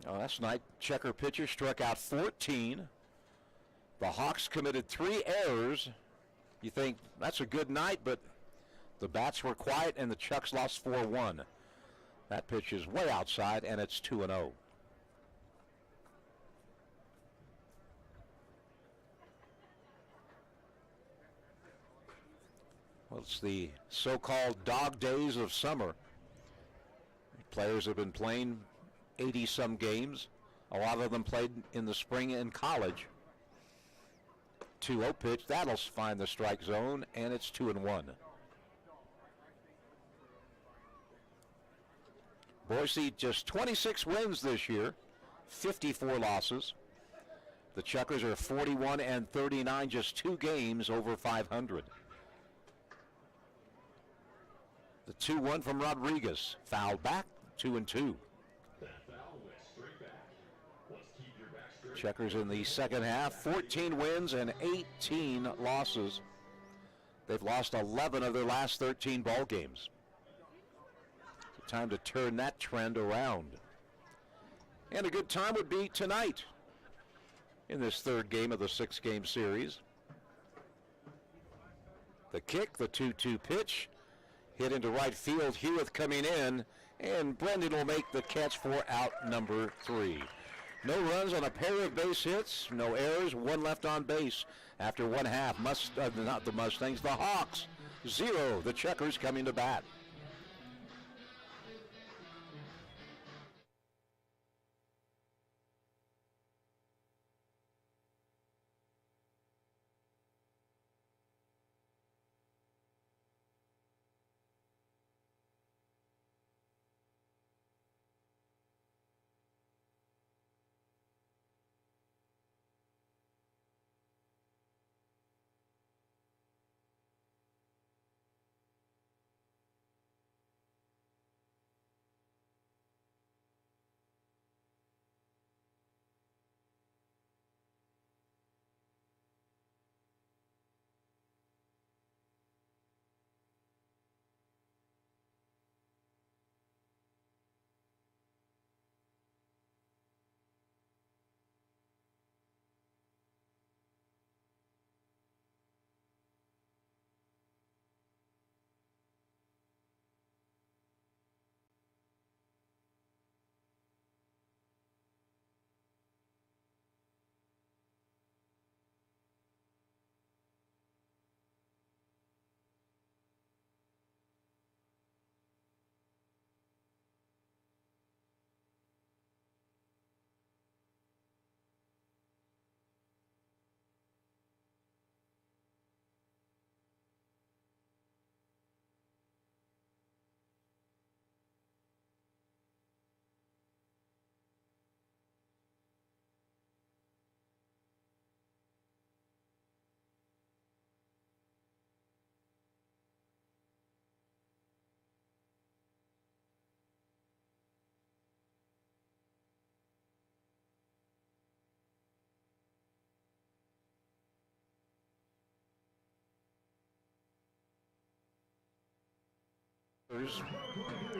Oh, last night, Checker pitcher struck out 14. The Hawks committed 3 errors. You think that's a good night, but the bats were quiet and the Chucks lost 4-1. That pitch is way outside, and it's 2-0. Well, it's the so-called dog days of summer. Players have been playing 80-some games. A lot of them played in the spring in college. 2-0 pitch. That'll find the strike zone, and it's 2-1. Boise just 26 wins this year, 54 losses. The Chukars are 41-39, just 2 games over 500. The 2-1 from Rodriguez. Fouled back, 2-2. Checkers in the second half, 14 wins and 18 losses. They've lost 11 of their last 13 ball games. So time to turn that trend around. And a good time would be tonight in this third game of the 6-game series. The kick, the 2-2 pitch, hit into right field. Hewitt coming in, and Brendan will make the catch for out number 3. No runs on a pair of base hits, no errors, 1 left on base after 1 half. Not the Mustangs, the Hawks, 0. The Checkers coming to bat.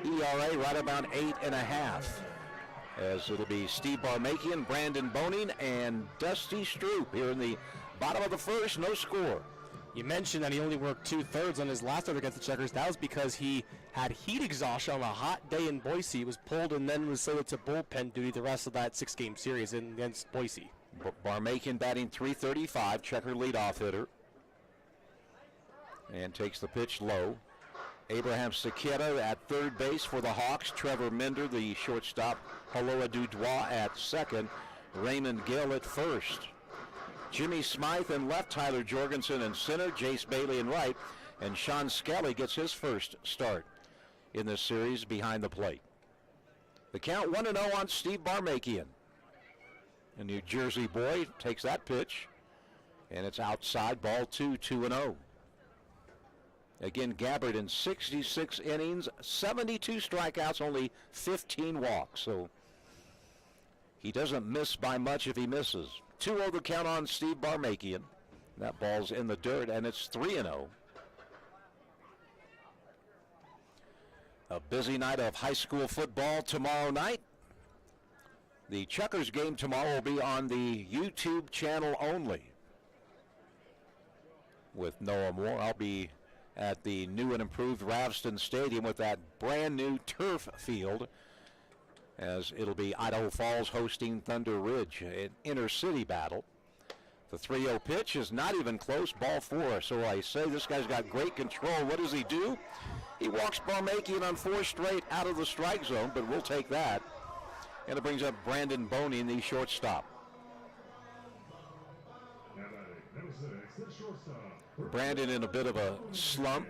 ERA right about 8.5. As it'll be Steve Barmakian, Brandon Boning, and Dusty Stroop here in the bottom of the first. No score. You mentioned that he only worked 2/3 on his last start against the Checkers. That was because he had heat exhaustion on a hot day in Boise. He was pulled and then was slated to bullpen duty the rest of that 6-game series against Boise. Barmakian batting .335, Checker leadoff hitter. And takes the pitch low. Abraham Saketa at third base for the Hawks. Trevor Minder, the shortstop. Haloa Dudois at second. Raymond Gill at first. Jimmy Smythe in left. Tyler Jorgensen in center. Jace Bailey in right. And Sean Skelly gets his first start in this series behind the plate. The count 1-0 on Steve Barmakian. The New Jersey boy takes that pitch. And it's outside, ball 2, 2-0. Again, Gabbard in 66 innings, 72 strikeouts, only 15 walks. So he doesn't miss by much if he misses. 2-0 the count on Steve Barmakian. That ball's in the dirt, and it's 3-0. A busy night of high school football tomorrow night. The Chukars game tomorrow will be on the YouTube channel only. With Noah Moore, I'll be at the new and improved Ravston Stadium with that brand new turf field, as it'll be Idaho Falls hosting Thunder Ridge, an inter-city battle. The 3-0 pitch is not even close, ball 4. So I say this guy's got great control. What does he do? He walks Barmakian on 4 straight out of the strike zone, but we'll take that. And it brings up Brandon Boney, the shortstop. Brandon in a bit of a slump.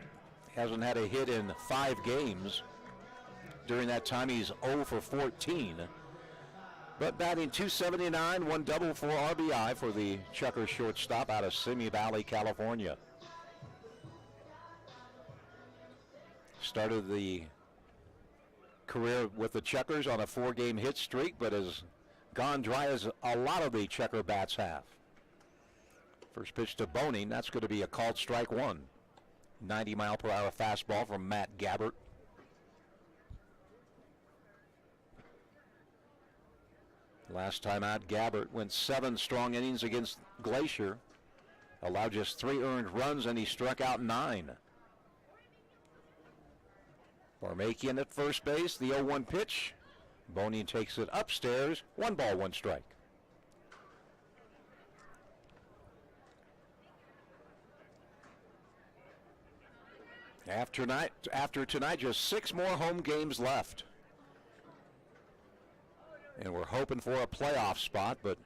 Hasn't had a hit in 5 games. During that time, he's 0 for 14. But batting .279, 1 double, 4 RBI for the Chukars shortstop out of Simi Valley, California. Started the career with the Chukars on a 4-game hit streak, but has gone dry as a lot of the Chukar bats have. First pitch to Boney, that's going to be a called strike 1. 90-mile-per-hour fastball from Matt Gabbert. Last time out, Gabbert went 7 strong innings against Glacier, allowed just 3 earned runs, and he struck out 9. Barmakian at first base, the 0-1 pitch. Boney takes it upstairs, 1 ball, 1 strike. After tonight, just 6 more home games left. And we're hoping for a playoff spot, but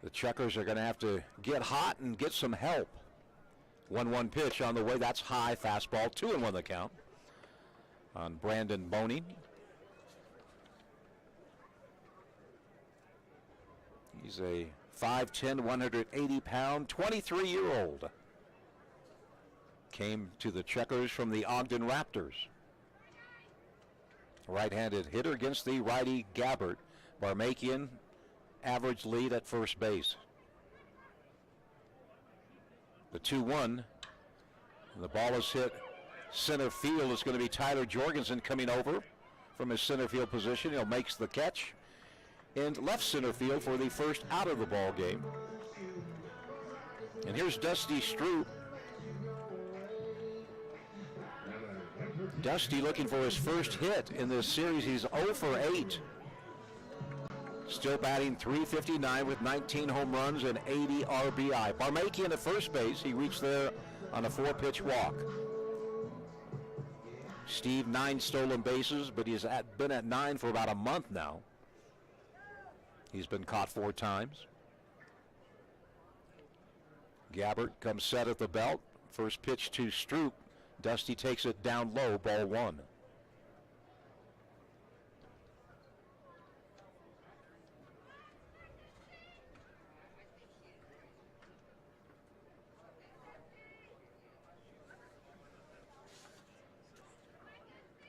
the Chukars are going to have to get hot and get some help. 1-1 pitch on the way. That's high fastball. 2-1 the count on Brandon Boney. He's a 5'10", 180-pound, 23-year-old. Came to the Chukars from the Ogden Raptors. Right-handed hitter against the righty Gabbert. Barmakian, average lead at first base. The 2-1. The ball is hit center field. It's going to be Tyler Jorgensen coming over from his center field position. He'll makes the catch in left center field for the first out of the ball game. And here's Dusty Stroop. Dusty looking for his first hit in this series. He's 0 for 8. Still batting .359 with 19 home runs and 80 RBI. Barmakian at first base. He reached there on a 4-pitch walk. Steve, 9 stolen bases, but he's been at 9 for about a month now. He's been caught 4 times. Gabbert comes set at the belt. First pitch to Stroop. Dusty takes it down low, ball 1.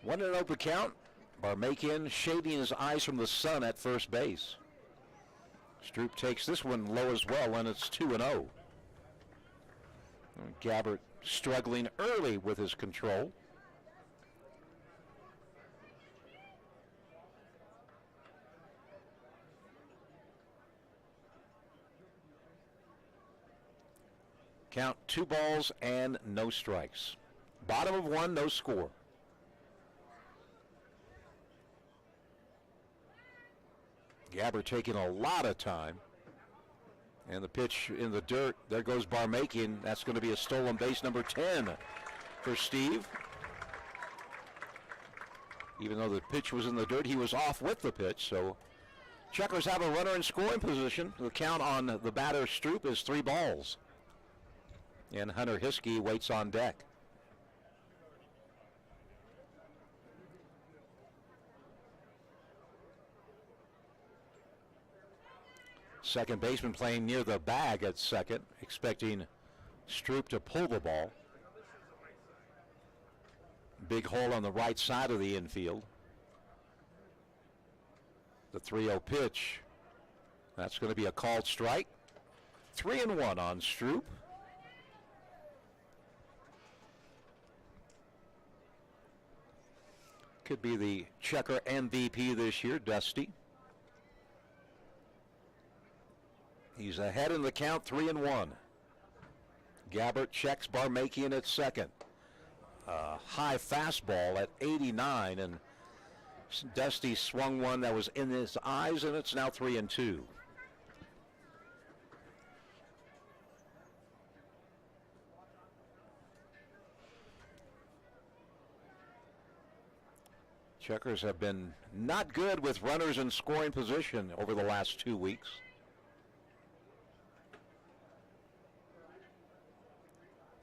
One and open count. Barmakian shading his eyes from the sun at first base. Stroop takes this one low as well, and it's 2-0. Gabbert struggling early with his control. Count 2 balls and no strikes. Bottom of 1, no score. Gabbert taking a lot of time. And the pitch in the dirt, there goes Barmakian. That's going to be a stolen base, number 10 for Steve. Even though the pitch was in the dirt, he was off with the pitch. So Chukars have a runner in scoring position. The count on the batter, Stroop, is 3 balls. And Hunter Hiskey waits on deck. Second baseman playing near the bag at second, expecting Stroop to pull the ball. Big hole on the right side of the infield. The 3-0 pitch. That's going to be a called strike. 3-1 on Stroop. Could be the Chukar MVP this year, Dusty. He's ahead in the count, 3-1. Gabbert checks Barmakian at second. High fastball at 89, and Dusty swung one that was in his eyes, and it's now 3-2. Chukars have been not good with runners in scoring position over the last 2 weeks.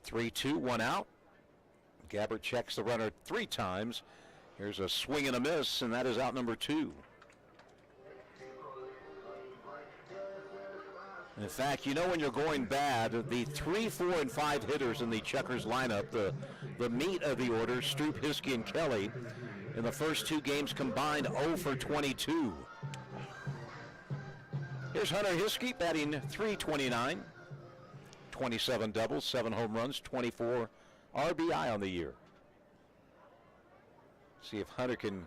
Three-two, one out. Gabbert checks the runner 3 times. Here's a swing and a miss, and that is out number 2. In fact, you know when you're going bad, the 3, 4, and 5 hitters in the Chukars lineup, the meat of the order, Stroop, Hiskey, and Kelly, in the first 2 games combined 0 for 22. Here's Hunter Hiskey batting .329, 27 doubles, 7 home runs, 24 RBI on the year. See if Hunter can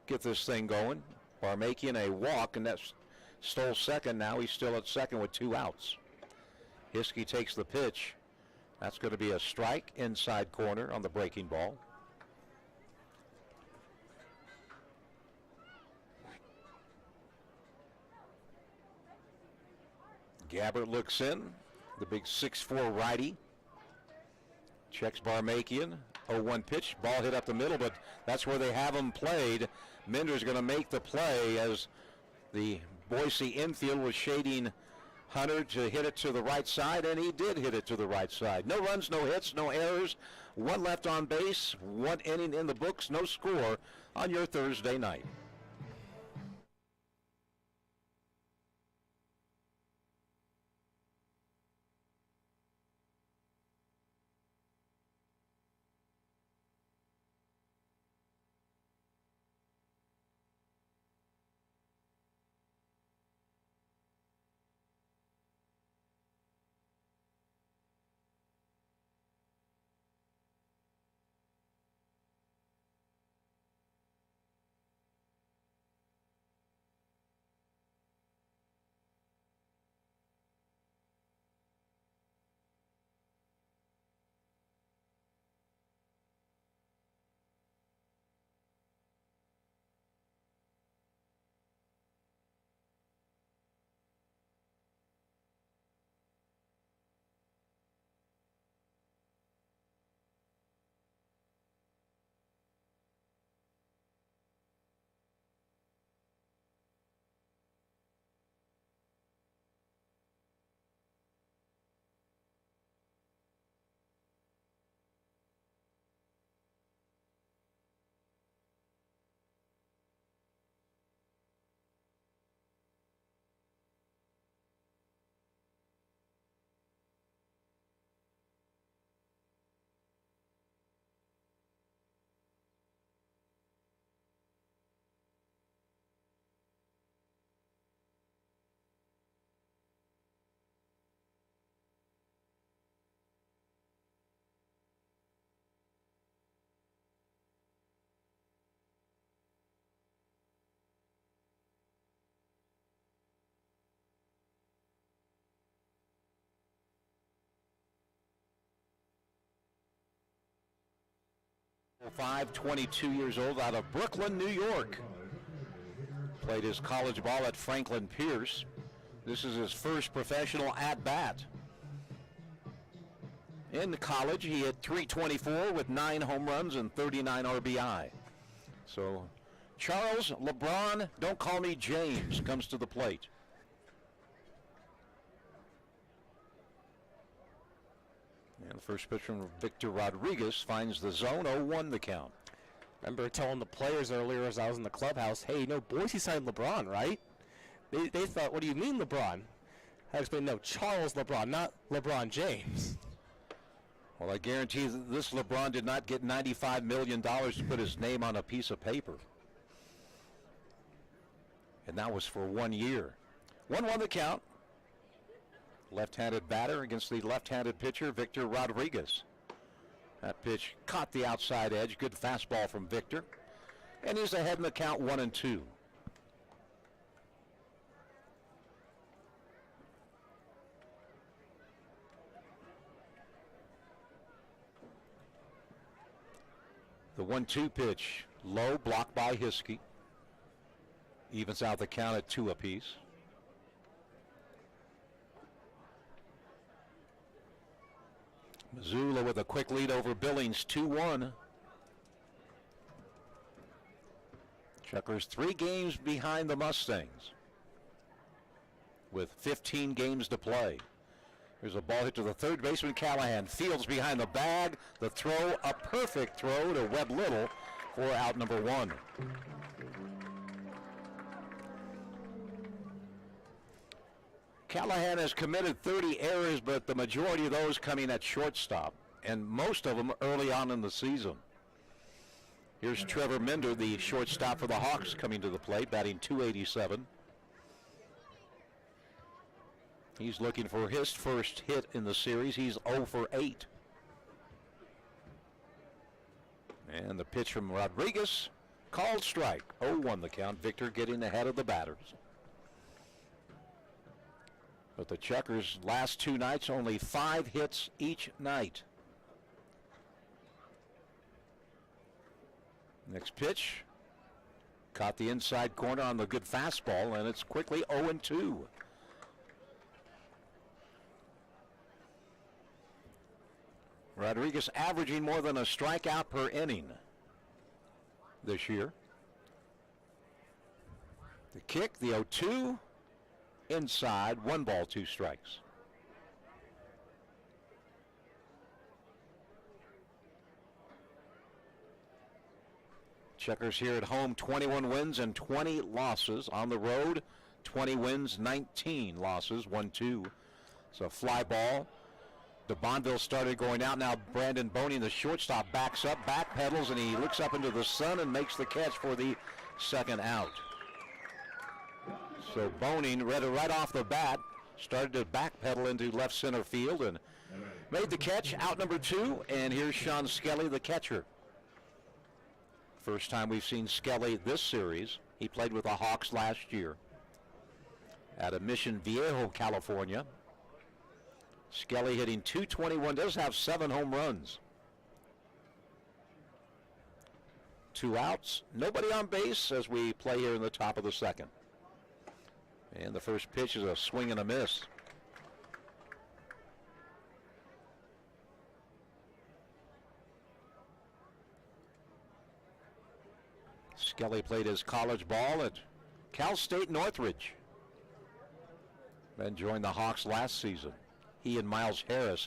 get this thing going. Barmakian a walk, and that's stole second. Now he's still at second with 2 outs. Hiskey takes the pitch. That's going to be a strike inside corner on the breaking ball. Gabbert looks in, the big 6'4" righty. Checks Barmakian. 0-1 pitch, ball hit up the middle, but that's where they have him played. Minder's going to make the play as the Boise infield was shading Hunter to hit it to the right side, and he did hit it to the right side. No runs, no hits, no errors. 1 left on base, 1 inning in the books, no score on your Thursday night. Five, 22 years old, out of Brooklyn, New York. Played his college ball at Franklin Pierce. This is his first professional at-bat. In college, he hit .324 with 9 home runs and 39 RBI. So, Charles LeBron, don't call me James, comes to the plate. And the first pitch from Victor Rodriguez finds the zone, 0-1 the count. Remember telling the players earlier as I was in the clubhouse, hey, you know, Boise signed LeBron, right? They thought, what do you mean LeBron? I explained, no, Charles LeBron, not LeBron James. Well, I guarantee that this LeBron did not get $95 million to put his name on a piece of paper. And that was for 1 year. 1-1 the count. Left-handed batter against the left-handed pitcher, Victor Rodriguez. That pitch caught the outside edge. Good fastball from Victor. And he's ahead in the count, 1-2. The 1-2 pitch, low, blocked by Hiskey. Evens out the count at 2 apiece. Missoula with a quick lead over Billings, 2-1. Chukars 3 games behind the Mustangs with 15 games to play. Here's a ball hit to the third baseman, Callahan. Fields behind the bag. The throw, a perfect throw to Webb Little for out number 1. Callahan has committed 30 errors, but the majority of those coming at shortstop, and most of them early on in the season. Here's Trevor Minder, the shortstop for the Hawks, coming to the plate, batting .287. He's looking for his first hit in the series. He's 0 for 8. And the pitch from Rodriguez, called strike. 0-1 the count. Victor getting ahead of the batters. But the Chukars last 2 nights, only 5 hits each night. Next pitch, caught the inside corner on the good fastball, and it's quickly 0-2. Rodriguez averaging more than a strikeout per inning this year. The kick, the 0-2, inside, 1 ball, 2 strikes. Chukars here at home, 21 wins and 20 losses. On the road, 20 wins, 19 losses, 1-2. So fly ball. DeBonville started going out. Now Brandon Boney, the shortstop, backs up, backpedals, and he looks up into the sun and makes the catch for the second out. So Boning read it right off the bat, started to backpedal into left center field and made the catch, out number 2. And here's Sean Skelly, the catcher. First time we've seen Skelly this series. He played with the Hawks last year out of Mission Viejo, California. Skelly hitting .221, does have 7 home runs. 2 outs, nobody on base as we play here in the top of the second. And the first pitch is a swing and a miss. Skelly played his college ball at Cal State Northridge. Then joined the Hawks last season. He and Miles Harris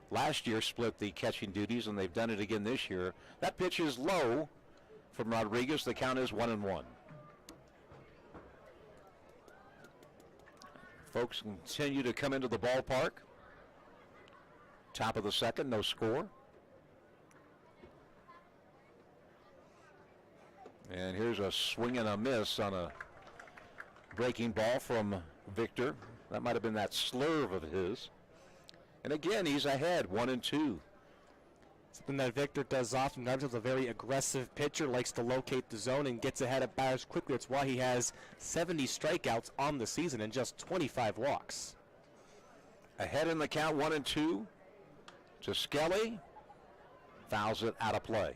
last year split the catching duties, and they've done it again this year. That pitch is low from Rodriguez. The count is 1-1. Folks continue to come into the ballpark. Top of the second, no score. And here's a swing and a miss on a breaking ball from Victor. That might have been that slurve of his. And again, he's ahead, 1-2. Something that Victor does often. He's a very aggressive pitcher, likes to locate the zone and gets ahead of batters quickly. That's why he has 70 strikeouts on the season and just 25 walks. Ahead in the count, 1-2 to Skelly. Fouls it out of play.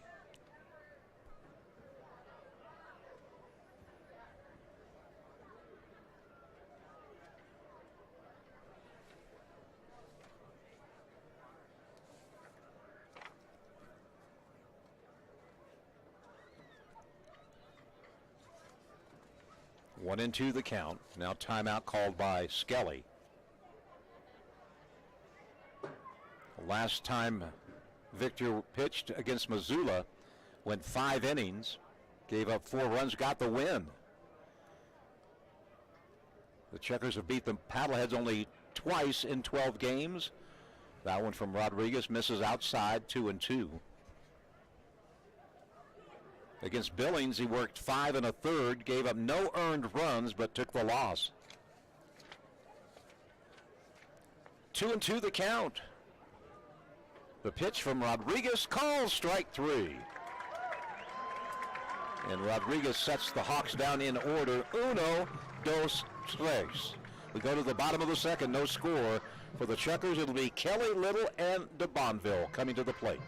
One and two the count. Now timeout called by Skelly. Last time Victor pitched against Missoula, went 5 innings, gave up 4 runs, got the win. The Chukars have beat the Paddleheads only twice in 12 games. That one from Rodriguez misses outside, 2-2. Against Billings, he worked 5 1/3, gave up no earned runs, but took the loss. 2-2 the count. The pitch from Rodriguez, calls strike 3. And Rodriguez sets the Hawks down in order. 1, 2, 3. We go to the bottom of the second, no score. For the Chukars, it'll be Kelly, Little, and DeBonville coming to the plate.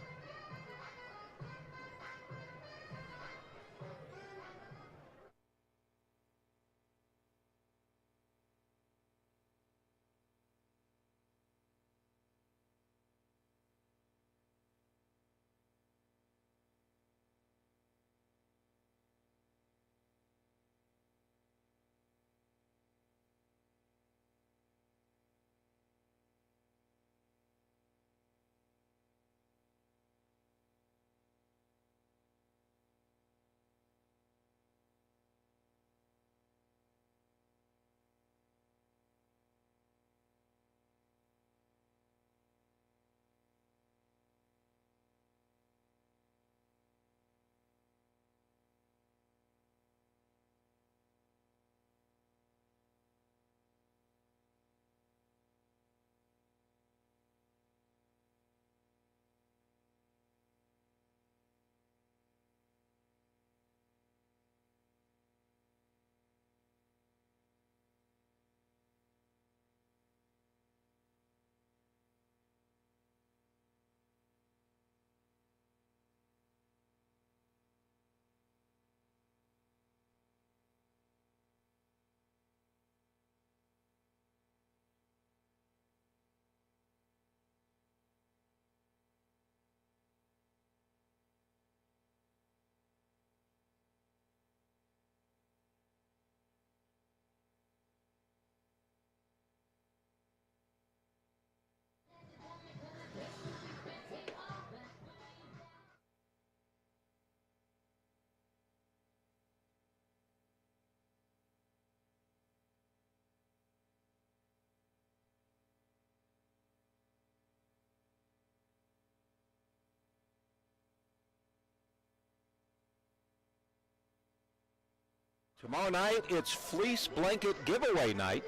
Tomorrow night, it's fleece blanket giveaway night.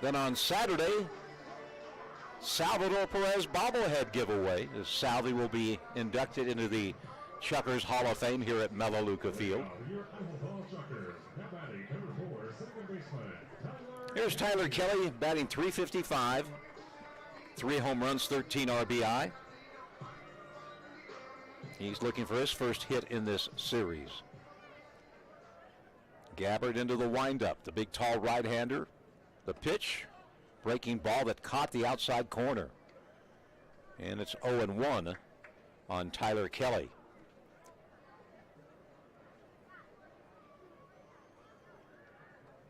Then on Saturday, Salvador Perez bobblehead giveaway, as Salvi will be inducted into the Chukars Hall of Fame here at Melaleuca Field. Here's Tyler Kelly batting .355, 3 home runs, 13 RBI. He's looking for his first hit in this series. Gabbard into the windup, the big tall right-hander. The pitch, breaking ball that caught the outside corner. And it's 0-1 on Tyler Kelly.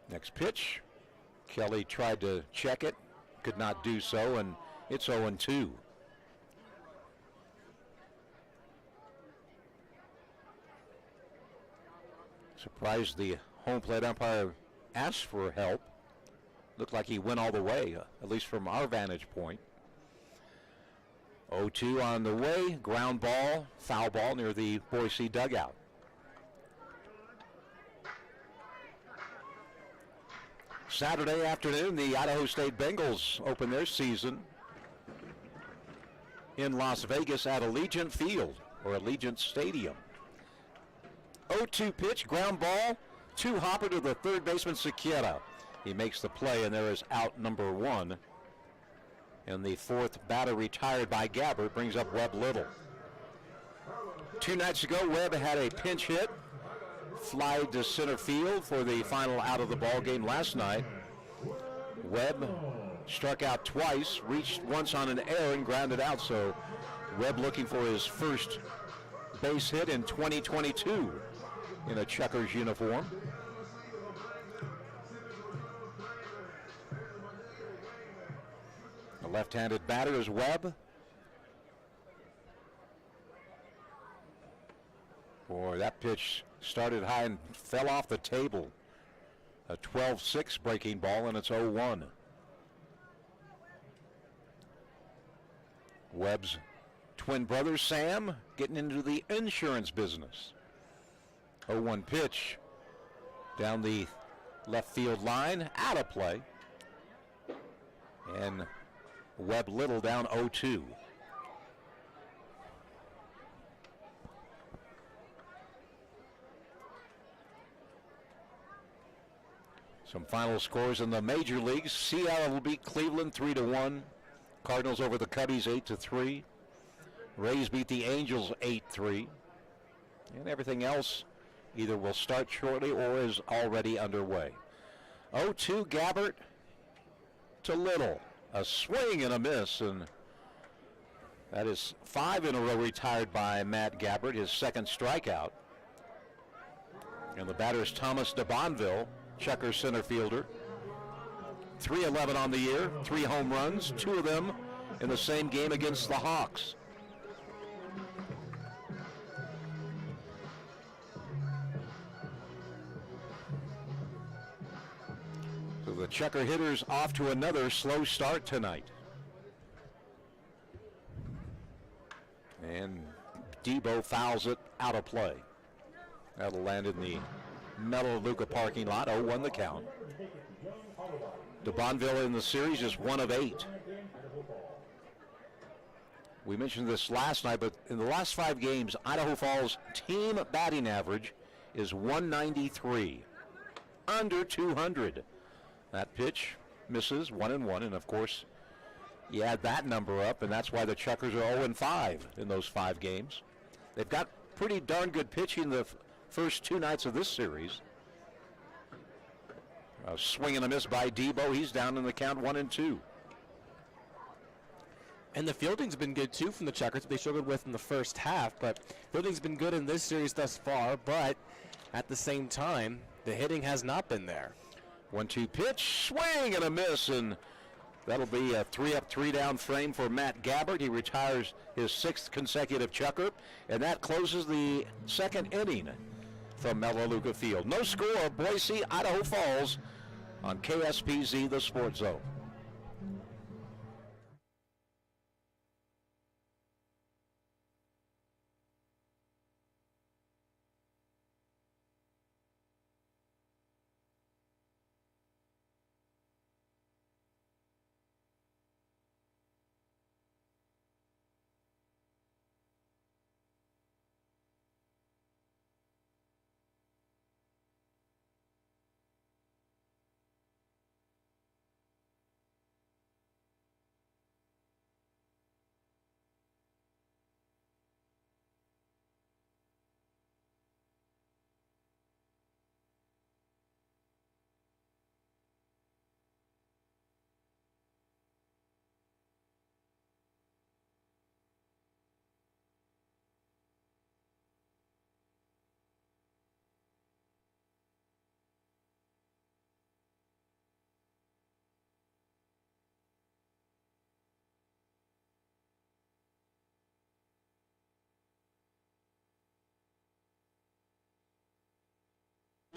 Next pitch, Kelly tried to check it, could not do so, and it's 0-2. Surprised the home plate umpire asked for help. Looked like he went all the way, at least from our vantage point. 0-2 on the way, ground ball, foul ball near the Boise dugout. Saturday afternoon, the Idaho State Bengals open their season in Las Vegas at Allegiant Field, or Allegiant Stadium. 0-2 pitch, ground ball, two-hopper to the third baseman, Siqueira. He makes the play, and there is out number 1. And the fourth batter retired by Gabbard brings up Webb Little. 2 nights ago, Webb had a pinch hit, flied to center field for the final out of the ball game last night. Webb struck out twice, reached once on an error and grounded out. So Webb looking for his first base hit in 2022 in a Chukars uniform. The left-handed batter is Webb. Boy, that pitch started high and fell off the table. A 12-6 breaking ball, and it's 0-1. Webb's twin brother, Sam, getting into the insurance business. 0-1 pitch down the left field line, out of play. And Webb Little down 0-2. Some final scores in the major leagues. Seattle will beat Cleveland 3-1. Cardinals over the Cubbies 8-3. Rays beat the Angels 8-3. And everything else either will start shortly or is already underway. 0-2 Gabbard to Little. A swing and a miss, and that is 5 in a row retired by Matt Gabbard, his second strikeout. And the batter is Thomas DeBonville, Chukars center fielder. 3-11 on the year, 3 home runs, 2 of them in the same game against the Hawks. So the Chukar hitters off to another slow start tonight. And Debo fouls it out of play. That'll land in the Melaleuca parking lot. 0-1 the count. DeBonville in the series is 1 of 8. We mentioned this last night, but in the last 5 games, Idaho Falls' team batting average is 193, under 200. That pitch misses 1-1, and of course, you add that number up, and that's why the Chukars are 0-5 in those 5 games. They've got pretty darn good pitching the first 2 nights of this series. A swing and a miss by Debo. He's down in the count 1-2. And the fielding's been good too from the Chukars. They struggled with in the first half, but fielding's been good in this series thus far. But at the same time, the hitting has not been there. 1-2 pitch, swing and a miss, and that'll be a 3-up, 3-down frame for Matt Gabbard. He retires his 6th consecutive Chukar, and that closes the 2nd inning from Melaleuca Field. No score, Boise, Idaho Falls on KSPZ, the Sports Zone.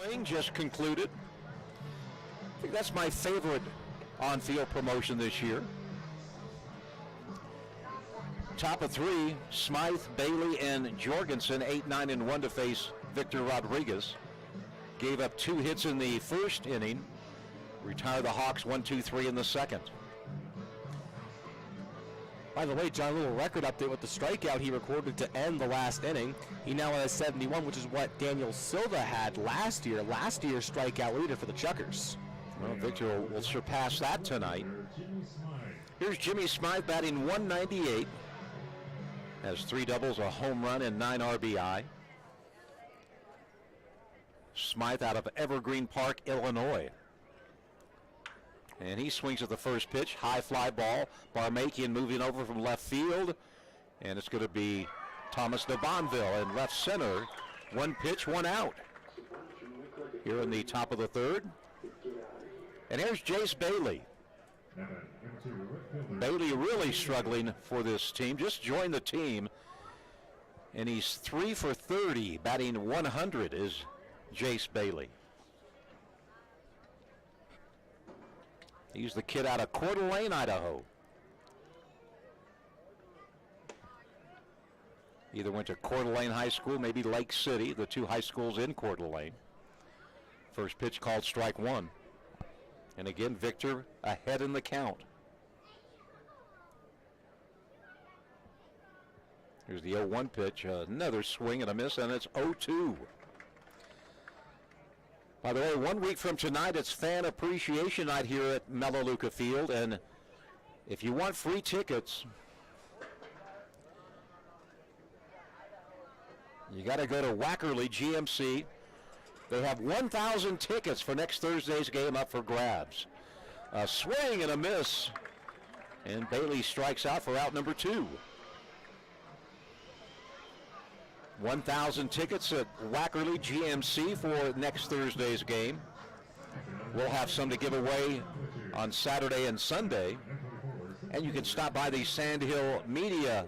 Swing just concluded. I think that's my favorite on-field promotion this year. Top of three, Smythe, Bailey, and Jorgensen, 8-9 and 1 to face Victor Rodriguez. Gave up 2 hits in the first inning. Retired the Hawks 1-2-3 in the second. By the way, John, a little record update with the strikeout he recorded to end the last inning. He now has 71, which is what Daniel Silva had last year. Last year's strikeout leader for the Chukars. Well, Victor will surpass that tonight. Here's Jimmy Smythe batting 198. Has 3 doubles, a home run, and 9 RBI. Smythe out of Evergreen Park, Illinois. And he swings at the first pitch. High fly ball. Barmakian moving over from left field. And it's going to be Thomas de Bonville in left center. 1 pitch, 1 out. Here in the top of the third. And here's Jace Bailey. Bailey really struggling for this team. Just joined the team. And he's 3 for 30. Batting 100 is Jace Bailey. He's the kid out of Coeur d'Alene, Idaho. Either went to Coeur d'Alene High School, maybe Lake City, the 2 high schools in Coeur d'Alene. First pitch called strike 1. And again, Victor ahead in the count. Here's the 0-1 pitch, another swing and a miss, and it's 0-2. By the way, 1 week from tonight, it's Fan Appreciation Night here at Melaleuca Field, and if you want free tickets, you got to go to Wackerly GMC. They have 1,000 tickets for next Thursday's game up for grabs. A swing and a miss, and Bailey strikes out for out number 2. 1,000 tickets at Wackerly GMC for next Thursday's game. We'll have some to give away on Saturday and Sunday. And you can stop by the Sandhill Media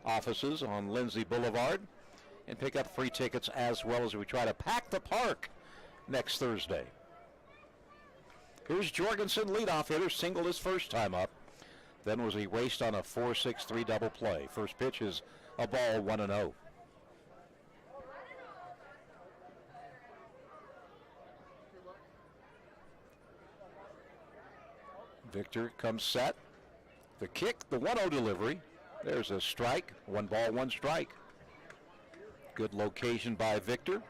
offices on Lindsay Boulevard and pick up free tickets as well as we try to pack the park next Thursday. Here's Jorgensen, leadoff hitter, singled his first time up. Then was erased on a 4-6-3 double play. First pitch is a ball, 1-0. Victor comes set. The kick, the 1-0 delivery. There's a strike. 1 ball, 1 strike. Good location by Victor.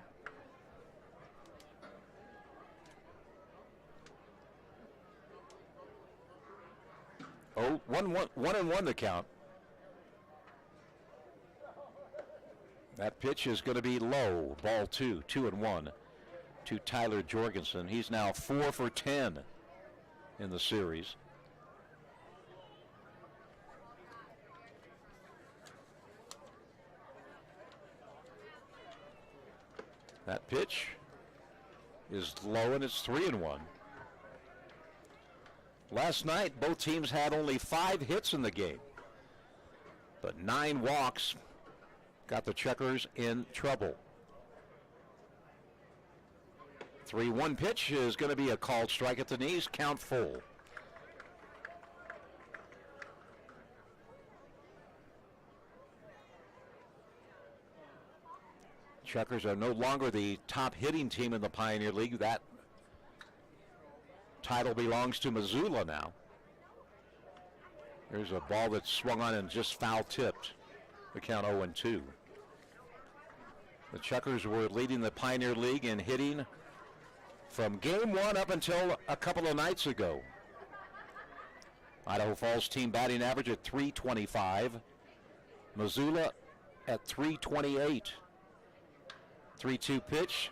Oh, 1-1 the count. That pitch is going to be low. Ball 2, 2-1 to Tyler Jorgensen. He's now 4 for 10 in the series. That pitch is low and it's 3-1. Last night, both teams had only 5 hits in the game, but 9 walks got the Chukars in trouble. 3-1 pitch is going to be a called strike at the knees, count full. Chukars are no longer the top hitting team in the Pioneer League. That title belongs to Missoula now. There's a ball that's swung on and just foul tipped. The count 0-2. The Chukars were leading the Pioneer League in hitting from game 1 up until a couple of nights ago. Idaho Falls team batting average at .325. Missoula at .328. 3-2 pitch,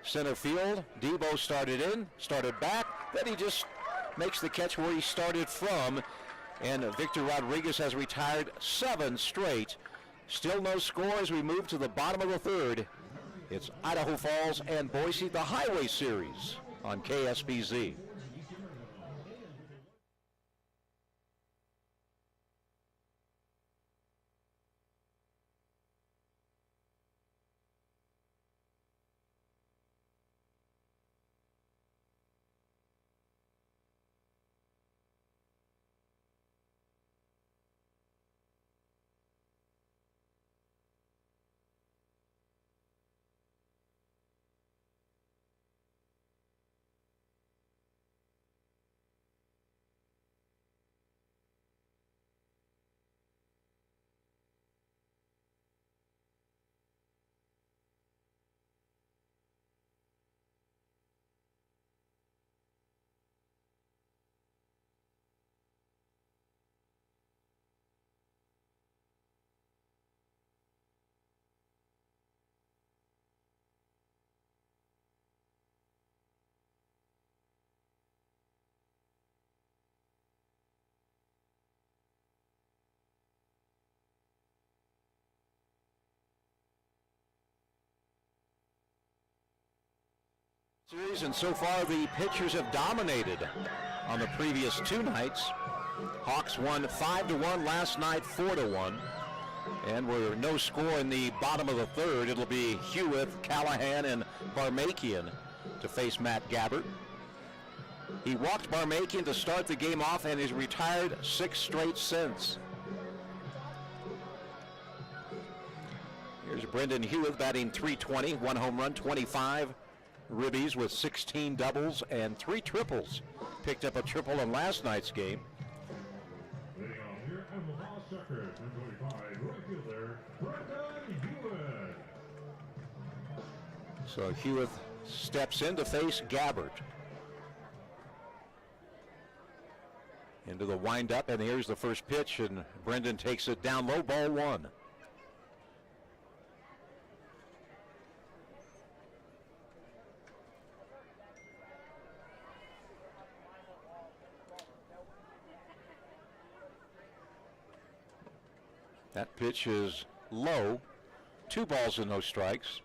center field. Debo started back, then he just makes the catch where he started from, and Victor Rodriguez has retired 7 straight. Still no score as we move to the bottom of the third. It's Idaho Falls and Boise, the Highway Series on KSBZ. Series, and so far the pitchers have dominated on the previous two nights. Hawks won 5-1 last night, 4-1. And we're no score in the bottom of the third. It'll be Hewitt, Callahan, and Barmakian to face Matt Gabbert. He walked Barmakian to start the game off and has retired 6 straight since. Here's Brendan Hewitt batting .320, 1 home run, 25 ribbies with 16 doubles and 3 triples. Picked up a triple in last night's game. So Hewitt steps in to face Gabbert. Into the windup, and here's the first pitch, and Brendan takes it down low, ball 1. That pitch is low, 2 balls and no strikes.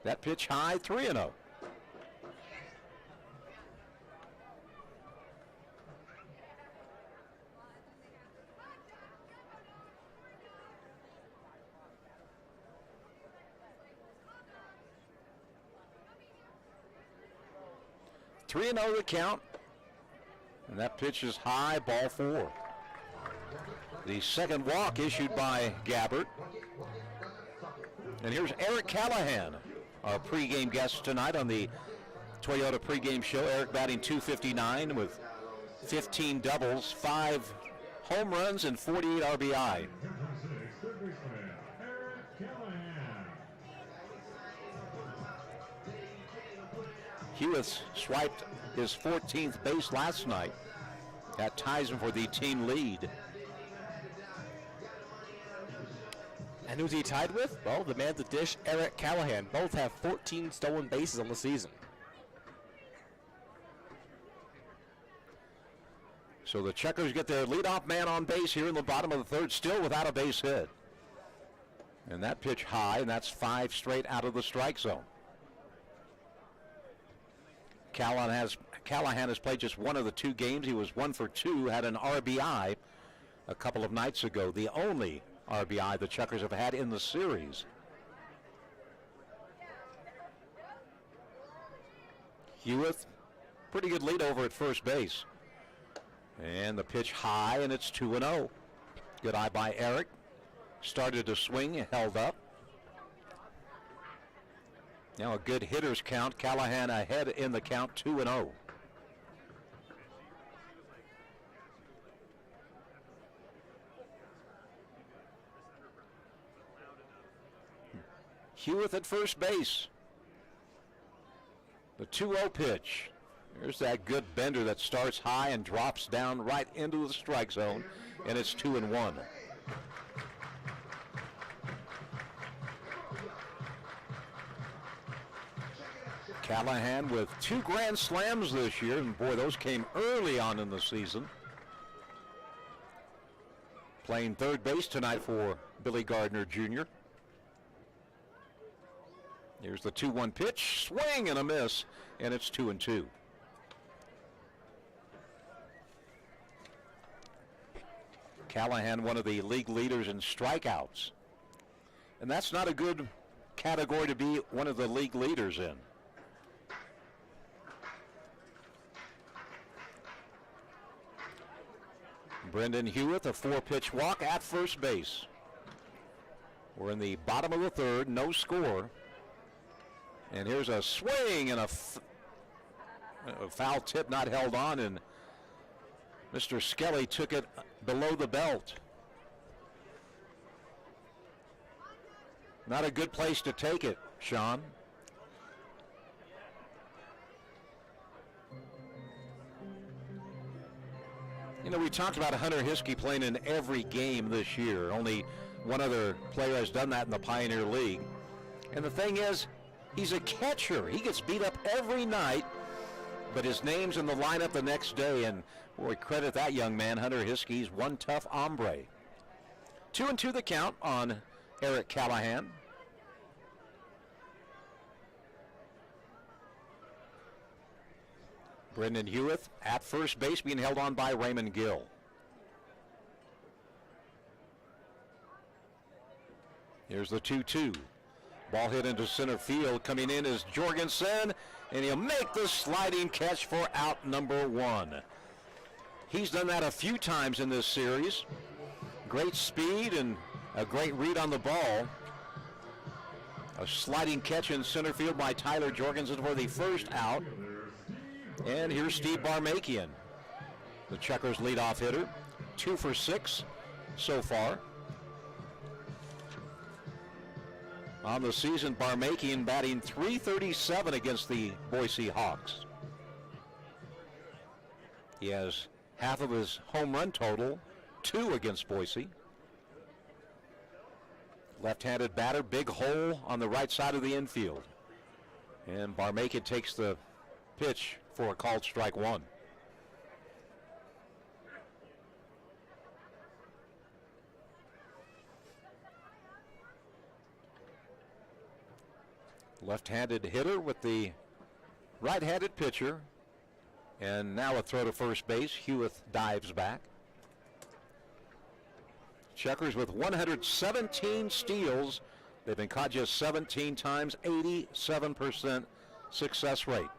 That pitch high, 3-0. The count, and that pitch is high, ball 4. The second walk issued by Gabbert. And here's Eric Callahan, our pregame guest tonight on the Toyota pregame show. Eric batting .259 with 15 doubles, 5 home runs, and 48 RBI. Hewitt swiped his 14th base last night. That ties him for the team lead. And who's he tied with? Well, the man at the dish, Eric Callahan. Both have 14 stolen bases on the season. So the Chukars get their leadoff man on base here in the bottom of the third, still without a base hit. And that pitch high, and that's 5 straight out of the strike zone. Callahan has played just one of the 2 games. He was 1 for 2, had an RBI a couple of nights ago, the only RBI the Chukars have had in the series. Hewitt, pretty good lead over at first base. And the pitch high, and it's 2-0. Good eye by Eric. Started to swing, held up. Now a good hitter's count. Callahan ahead in the count, 2-0. Hewitt at first base. The 2-0 pitch. There's that good bender that starts high and drops down right into the strike zone, and it's 2-1. Callahan with 2 grand slams this year, and boy, those came early on in the season. Playing third base tonight for Billy Gardner Jr. Here's the 2-1 pitch, swing and a miss, and it's 2-2. Callahan, one of the league leaders in strikeouts. And that's not a good category to be one of the league leaders in. Brendan Hewitt, a 4-pitch walk at first base. We're in the bottom of the third, no score. And here's a swing and a foul tip not held on, and Mr. Skelly took it below the belt. Not a good place to take it, Sean. You know, we talked about Hunter Hiskey playing in every game this year. Only one other player has done that in the Pioneer League. And the thing is, he's a catcher. He gets beat up every night but his name's in the lineup the next day, and we credit that young man, Hunter Hiskey's one tough hombre. 2-2 the count on Eric Callahan. Brendan Hewitt at first base, being held on by Raymond Gill. Here's the 2-2. Ball hit into center field. Coming in is Jorgensen, and he'll make the sliding catch for out number 1. He's done that a few times in this series. Great speed and a great read on the ball. A sliding catch in center field by Tyler Jorgensen for the first out. And here's Steve Barmakian, the Chukars leadoff hitter. 2 for 6 so far. On the season, Barmakian batting .337 against the Boise Hawks. He has half of his home run total, 2 against Boise. Left-handed batter, big hole on the right side of the infield. And Barmakian takes the pitch for a called strike 1. Left-handed hitter with the right-handed pitcher. And now a throw to first base. Hewitt dives back. Chukars with 117 steals. They've been caught just 17 times, 87% success rate.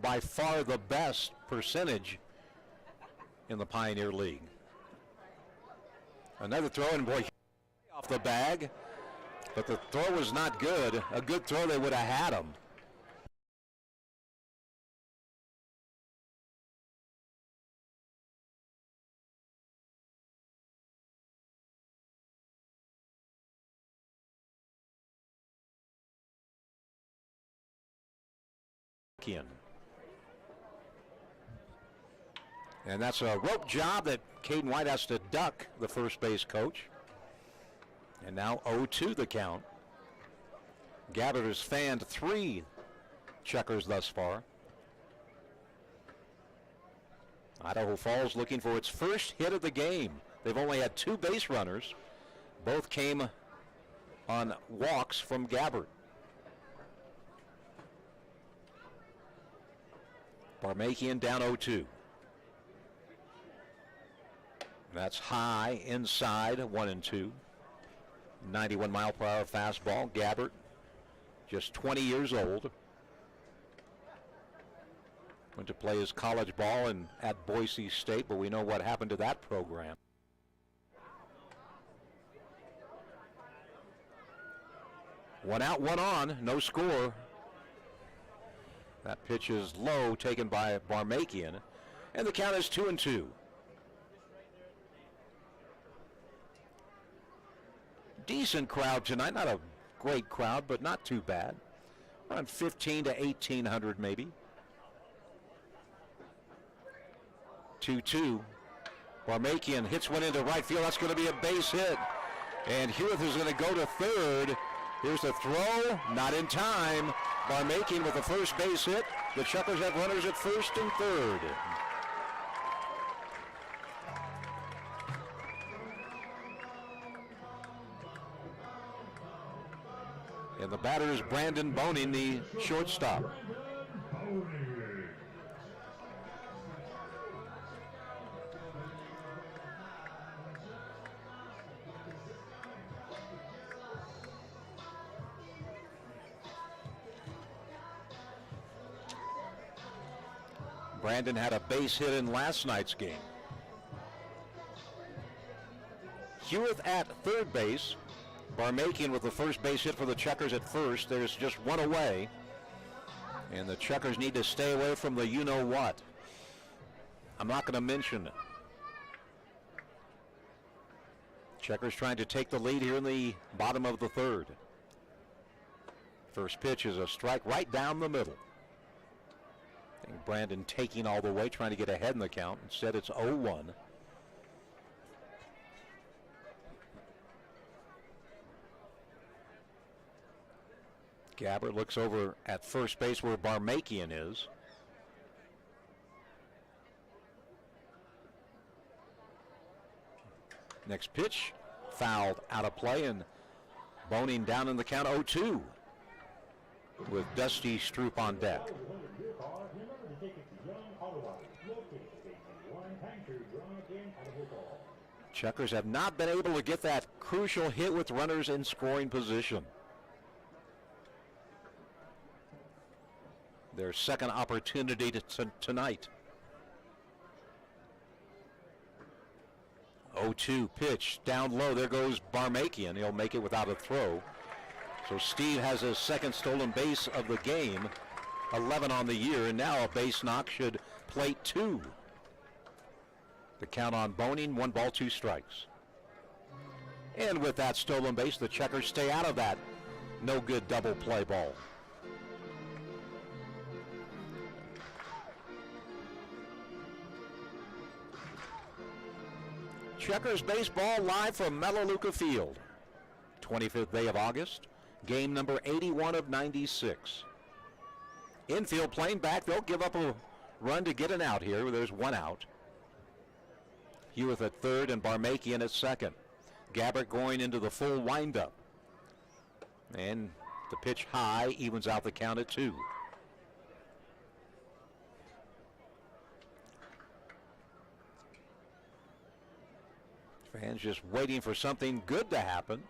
By far the best percentage in the Pioneer League. Another throw, and boy, off the bag. But the throw was not good. A good throw, they would have had him. And that's a rope job that Caden White has to duck the first base coach. And now 0-2 the count. Gabbard has fanned 3 Chukars thus far. Idaho Falls looking for its first hit of the game. They've only had 2 base runners. Both came on walks from Gabbard. Barmakian down 0-2. That's high inside, 1-2. 91 mile per hour fastball. Gabbard, just 20 years old. Went to play his college ball at Boise State, but we know what happened to that program. One out, one on, no score. That pitch is low, taken by Barmakian, and the count is 2-2. Decent crowd tonight, not a great crowd, but not too bad. Around 15 to 1,800 maybe. 2-2. Barmakian hits one into right field. That's going to be a base hit. And Hewitt is going to go to third. Here's the throw, not in time. Barmakian with the first base hit. The Chukars have runners at first and third. And the batter is Brandon Boning, the shortstop. Brandon had a base hit in last night's game. Hewitt at third base. Barmakian with the first base hit for the Chukars at first. There's just one away. And the Chukars need to stay away from the you-know-what. I'm not going to mention it. Chukars trying to take the lead here in the bottom of the third. First pitch is a strike right down the middle. I think Brandon taking all the way, trying to get ahead in the count. Instead, it's 0-1. Gabbert looks over at first base where Barmakian is. Next pitch, fouled out of play, and Boning down in the count 0-2 with Dusty Stroop on deck. Chukars have not been able to get that crucial hit with runners in scoring position. Their second opportunity tonight. 0-2 pitch down low. There goes Barmakian. He'll make it without a throw. So Steve has his second stolen base of the game, 11 on the year, and now a base knock should plate 2. The count on Boning, 1 ball, 2 strikes. And with that stolen base, the Chukars stay out of that no good double play ball. Chukars baseball live from Melaleuca Field. 25th day of August, game number 81 of 96. Infield playing back, they'll give up a run to get an out here. There's 1 out. Hewitt at third and Barmakian at second. Gabbert going into the full windup. And the pitch high evens out the count at 2. Fans just waiting for something good to happen.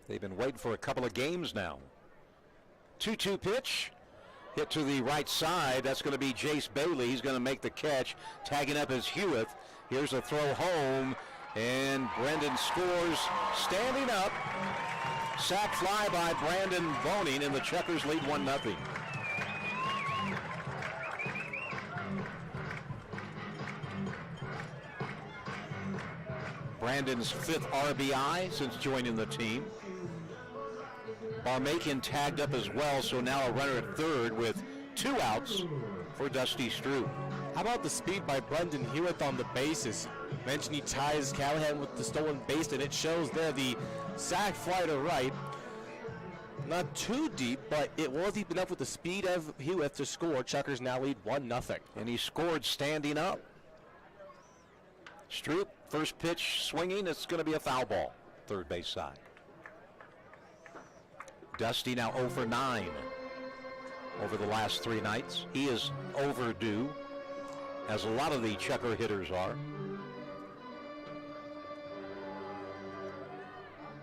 They've been waiting for a couple of games now. 2-2 pitch. Hit to the right side. That's going to be Jace Bailey. He's going to make the catch. Tagging up is Hewitt. Here's a throw home. And Brendan scores standing up. Sac fly by Brandon Boning, and the Chukars lead 1-0. Brandon's 5th RBI since joining the team. Barmakian tagged up as well, so now a runner at third with 2 outs for Dusty Stroop. How about the speed by Brendan Hewitt on the bases? Mentioned he ties Callahan with the stolen base, and it shows there the sac fly to right. Not too deep, but it was deep enough with the speed of Hewitt to score. Chukars now lead 1-0. And he scored standing up. Stroop, first pitch swinging. It's going to be a foul ball, third base side. Dusty now 0 for 9 over the last 3 nights. He is overdue, as a lot of the Chukar hitters are.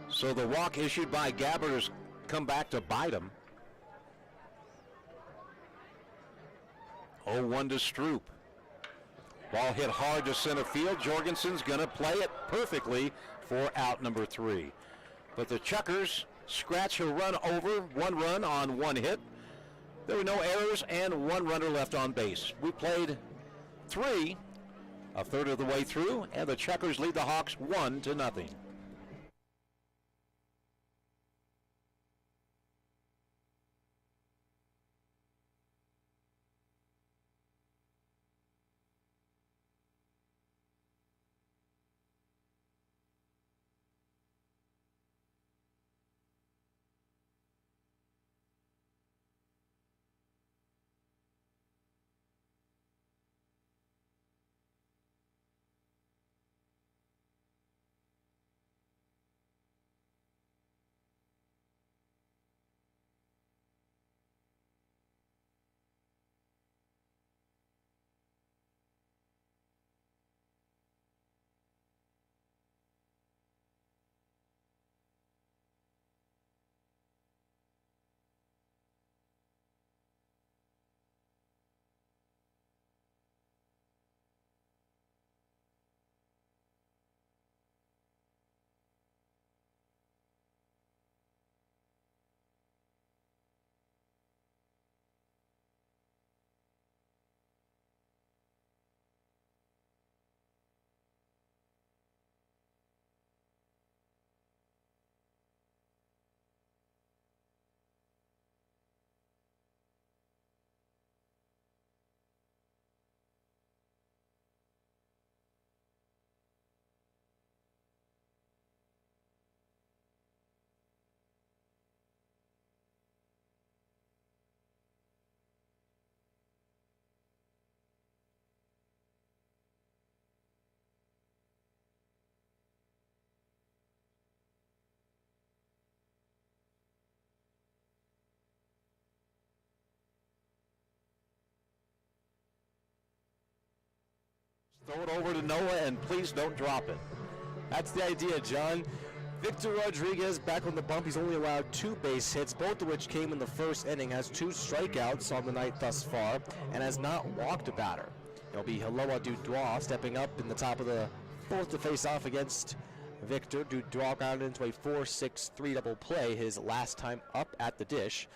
So the walk issued by Gabbert has come back to bite him. 0-1 to Stroop. Ball hit hard to center field. Jorgensen's going to play it perfectly for out number 3. But the Chukars scratch a run over, 1 run on 1 hit. There were no errors and 1 runner left on base. We played 3, a third of the way through, and the Chukars lead the Hawks 1-0. Throw it over to Noah, and please don't drop it. That's the idea, John. Victor Rodriguez back on the bump. He's only allowed 2 base hits, both of which came in the first inning. Has 2 strikeouts on the night thus far, and has not walked a batter. It'll be Haloa Dudois stepping up in the top of the 4th to face off against Victor. Dudois grounded into a 4-6-3 double play his last time up at the dish.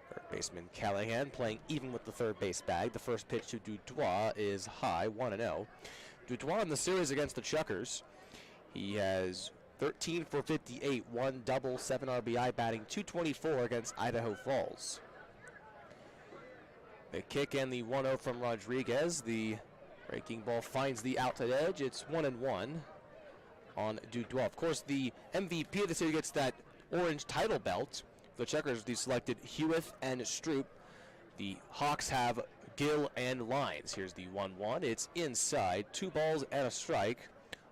Third baseman Callahan playing even with the third base bag. The first pitch to Dudois is high, 1-0. Dudois in the series against the Chukars, he has 13 for 58, 1 double, 7 RBI, batting .224 against Idaho Falls. The kick and the 1-0 from Rodriguez. The breaking ball finds the outside edge. It's 1-1 on Dudois. Of course, the MVP of the series gets that orange title belt. The Chukars, they selected Hewitt and Stroop. The Hawks have Gill and Lines. Here's the 1-1. It's inside. 2 balls and a strike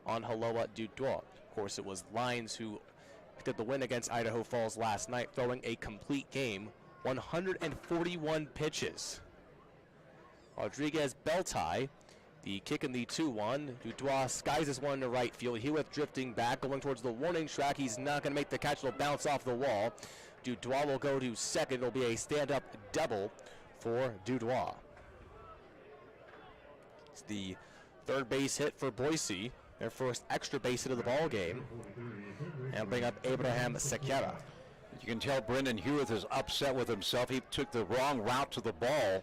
on Haloa Dudois. Of course, it was Lines who did the win against Idaho Falls last night, throwing a complete game, 141 pitches. Rodriguez belt high. The kick in the 2-1. Dudois skies this one to right field. Hewitt drifting back, going towards the warning track. He's not going to make the catch. It'll bounce off the wall. Dudois will go to second. It'll be a stand-up double for Dudois. It's the third base hit for Boise, their first extra base hit of the ball game, and bring up Abraham Sequeira. You can tell Brendan Hewitt is upset with himself. He took the wrong route to the ball.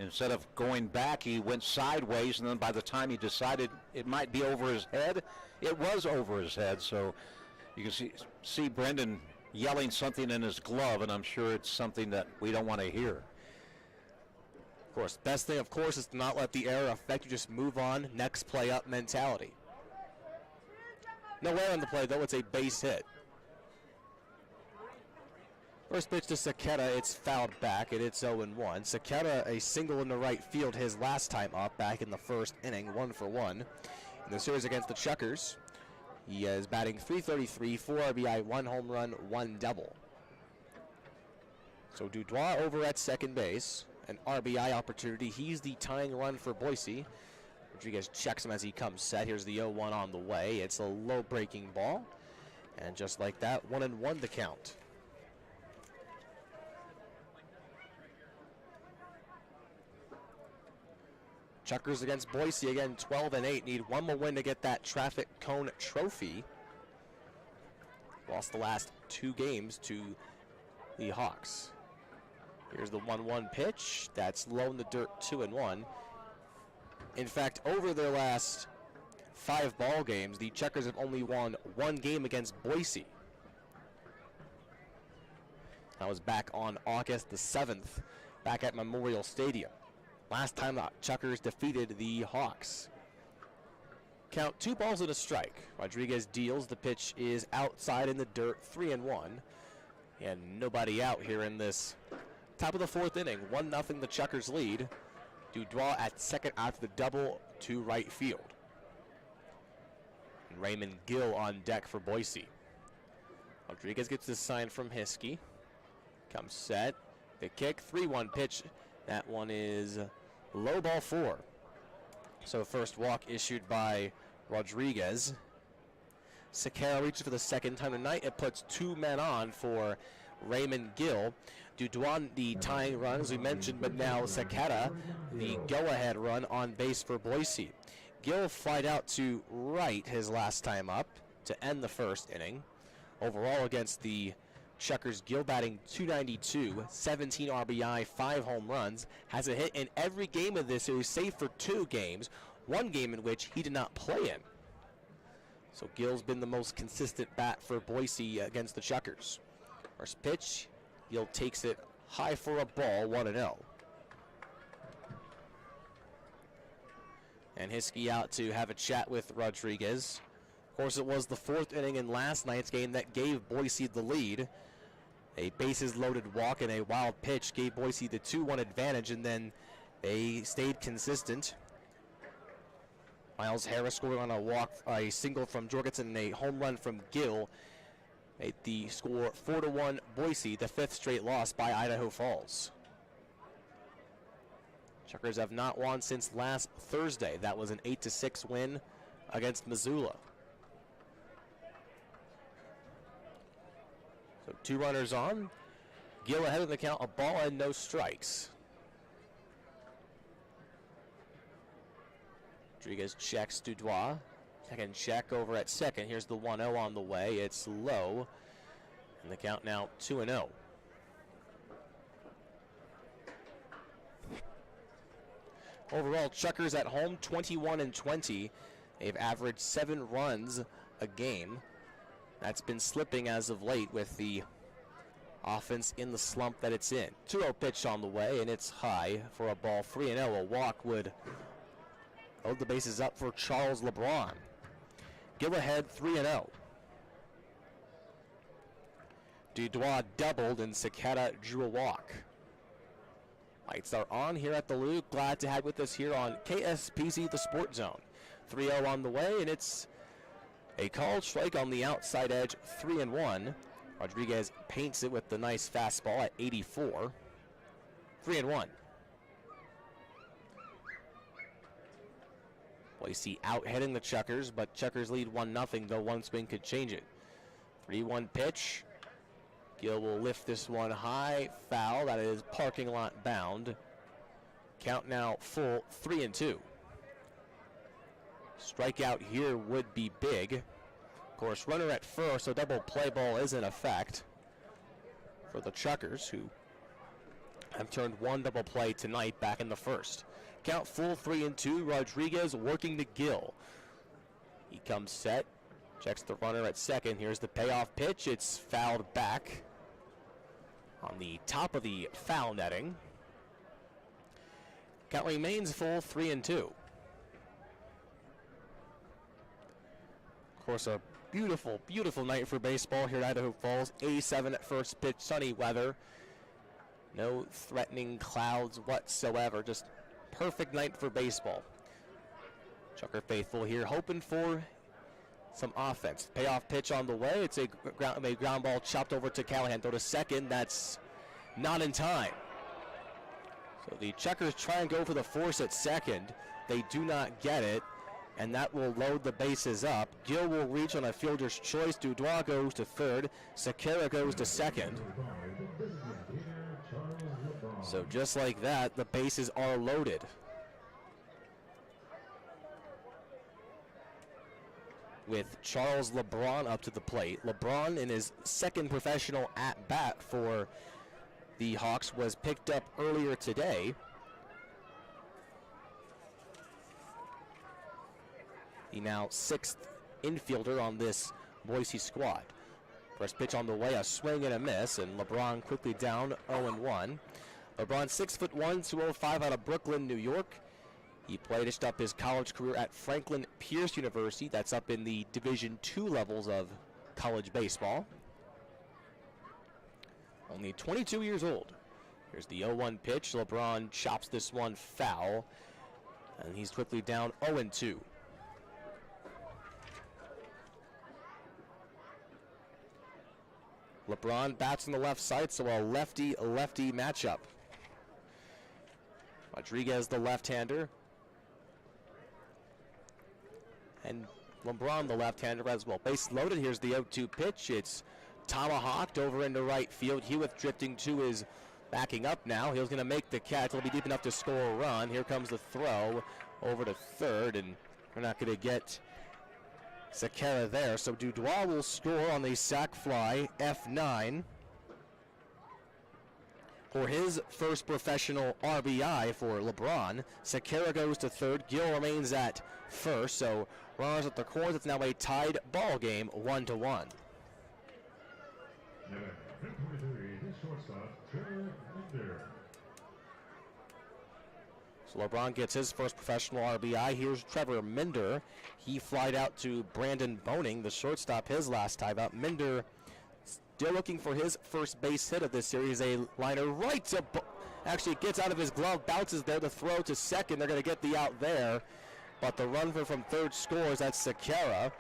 Instead of going back, he went sideways, and then by the time he decided it might be over his head, it was over his head. So you can see Brendan yelling something in his glove, and I'm sure it's something that we don't want to hear. Of course, best thing, of course, is to not let the error affect you. Just move on, next play up mentality. No error on the play, though. It's a base hit. First pitch to Sequeira, it's fouled back, and it's 0-1. Sequeira, a single in the right field his last time up back in the first inning, 1-for-1. In the series against the Chukars, he is batting .333, 4 RBI, 1 home run, 1 double. So Dudois over at second base, an RBI opportunity. He's the tying run for Boise. Rodriguez checks him as he comes set. Here's the 0-1 on the way. It's a low breaking ball, and just like that, 1-1 the count. Chukars against Boise again, 12-8. Need one more win to get that traffic cone trophy. Lost the last 2 games to the Hawks. Here's the 1-1 pitch. That's low in the dirt, 2-1. In fact, over their last 5 ball games, the Chukars have only won 1 game against Boise. That was back on August the 7th, back at Memorial Stadium. Last time the Chukars defeated the Hawks. Count 2 balls and a strike. Rodriguez deals. The pitch is outside in the dirt, 3-1. And nobody out here in this top of the 4th inning. 1-0 the Chukars lead. Dudois at second after the double to right field. And Raymond Gill on deck for Boise. Rodriguez gets this sign from Hiskey. Comes set. The kick, 3-1 pitch. That one is low ball 4. So first walk issued by Rodriguez. Sequeira reaches for the second time tonight. It puts 2 men on for Raymond Gill. Dudois the tying run, as we mentioned, but now Sequeira the go-ahead run on base for Boise. Gill flied out to right his last time up to end the first inning. Overall against the Chukars, Gill batting .292, 17 RBI, 5 home runs, has a hit in every game of this series, save for 2 games, 1 game in which he did not play in. So Gill's been the most consistent bat for Boise against the Chukars. First pitch, Gill takes it high for a ball, 1-0. And Hiskey out to have a chat with Rodriguez. Of course, it was the 4th inning in last night's game that gave Boise the lead. A bases-loaded walk and a wild pitch gave Boise the 2-1 advantage, and then they stayed consistent. Miles Harris scored on a walk, a single from Jorgensen, and a home run from Gill. Made the score 4-1 Boise, the 5th straight loss by Idaho Falls. Chukars have not won since last Thursday. That was an 8-6 win against Missoula. So 2 runners on. Gill ahead of the count, a ball and no strikes. Rodriguez checks Dudois. Second check over at second. Here's the 1-0 on the way. It's low. And the count now 2-0. Overall, Chukars at home 21-20. They've averaged 7 runs a game. That's been slipping as of late with the offense in the slump that it's in. 2-0 pitch on the way, and it's high for a ball. 3-0. A walk would load the bases up for Charles LeBron. Gill ahead 3-0. Dudois doubled and Sakata drew a walk. Lights are on here at the Luke. Glad to have with us here on KSPZ, the Sport Zone. 3-0 on the way, and it's a called strike on the outside edge, 3-1. Rodriguez paints it with the nice fastball at 84. 3-1. Boise out heading the Chukars, but Chukars lead 1-0, though one swing could change it. 3-1 pitch. Gill will lift this one high, foul. That is parking lot bound. Count now full, 3-2. Strikeout here would be big. Of course, runner at first, so double play ball is in effect for the Chukars, who have turned 1 double play tonight back in the first. Count full, 3-2. Rodriguez working to Gill. He comes set, checks the runner at second. Here's the payoff pitch. It's fouled back on the top of the foul netting. Count remains full, 3-2. Of course, a beautiful, beautiful night for baseball here at Idaho Falls. 87 at first pitch, sunny weather. No threatening clouds whatsoever. Just perfect night for baseball. Chukar faithful here, hoping for some offense. Payoff pitch on the way. It's a ground ball chopped over to Callahan. Throw to second. That's not in time. So the Chukars try and go for the force at second. They do not get it, and that will load the bases up. Gill will reach on a fielder's choice. Dudois goes to third. Sakara goes to second. So just like that, the bases are loaded. With Charles LeBron up to the plate. LeBron, in his second professional at-bat for the Hawks, was picked up earlier today. The now 6th infielder on this Boise squad. First pitch on the way, a swing and a miss, and LeBron quickly down 0-1. LeBron 6'1", 205 out of Brooklyn, New York. He finished up his college career at Franklin Pierce University. That's up in the Division II levels of college baseball. Only 22 years old. Here's the 0-1 pitch. LeBron chops this one foul, and he's quickly down 0-2. LeBron bats on the left side, so a lefty-lefty matchup. Rodriguez, the left-hander. And LeBron, the left-hander as well. Base loaded. Here's the 0-2 pitch. It's tomahawked over into right field. Hewitt drifting to his backing up now. He's going to make the catch. It'll be deep enough to score a run. Here comes the throw over to third, and we're not going to get Sakara there. So Dudois will score on the sac fly, F9. For his first professional RBI for LeBron. Sakara goes to third. Gill remains at first. So runners at the corners. It's now a tied ball game, 1-1. So LeBron gets his first professional RBI. Here's Trevor Minder. He flied out to Brandon Boning, the shortstop, his last time out. Minder still looking for his first base hit of this series. A liner right to, actually gets out of his glove, bounces there. The throw to second. They're going to get the out there. But the run from third scores. That's Sakara.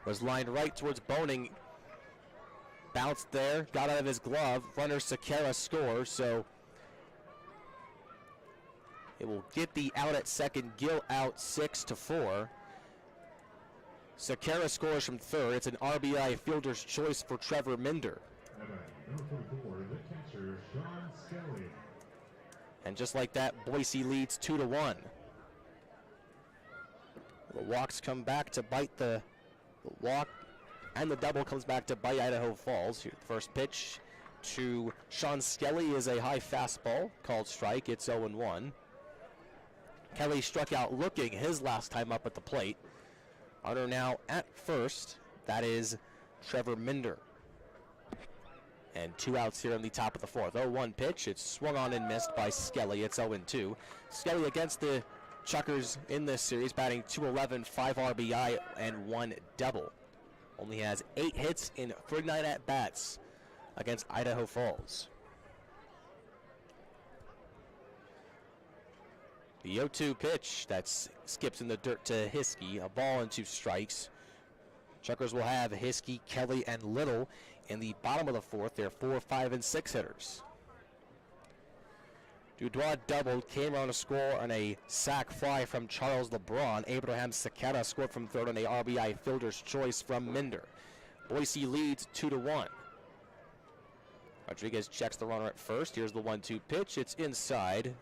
Was lined right towards Boning. Bounced there, got out of his glove. Runner Sakara scores. So It will get the out at second. Gill out 6-4. Sakara scores from third. It's an RBI fielder's choice for Trevor Minder. And just like that, Boise leads 2-1. The walks come back to bite the walk, and the double comes back to bite Idaho Falls. Here, the first pitch to Sean Skelly is a high fastball called strike. It's 0-1. Kelly struck out looking his last time up at the plate. Runner now at first. That is Trevor Minder. And 2 outs here in the top of the fourth. 0-1 pitch. It's swung on and missed by Skelly. It's 0-2. Skelly against the Chukars in this series, batting .211, 5 RBI, and 1 double. Only has 8 hits in 39 at-bats against Idaho Falls. The 0-2 pitch that skips in the dirt to Hiskey. A ball and 2 strikes. Chukars will have Hiskey, Kelly, and Little in the bottom of the fourth. They're 4, 5, and 6 hitters. Dudois doubled, came on a score on a sac fly from Charles LeBron. Abraham Sakata scored from third on a RBI fielder's choice from Minder. Boise leads 2-1. Rodriguez checks the runner at first. Here's the 1-2 pitch. It's inside,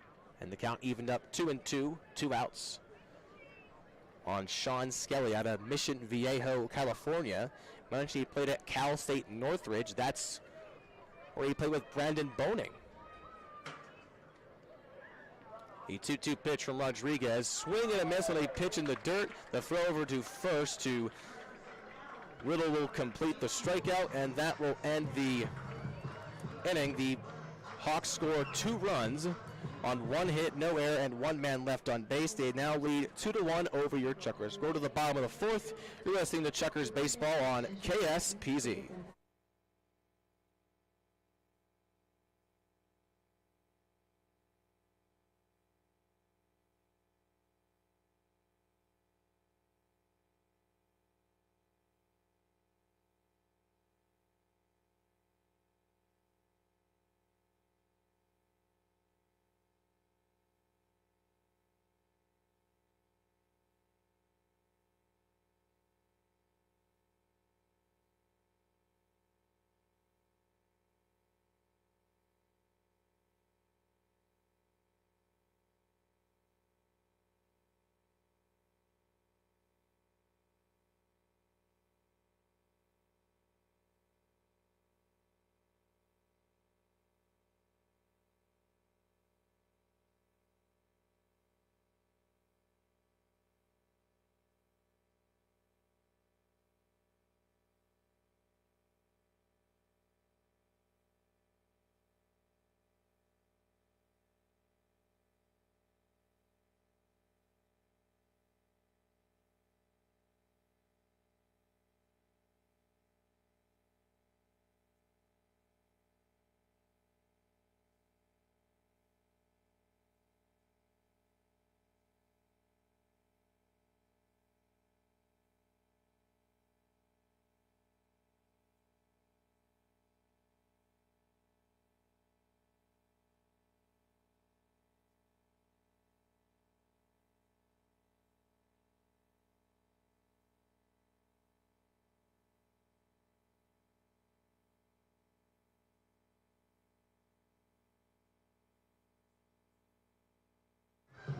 and the count evened up 2-2, 2 outs. On Sean Skelly out of Mission Viejo, California. He played at Cal State Northridge. That's where he played with Brandon Boning. The 2-2 pitch from Rodriguez. Swing and a miss on a pitch in the dirt. The throw over to first to Riddle will complete the strikeout, and that will end the inning. The Hawks score 2 runs on 1 hit, no error, and 1 man left on base. They now lead 2-1 over your Chukars. Go to the bottom of the fourth. You're listening to Chukars Baseball on KSPZ.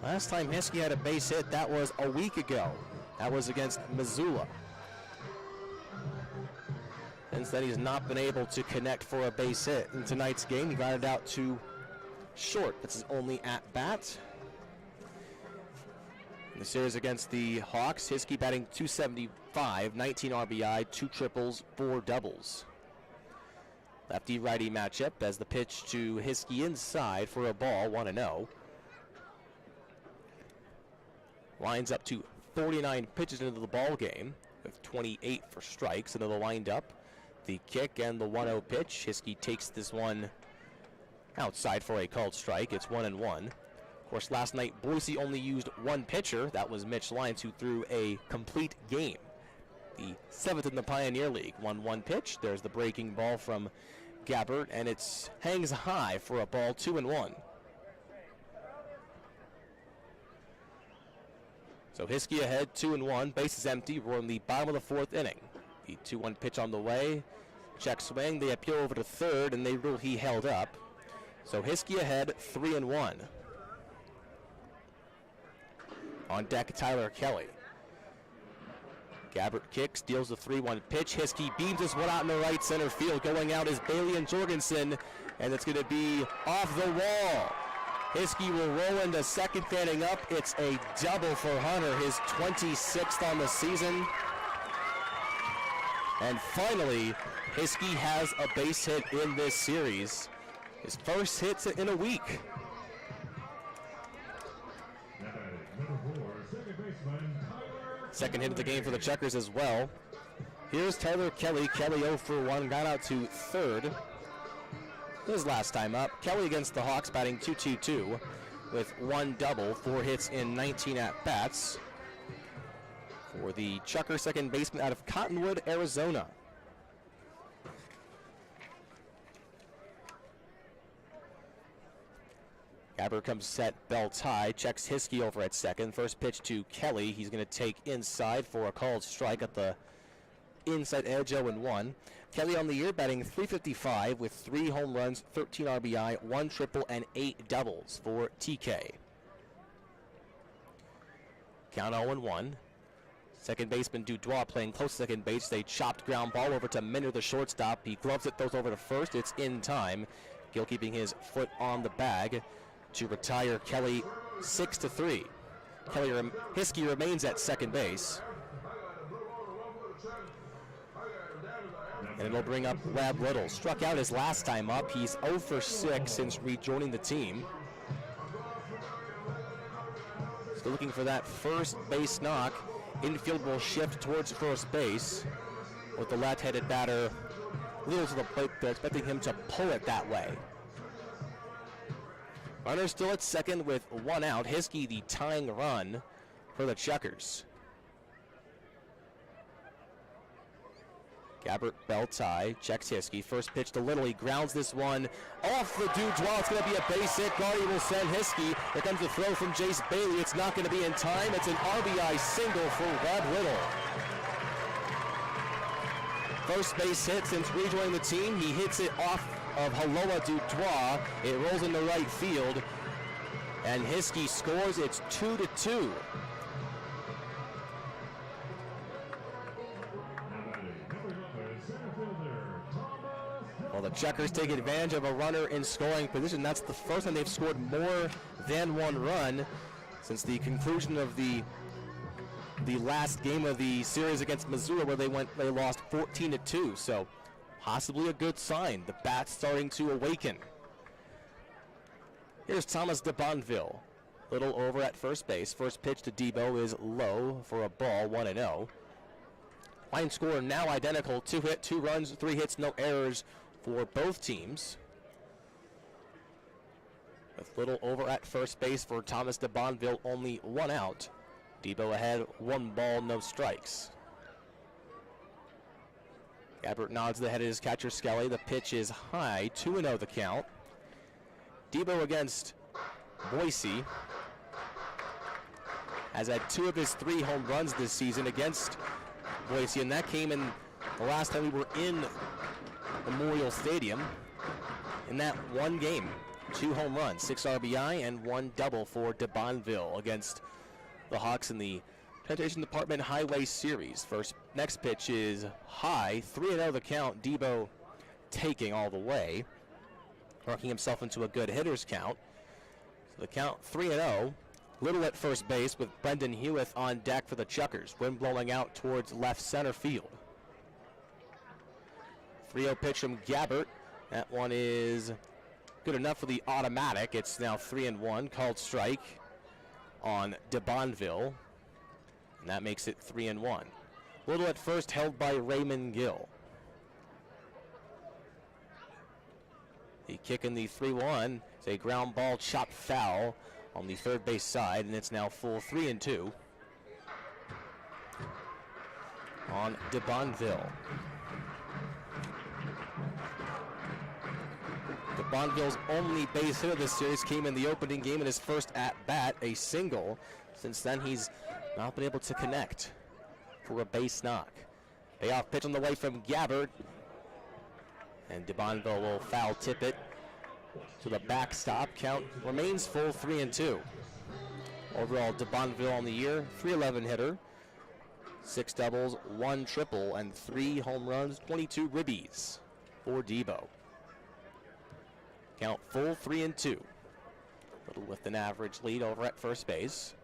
Last time Hiskey had a base hit, that was a week ago. That was against Missoula. Since then, he's not been able to connect for a base hit. In tonight's game, he got it out to short. That's his only at-bat. In the series against the Hawks, Hiskey batting .275, 19 RBI, 2 triples, 4 doubles. Lefty-righty matchup as the pitch to Hiskey inside for a ball, 1-0. Lines up to 49 pitches into the ball game with 28 for strikes. Another lined up. The kick and the 1-0 pitch. Hiskey takes this one outside for a called strike. It's 1-1. Of course, last night Boise only used 1 pitcher. That was Mitch Lyons, who threw a complete game. The 7th in the Pioneer League. 1-1 pitch. There's the breaking ball from Gabbert, and it hangs high for a ball, 2-1. So Hiskey ahead, 2-1. Base is empty. We're in the bottom of the fourth inning. The 2-1 pitch on the way. Check swing. They appeal over to third, and they rule he held up. So Hiskey ahead, 3-1. On deck, Tyler Kelly. Gabbert kicks, deals the 3-1 pitch. Hiskey beams this one out in the right center field. Going out is Bailey and Jorgensen, and it's going to be off the wall. Hiskey will roll into second, standing up. It's a double for Hunter, his 26th on the season. And finally, Hiskey has a base hit in this series. His first hits in a week. Second hit of the game for the Chukars as well. Here's Tyler Kelly. Kelly 0 for 1, got out to third. His last time up. Kelly against the Hawks batting .222 with 1 double, 4 hits in 19 at-bats for the Chukar second baseman out of Cottonwood, Arizona. Gabbert comes set, belt high, checks Hiskey over at second. First pitch to Kelly. He's going to take inside for a called strike at the inside edge, 0-1. Kelly on the year batting .355 with 3 home runs, 13 RBI, 1 triple, and 8 doubles for TK. Count 0-1. Second baseman Dudois playing close to second base. They chopped ground ball over to Minder, the shortstop. He gloves it, throws over to first. It's in time. Gill keeping his foot on the bag to retire Kelly 6-3. Hiskey remains at second base. And it'll bring up Webb Little. Struck out his last time up. He's 0 for 6 since rejoining the team. Still looking for that first base knock. Infield will shift towards first base with the left-handed batter Little to the plate. They're expecting him to pull it that way. Runner still at second with 1 out. Hiskey the tying run for the Chukars. Gabbert belt high, checks Hiskey. First pitch to Little. He grounds this one off the Dudois. It's going to be a base hit. Gardy will send Hiskey. Here comes the throw from Jace Bailey. It's not going to be in time. It's an RBI single for Webb Little. First base hit since rejoining the team. He hits it off of Haloa Dudois. It rolls into right field, and Hiskey scores. It's 2-2. Well, the Chukars take advantage of a runner in scoring position. That's the first time they've scored more than 1 run since the conclusion of the last game of the series against Missouri, where they lost 14-2. So possibly a good sign. The bat's starting to awaken. Here's Thomas de Bonneville. Little over at first base. First pitch to Debo is low for a ball, 1-0. Line score now identical. 2 hit, 2 runs, 3 hits, no errors for both teams. With Little over at first base for Thomas de Bonneville, only 1 out. Debo ahead, 1 ball, no strikes. Gabbert nods the head of his catcher, Skelly. The pitch is high, 2-0 the count. Debo against Boise has had 2 of his 3 home runs this season against Boise, and that came in the last time we were in Memorial Stadium. In that 1 game, 2 home runs, 6 RBI, and 1 double for de Bonneville against the Hawks in the Transportation Department Highway Series. Next pitch is high, 3-0 the count. Debo taking all the way, working himself into a good hitter's count. So the count 3-0. Little at first base with Brendan Hewitt on deck for the Chukars. Wind blowing out towards left center field. 3-0 pitch from Gabbert. That one is good enough for the automatic. It's now 3-1. Called strike on de Bonneville. And that makes it 3-1. Little at first, held by Raymond Gill. The kick in the 3-1 is a ground ball chopped foul on the third base side, and it's now full 3-2 on de Bonneville. De DeBonneville's only base hit of this series came in the opening game in his first at-bat, a single. Since then, he's not been able to connect for a base knock. Payoff pitch on the way from Gabbert, and DeBonneville will foul tip it to the backstop. Count remains full, 3-2. Overall, DeBonneville on the year, .311 hitter, 6 doubles, 1 triple, and 3 home runs, 22 ribbies for Debo. Count full, 3-2. Little with an average lead over at first base.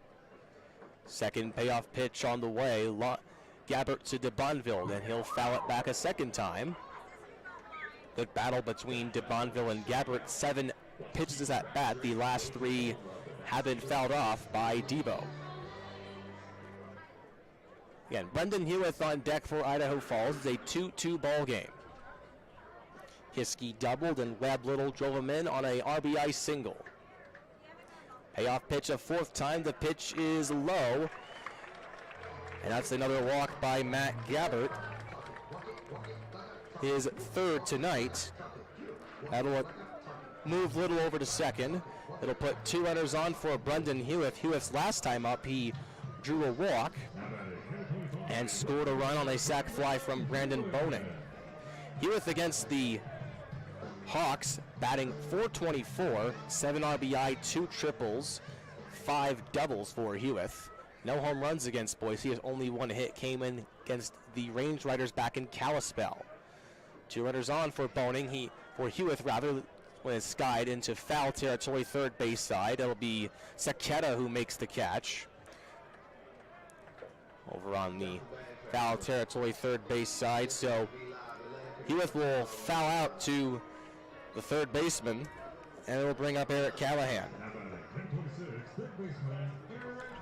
Second payoff pitch on the way. Gabbert to DeBonneville, then he'll foul it back a second time. Good battle between DeBonneville and Gabbert. 7 pitches at bat. The last 3 have been fouled off by Debo. Again, Brendan Hewitt on deck for Idaho Falls. It's a 2-2 ball game. Hiskey doubled and Webb Little drove him in on a RBI single. Payoff pitch a 4th time. The pitch is low. And that's another walk by Matt Gabbert. His 3rd tonight. That'll move Little over to second. It'll put 2 runners on for Brendan Hewitt. Hewitt's last time up, he drew a walk and scored a run on a sac fly from Brandon Boning. Hewitt against the Hawks, batting .424, 7 RBI, 2 triples, 5 doubles for Hewitt. No home runs against Boise. His only 1 hit came in against the Range Riders back in Kalispell. 2 runners on for Boning. For Hewitt, rather, when it's skied into foul territory, third base side. It'll be Saketa who makes the catch. Over on the foul territory, third base side. So Hewitt will foul out to the third baseman, and it will bring up Eric Callahan.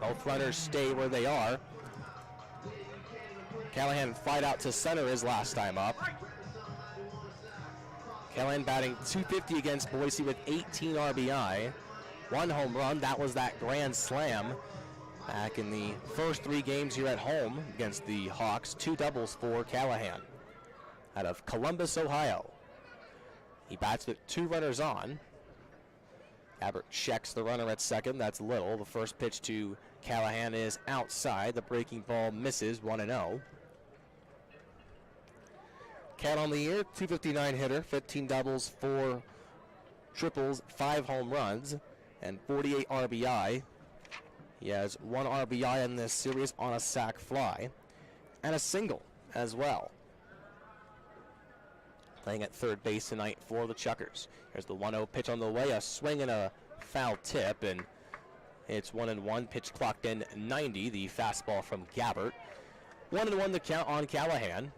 Both runners stay where they are. Callahan flied out to center his last time up. Callahan batting .250 against Boise with 18 RBI. 1 home run, that was that grand slam back in the first 3 games here at home against the Hawks. 2 doubles for Callahan out of Columbus, Ohio. He bats with 2 runners on. Gabbert checks the runner at second. That's Little. The first pitch to Callahan is outside. The breaking ball misses, 1-0. Count on the year, .259 hitter, 15 doubles, 4 triples, 5 home runs, and 48 RBI. He has 1 RBI in this series on a sac fly, and a single as well. Playing at third base tonight for the Chukars. Here's the 1-0 pitch on the way, a swing and a foul tip, and it's 1-1. Pitch clocked in 90, the fastball from Gabbert. 1-1 the count on Callahan.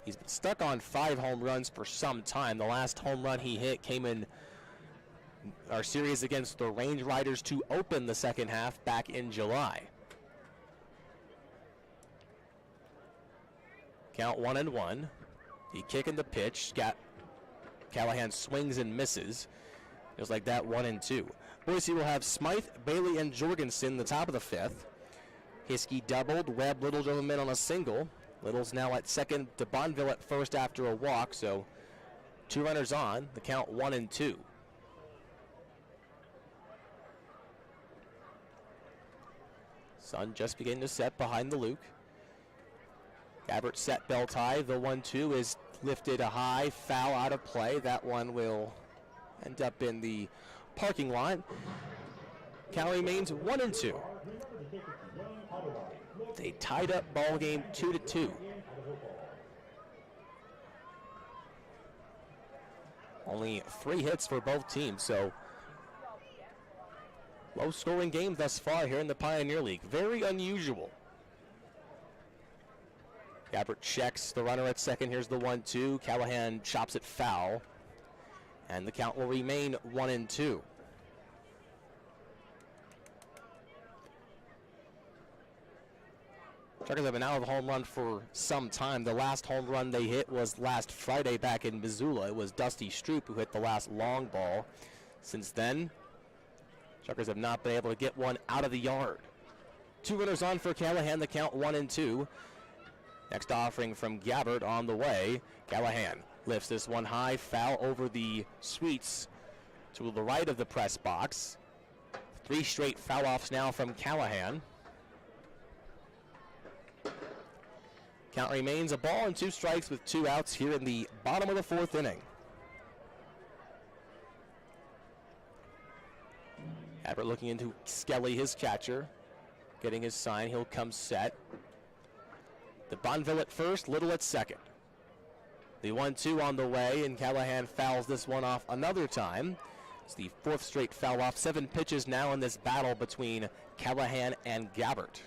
He's been stuck on 5 home runs for some time. The last home run he hit came in our series against the Range Riders to open the second half back in July. Count 1-1. The kick and the pitch. Callahan swings and misses. Just like that, 1-2. Boise will have Smythe, Bailey, and Jorgensen the top of the 5th. Hiskey doubled. Webb Little drove him in on a single. Little's now at second. DeBonneville at first after a walk. So 2 runners on. The count 1-2. Sun just beginning to set behind the Luke. Gabbert set belt high. The 1-2 is lifted a high, foul out of play. That one will end up in the parking lot. Count remains 1-2. It's a tied up ball game, 2-2. Only 3 hits for both teams, so low scoring game thus far here in the Pioneer League. Very unusual. Gabbert checks the runner at second. Here's the 1-2. Callahan chops it foul. And the count will remain 1-2. Chukars have been out of the home run for some time. The last home run they hit was last Friday back in Missoula. It was Dusty Stroop who hit the last long ball. Since then, Chukars have not been able to get one out of the yard. 2 runners on for Callahan. The count 1-2. Next offering from Gabbert on the way. Callahan lifts this one high, foul over the Sweets to the right of the press box. 3 straight foul-offs now from Callahan. Count remains a ball and 2 strikes with 2 outs here in the bottom of the 4th inning. Gabbert looking into Skelly, his catcher, getting his sign. He'll come set. The Bonville at first, Little at second. The 1-2 on the way, and Callahan fouls this one off another time. It's the 4th straight foul off. 7 pitches now in this battle between Callahan and Gabbert.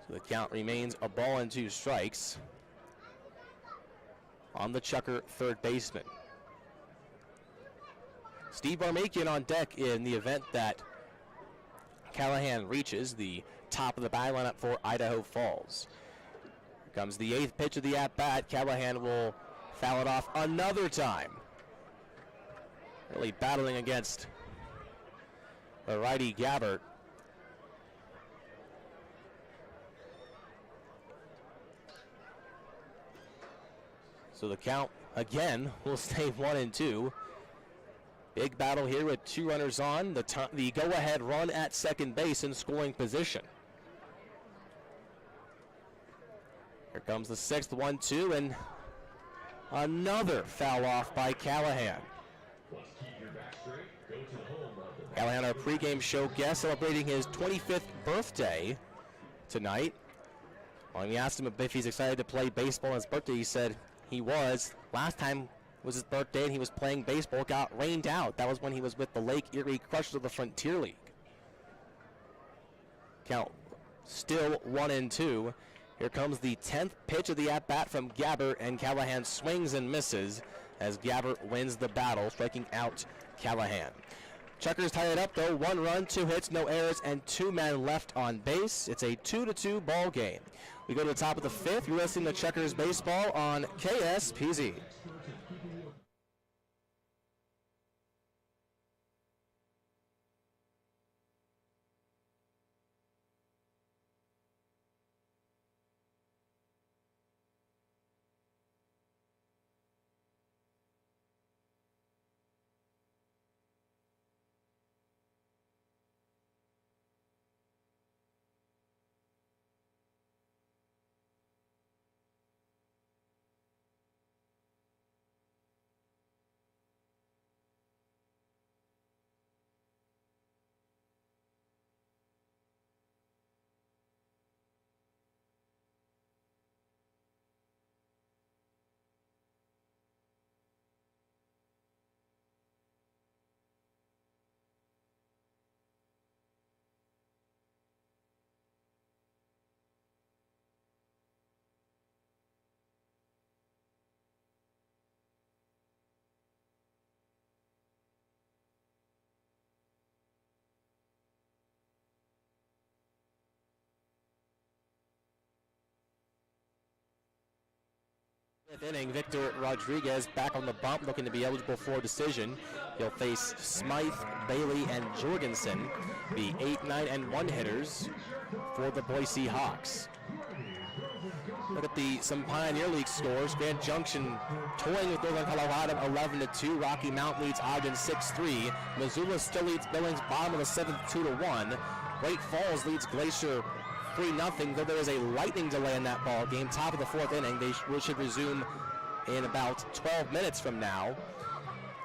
So the count remains a ball and 2 strikes on the Chukar third baseman. Steve Barmakian on deck in the event that Callahan reaches the top of the batting lineup for Idaho Falls. Here comes the 8th pitch of the at-bat. Callahan will foul it off another time. Really battling against the righty Gabbert. So the count again will stay 1-2. Big battle here with 2 runners on. The go-ahead run at second base in scoring position. Here comes the 6th 1-2 and another foul off by Callahan. Callahan, our pregame show guest, celebrating his 25th birthday tonight. When we asked him if he's excited to play baseball on his birthday, he said he was. Last time was his birthday and he was playing baseball, got rained out. That was when he was with the Lake Erie Crushers of the Frontier League. Count still 1-2. Here comes the 10th pitch of the at-bat from Gabbert, and Callahan swings and misses as Gabbert wins the battle, striking out Callahan. Chukars tie it up though, 1 run, 2 hits, no errors, and 2 men left on base. It's a 2-2 ball game. We go to the top of the 5th. You're listening to Chukars Baseball on KSPZ. Fifth inning, Victor Rodriguez back on the bump, looking to be eligible for a decision. He'll face Smythe, Bailey, and Jorgensen, the 8, 9, and 1 hitters for the Boise Hawks. Look at some Pioneer League scores. Grand Junction toying with Northern Colorado 11-2. Rocky Mount leads Ogden 6-3. Missoula still leads Billings bottom of the 7th 2-1. Great Falls leads Glacier 3-0, though there is a lightning delay in that ball game. Top of the 4th inning. They should resume in about 12 minutes from now.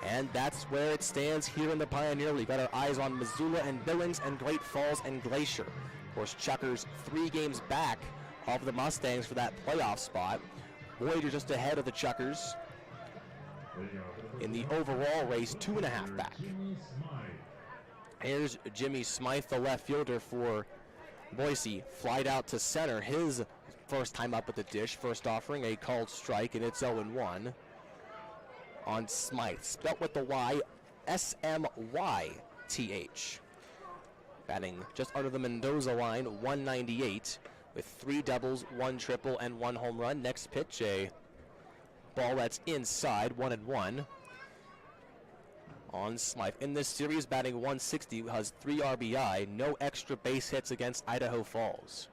And that's where it stands here in the Pioneer League. Got our eyes on Missoula and Billings and Great Falls and Glacier. Of course, Chukars 3 games back of the Mustangs for that playoff spot. Voyager just ahead of the Chukars in the overall race, 2.5 back. Here's Jimmy Smythe, the left fielder for Boise, flied out to center. His first time up at the dish, first offering a called strike, and it's 0-1 on Smythe. Spelt with the Y, S-M-Y-T-H. Batting just under the Mendoza line, 198, with 3 doubles, 1 triple, and 1 home run. Next pitch, a ball that's inside, 1-1 on Smythe. In this series, batting 160, has 3 RBI, no extra base hits against Idaho Falls.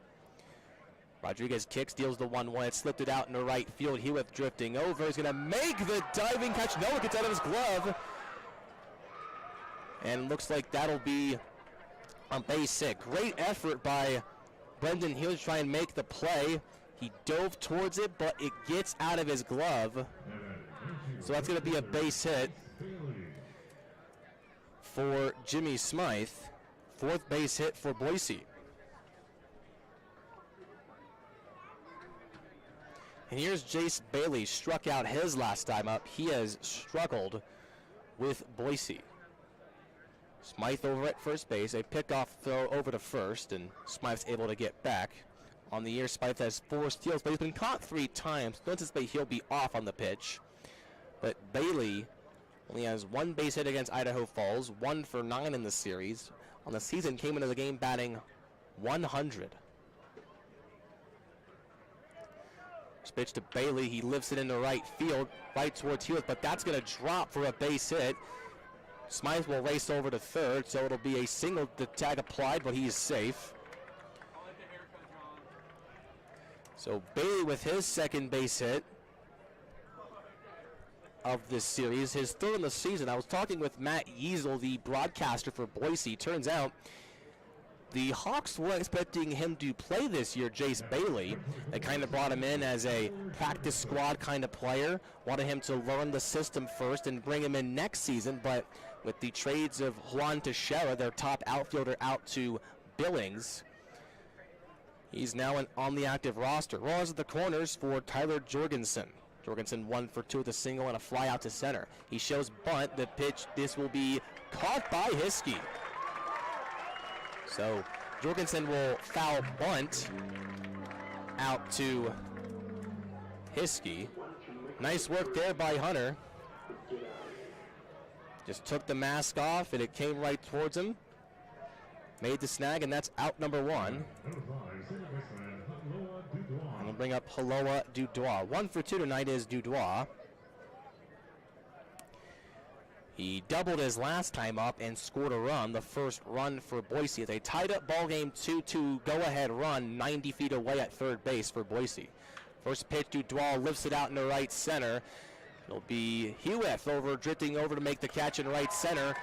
Rodriguez kicks, deals the 1-1. It slipped it out into right field. Hewitt drifting over. He's going to make the diving catch. No, it gets out of his glove. And looks like that'll be on base hit. Great effort by Brendan Hewitt to try and make the play. He dove towards it, but it gets out of his glove. So that's going to be a base hit for Jimmy Smythe. 4th base hit for Boise. And here's Jace Bailey, struck out his last time up. He has struggled with Boise. Smythe over at first base, a pickoff throw over to first, and Smythe's able to get back. On the year, Smythe has 4 steals, but he's been caught 3 times. Don't anticipate he'll be off on the pitch. But Bailey only has 1 base hit against Idaho Falls, 1 for 9 in the series. On the season, came into the game batting 100. Pitch to Bailey, he lifts it into right field, right towards Hewitt, but that's going to drop for a base hit. Smythe will race over to third, so it'll be a single. The tag applied, but he's safe. So Bailey with his 2nd base hit of this series, his 3rd in the season. I was talking with Matt Yeasel, the broadcaster for Boise. Turns out the Hawks were expecting him to play this year, Jace Bailey. They kind of brought him in as a practice squad kind of player, wanted him to learn the system first and bring him in next season, but with the trades of Juan Teixeira, their top outfielder, out to Billings, he's now on the active roster. Runners at the corners for Tyler Jorgensen. Jorgensen 1 for 2 with a single and a fly out to center. He shows bunt, the pitch, this will be caught by Hiskey. So Jorgensen will foul bunt out to Hiskey. Nice work there by Hunter. Just took the mask off and it came right towards him. Made the snag, and that's out number 1. And we'll bring up Haloa Dudois. 1 for 2 tonight is Dudois. He doubled his last time up and scored a run, the first run for Boise. They tied up ball game 2-2, go-ahead run 90 feet away at third base for Boise. First pitch, Dudois lifts it out into right center. It'll be Hewitt drifting over to make the catch in right center.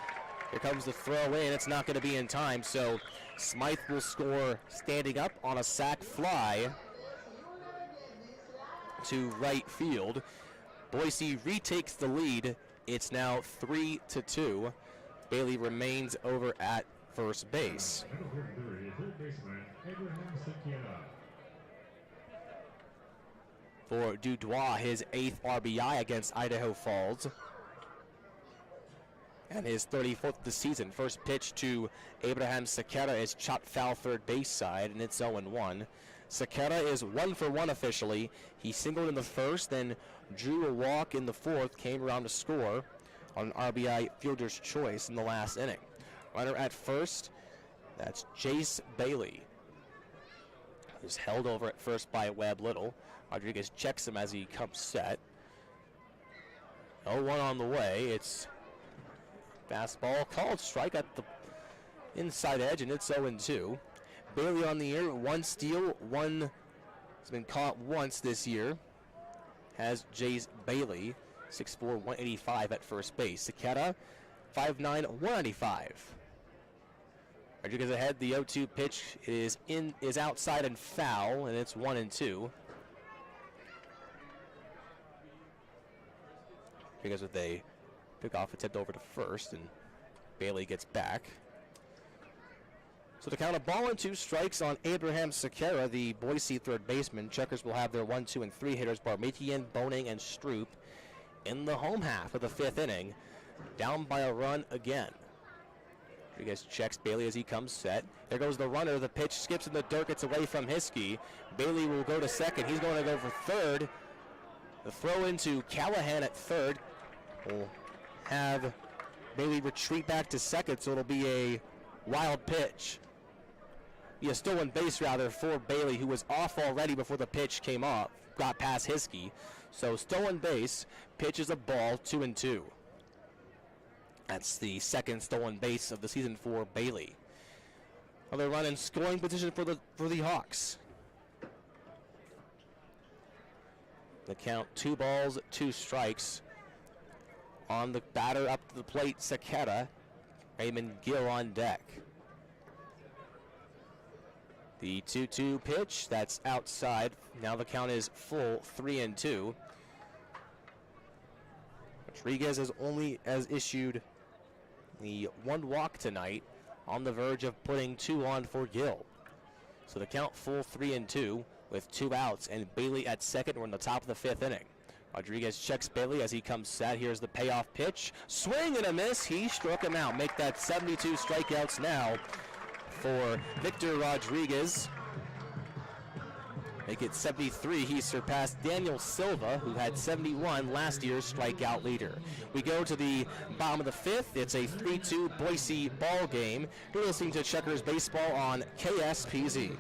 Here comes the throw in. It's not going to be in time, so Smythe will score standing up on a sac fly to right field. Boise retakes the lead. It's now 3-2. Bailey remains over at first base. For Dudois, his 8th RBI against Idaho Falls, and his 34th of the season. First pitch to Abraham Sequeira is chopped foul third base side, and it's 0-1. Sequeira is 1 for 1 officially. He singled in the first, then drew a walk in the 4th, came around to score on an RBI fielder's choice in the last inning. Runner at first, that's Jace Bailey, who's held over at first by Webb Little. Rodriguez checks him as he comes set. 0-1 on the way. It's fastball called strike at the inside edge, and it's 0-2. Bailey on the year, 1 steal, 1 has been caught once this year. Has Jace Bailey, 6'4", 185 at first base. Sequeira, 5'9", 195. Rodriguez ahead. The 0-2 pitch is outside and foul, and it's 1-2. Rodriguez with a pickoff attempt over to first, and Bailey gets back. So to count a ball and 2 strikes on Abraham Sequeira, the Boise third baseman. Chukars will have their 1, 2, and 3 hitters, Barmatian, Boning, and Stroop, in the home half of the 5th inning, down by a run again. Rodriguez checks Bailey as he comes set. There goes the runner. The pitch skips in the dirt, gets away from Hiskey. Bailey will go to second. He's going to go for third. The throw into Callahan at third will have Bailey retreat back to second, so it'll be a wild pitch. Be a stolen base rather for Bailey, who was off already before the pitch came off, got past Hiskey. So stolen base, pitches a ball, 2-2. That's the second stolen base of the season for Bailey. Another run in scoring position for the Hawks. The count 2 balls, 2 strikes. On the batter up to the plate, Saketa. Raymond Gill on deck. The 2-2 pitch, that's outside. Now the count is full, 3-2. Rodriguez has issued the 1 walk tonight, on the verge of putting 2 on for Gill. So the count full, 3-2 with 2 outs, and Bailey at second. We're in the top of the 5th inning. Rodriguez checks Bailey as he comes set. Here's the payoff pitch. Swing and a miss. He struck him out. Make that 72 strikeouts now for Victor Rodriguez. Make it 73. He surpassed Daniel Silva, who had 71, last year's strikeout leader. We go to the bottom of the 5th. It's a 3-2 Boise ball game. You're listening to Chukars Baseball on KSPZ.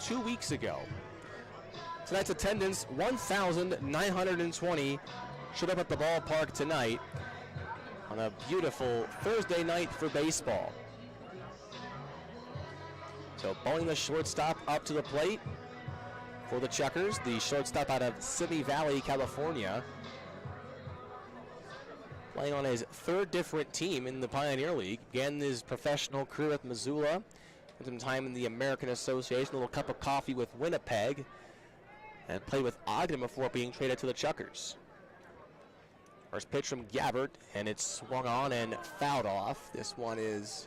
Two weeks ago. Tonight's attendance, 1,920, showed up at the ballpark tonight on a beautiful Thursday night for baseball. So Boeing, the shortstop, up to the plate for the Chukars, the shortstop out of Simi Valley, California, playing on his 3rd different team in the Pioneer League. Began his professional career at Missoula, spent some time in the American Association, a little cup of coffee with Winnipeg, and played with Ogden before being traded to the Chukars. First pitch from Gabbert, and it's swung on and fouled off. This one is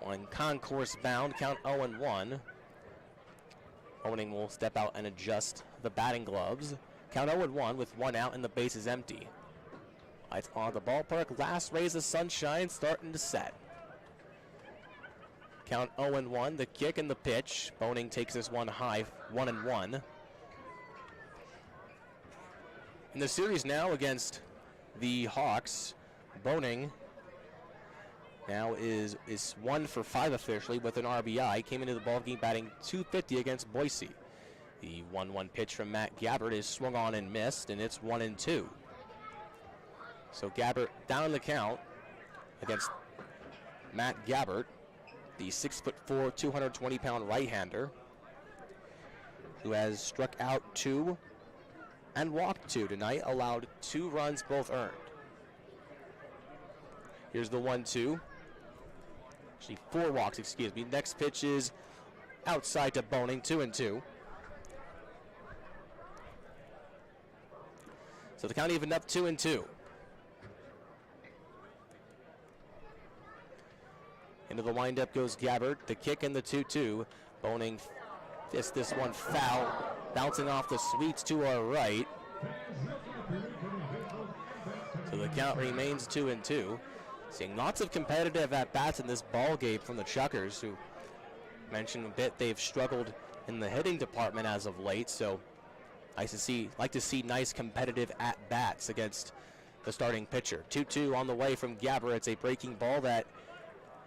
on concourse bound, count 0-1. Boning will step out and adjust the batting gloves. Count 0-1 with 1 out and the base is empty. Lights on the ballpark. Last rays of sunshine starting to set. Count 0-1, the kick and the pitch. Boning takes this one high, 1-1. In the series now against the Hawks, Boning now is 1 for 5 officially with an RBI. Came into the ballgame batting .250 against Boise. The 1-1 pitch from Matt Gabbert is swung on and missed, and it's 1-2. So Gabbert down the count against Matt Gabbert, the 6'4", 220-pound right-hander, who has struck out 2 and walked 2 tonight, allowed 2 runs, both earned. Here's the 1-2. Actually, 4 walks, excuse me. Next pitch is outside to Boning, 2-2. So the count evened up 2-2. Into the windup goes Gabbert. The kick and the 2-2. Boning fists this one foul, bouncing off the sweets to our right. So the count remains 2-2. Seeing lots of competitive at-bats in this ball game from the Chukars, who mentioned a bit they've struggled in the hitting department as of late. So like to see nice competitive at-bats against the starting pitcher. 2-2 on the way from Gabbert. It's a breaking ball that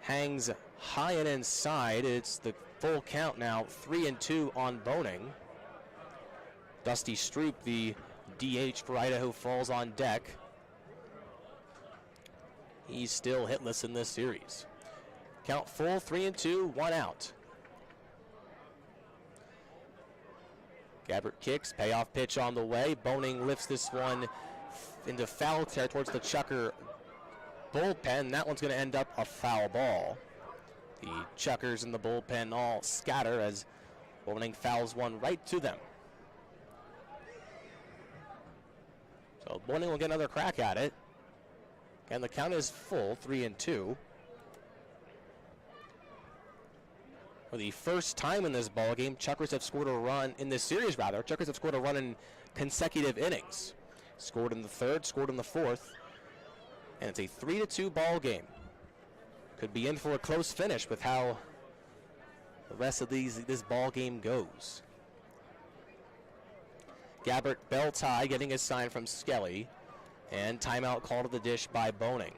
hangs high and inside. It's the full count now, 3-2 on Boning. Dusty Stroop, the DH for Idaho, falls on deck. He's still hitless in this series. Count full, 3-2, 1 out. Gabbert kicks, payoff pitch on the way. Boning lifts this one into foul territory towards the Chukar bullpen. That one's going to end up a foul ball. The Chukars in the bullpen all scatter as Boning fouls one right to them. So Boning will get another crack at it. And the count is full, 3-2. For the first time in this ballgame, Chukars have scored a run in this series. Chukars have scored a run in consecutive innings. Scored in the third, scored in the fourth, and it's a 3-2 ball game. Could be in for a close finish with how the rest of this ball game goes. Gabbert bell tie, getting his sign from Skelly, and timeout called to the dish by Boning.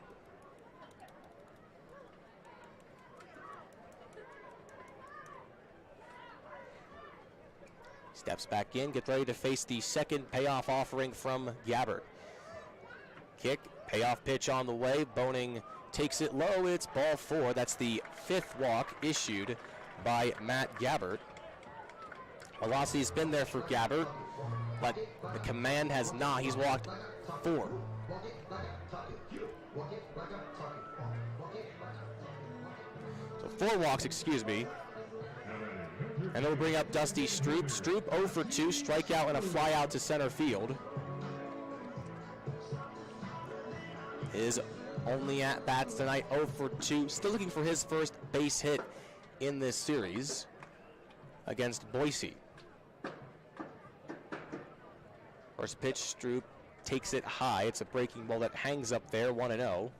Steps back in, gets ready to face the second payoff offering from Gabbert. Kick, payoff pitch on the way. Boning takes it low. It's ball 4. That's the 5th walk issued by Matt Gabbert. Velocity's been there for Gabbert, but the command has not. He's walked 4. So 4 walks, excuse me. And it'll bring up Dusty Stroop. Stroop 0 for 2, strikeout and a fly out to center field. His only at bats tonight, 0 for 2. Still looking for his first base hit in this series against Boise. First pitch, Stroop takes it high. It's a breaking ball that hangs up there, 1-0.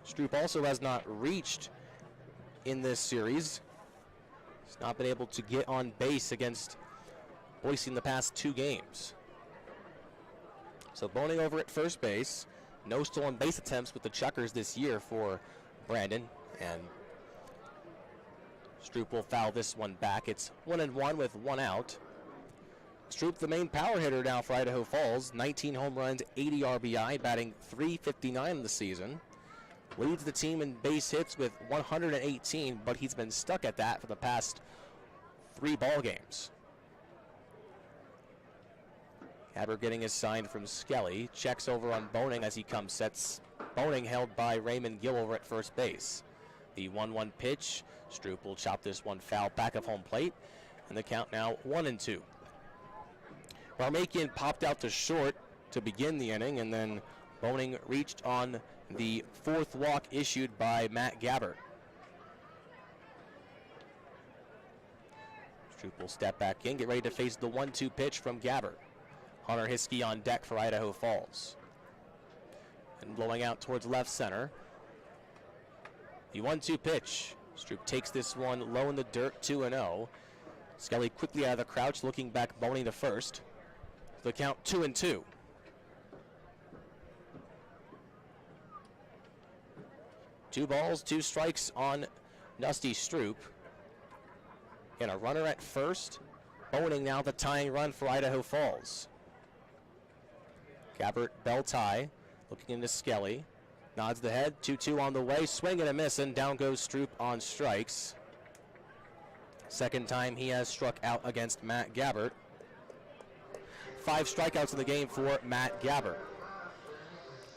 Stroop also has not reached in this series. He's not been able to get on base against Boise in the past 2 games. So Boning over at first base. No stolen base attempts with the Chukars this year for Brandon. And Stroop will foul this one back. It's 1-1 with 1 out. Stroop, the main power hitter now for Idaho Falls. 19 home runs, 80 RBI, batting .359 in the season. Leads the team in base hits with 118, but he's been stuck at that for the past 3 ball games. Gabbert getting his sign from Skelly. Checks over on Boning as he comes. Sets Boning held by Raymond Gill over at first base. The 1-1 pitch. Stroop will chop this one foul back of home plate. And the count now 1-2. Barmakian popped out to short to begin the inning, and then Boning reached on the 4th walk issued by Matt Gabbert. Stroop will step back in, get ready to face the 1-2 pitch from Gabbert. Hunter Hiskey on deck for Idaho Falls. And blowing out towards left center. The 1-2 pitch. Stroop takes this one low in the dirt, 2-0. Skelly quickly out of the crouch, looking back, boning to first. The count 2-2. Two balls, two strikes on Dusty Stroop. And a runner at first. Boning now the tying run for Idaho Falls. Gabbert, bell tie, looking into Skelly. Nods the head, 2-2 on the way, swing and a miss, and down goes Stroop on strikes. Second time he has struck out against Matt Gabbert. 5 strikeouts in the game for Matt Gabbert.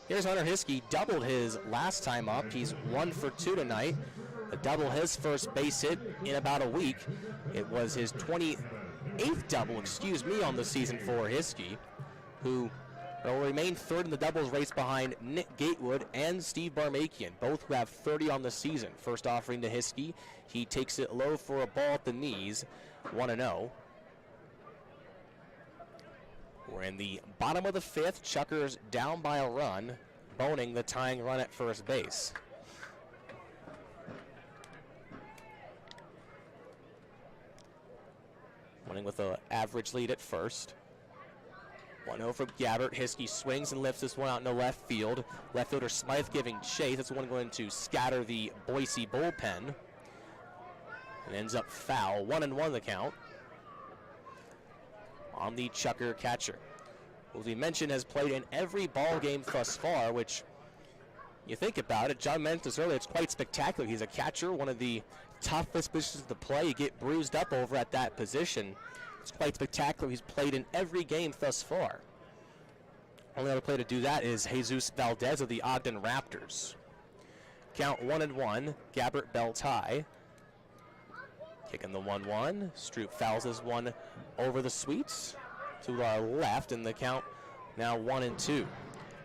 Here's Hunter Hiskey, doubled his last time up. He's 1 for 2 tonight. A double his first base hit in about a week. It was his 28th double, on the season for Hiskey, who will remain third in the doubles race behind Nick Gatewood and Steve Barmakian, both who have 30 on the season. First offering to Hiskey, he takes it low for a ball at the knees, 1-0. We're in the bottom of the 5th. Chukars down by a run, boning the tying run at first base. Running with an average lead at first. 1-0 from Gabbert. Hiskey swings and lifts this one out in the left field. Left fielder Smythe giving chase. That's one going to scatter the Boise bullpen. It ends up foul. 1-1 the count on the Chukar catcher, who, as we mentioned, has played in every ball game thus far, which, you think about it, John mentioned this earlier, it's quite spectacular. He's a catcher, one of the toughest positions to play. You get bruised up over at that position. It's quite spectacular. He's played in every game thus far. Only other player to do that is Jesus Valdez of the Ogden Raptors. Count 1-1, Gabbert bell tie. Kicking the 1-1. Stroop fouls this one over the sweets to our left, and the count now 1-2.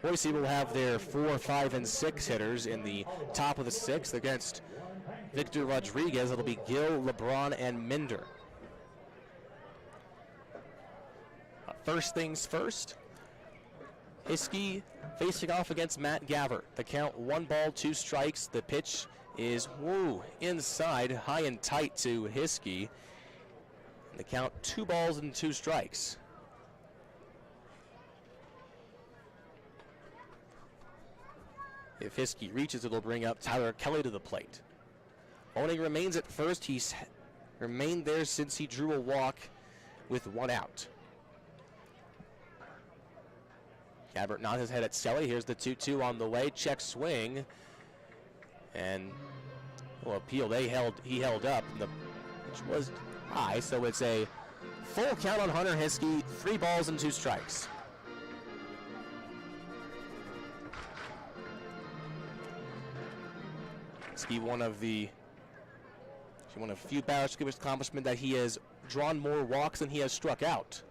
Boise will have their 4, 5, and 6 hitters in the top of the 6th against Victor Rodriguez. It'll be Gill, LeBron, and Minder. First things first, Hiskey facing off against Matt Gabbert. The count 1 ball, 2 strikes. The pitch is inside, high and tight to Hiskey. The count 2 balls and 2 strikes. If Hiskey reaches, it'll bring up Tyler Kelly to the plate. Boning remains at first. He's remained there since he drew a walk with 1 out. Gabbert nods his head at Skelly. Here's the 2-2 on the way. Check swing. And appeal. He held up, which was high, so it's a full count on Hunter Hiskey. 3 balls and 2 strikes. Hiskey, one of a few batters to give his accomplishment that he has drawn more walks than he has struck out.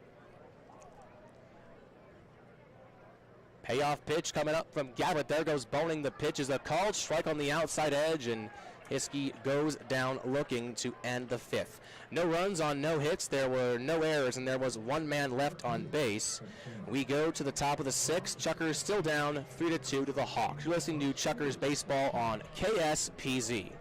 Payoff pitch coming up from Gabbert. There goes Boning. The pitch is a called strike on the outside edge, and Hiskey goes down looking to end the 5th. No runs on no hits. There were no errors, and there was 1 man left on base. We go to the top of the 6th. Chukars still down 3-2 to the Hawks. You're listening to Chukars Baseball on KSPZ.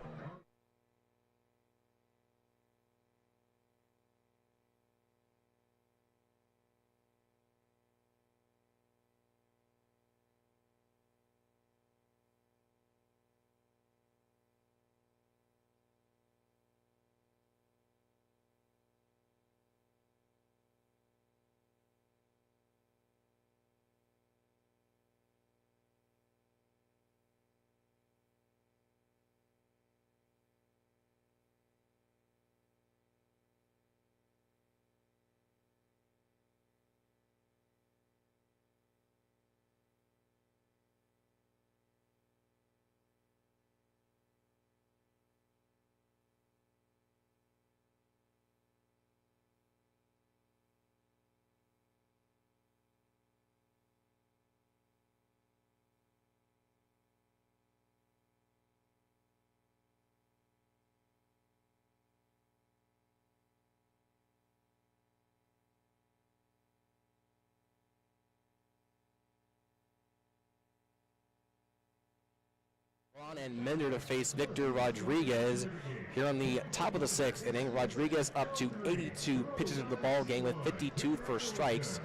LeBron and Minder to face Victor Rodriguez here on the top of the sixth inning. Rodriguez up to 82 pitches in the ball game with 52 first strikes.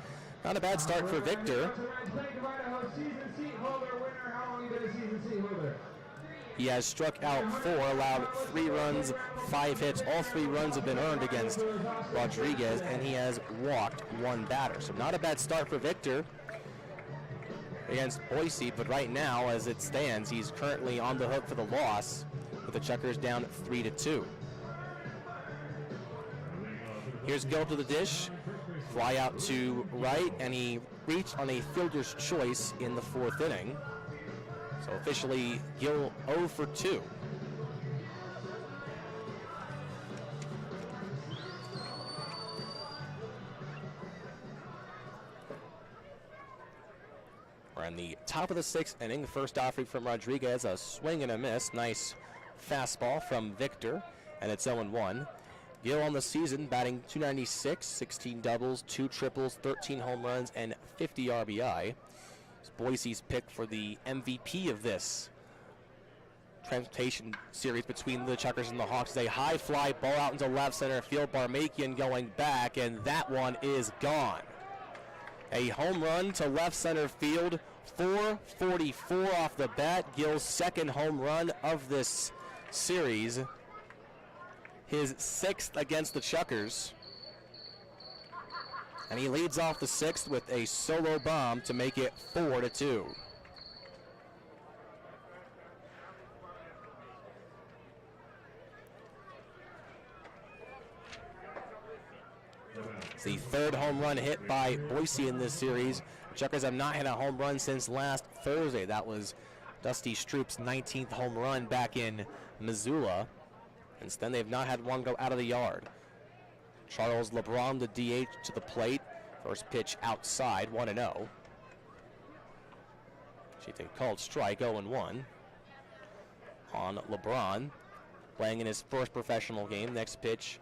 Not a bad start for Victor. He has struck out 4, allowed 3 runs, 5 hits. All 3 runs have been earned against Rodriguez, and he has walked 1 batter. So not a bad start for Victor against Boise, but right now, as it stands, he's currently on the hook for the loss, with the Chukars down 3-2. Here's Gill to the dish, fly out to right, and he reached on a fielder's choice in the 4th inning. So officially, Gill 0 for 2. We're in the top of the 6th inning. The first offering from Rodriguez, a swing and a miss. Nice fastball from Victor, and it's 0-1. Gill on the season batting .296, 16 doubles, 2 triples, 13 home runs, and 50 RBI. It's Boise's pick for the MVP of this transportation series between the Chukars and the Hawks. A high fly ball out into left center field. Barmakian going back, and that one is gone. A home run to left center field, 444 off the bat. Gill's 2nd home run of this series. His 6th against the Chukars. And he leads off the 6th with a solo bomb to make it 4-2. It's the 3rd home run hit by Boise in this series. The Chukars have not hit a home run since last Thursday. That was Dusty Stroop's 19th home run back in Missoula. Since then, they've not had one go out of the yard. Charles LeBron, the DH, to the plate. First pitch outside, 1-0. She called strike, 0-1 on LeBron, playing in his first professional game. Next pitch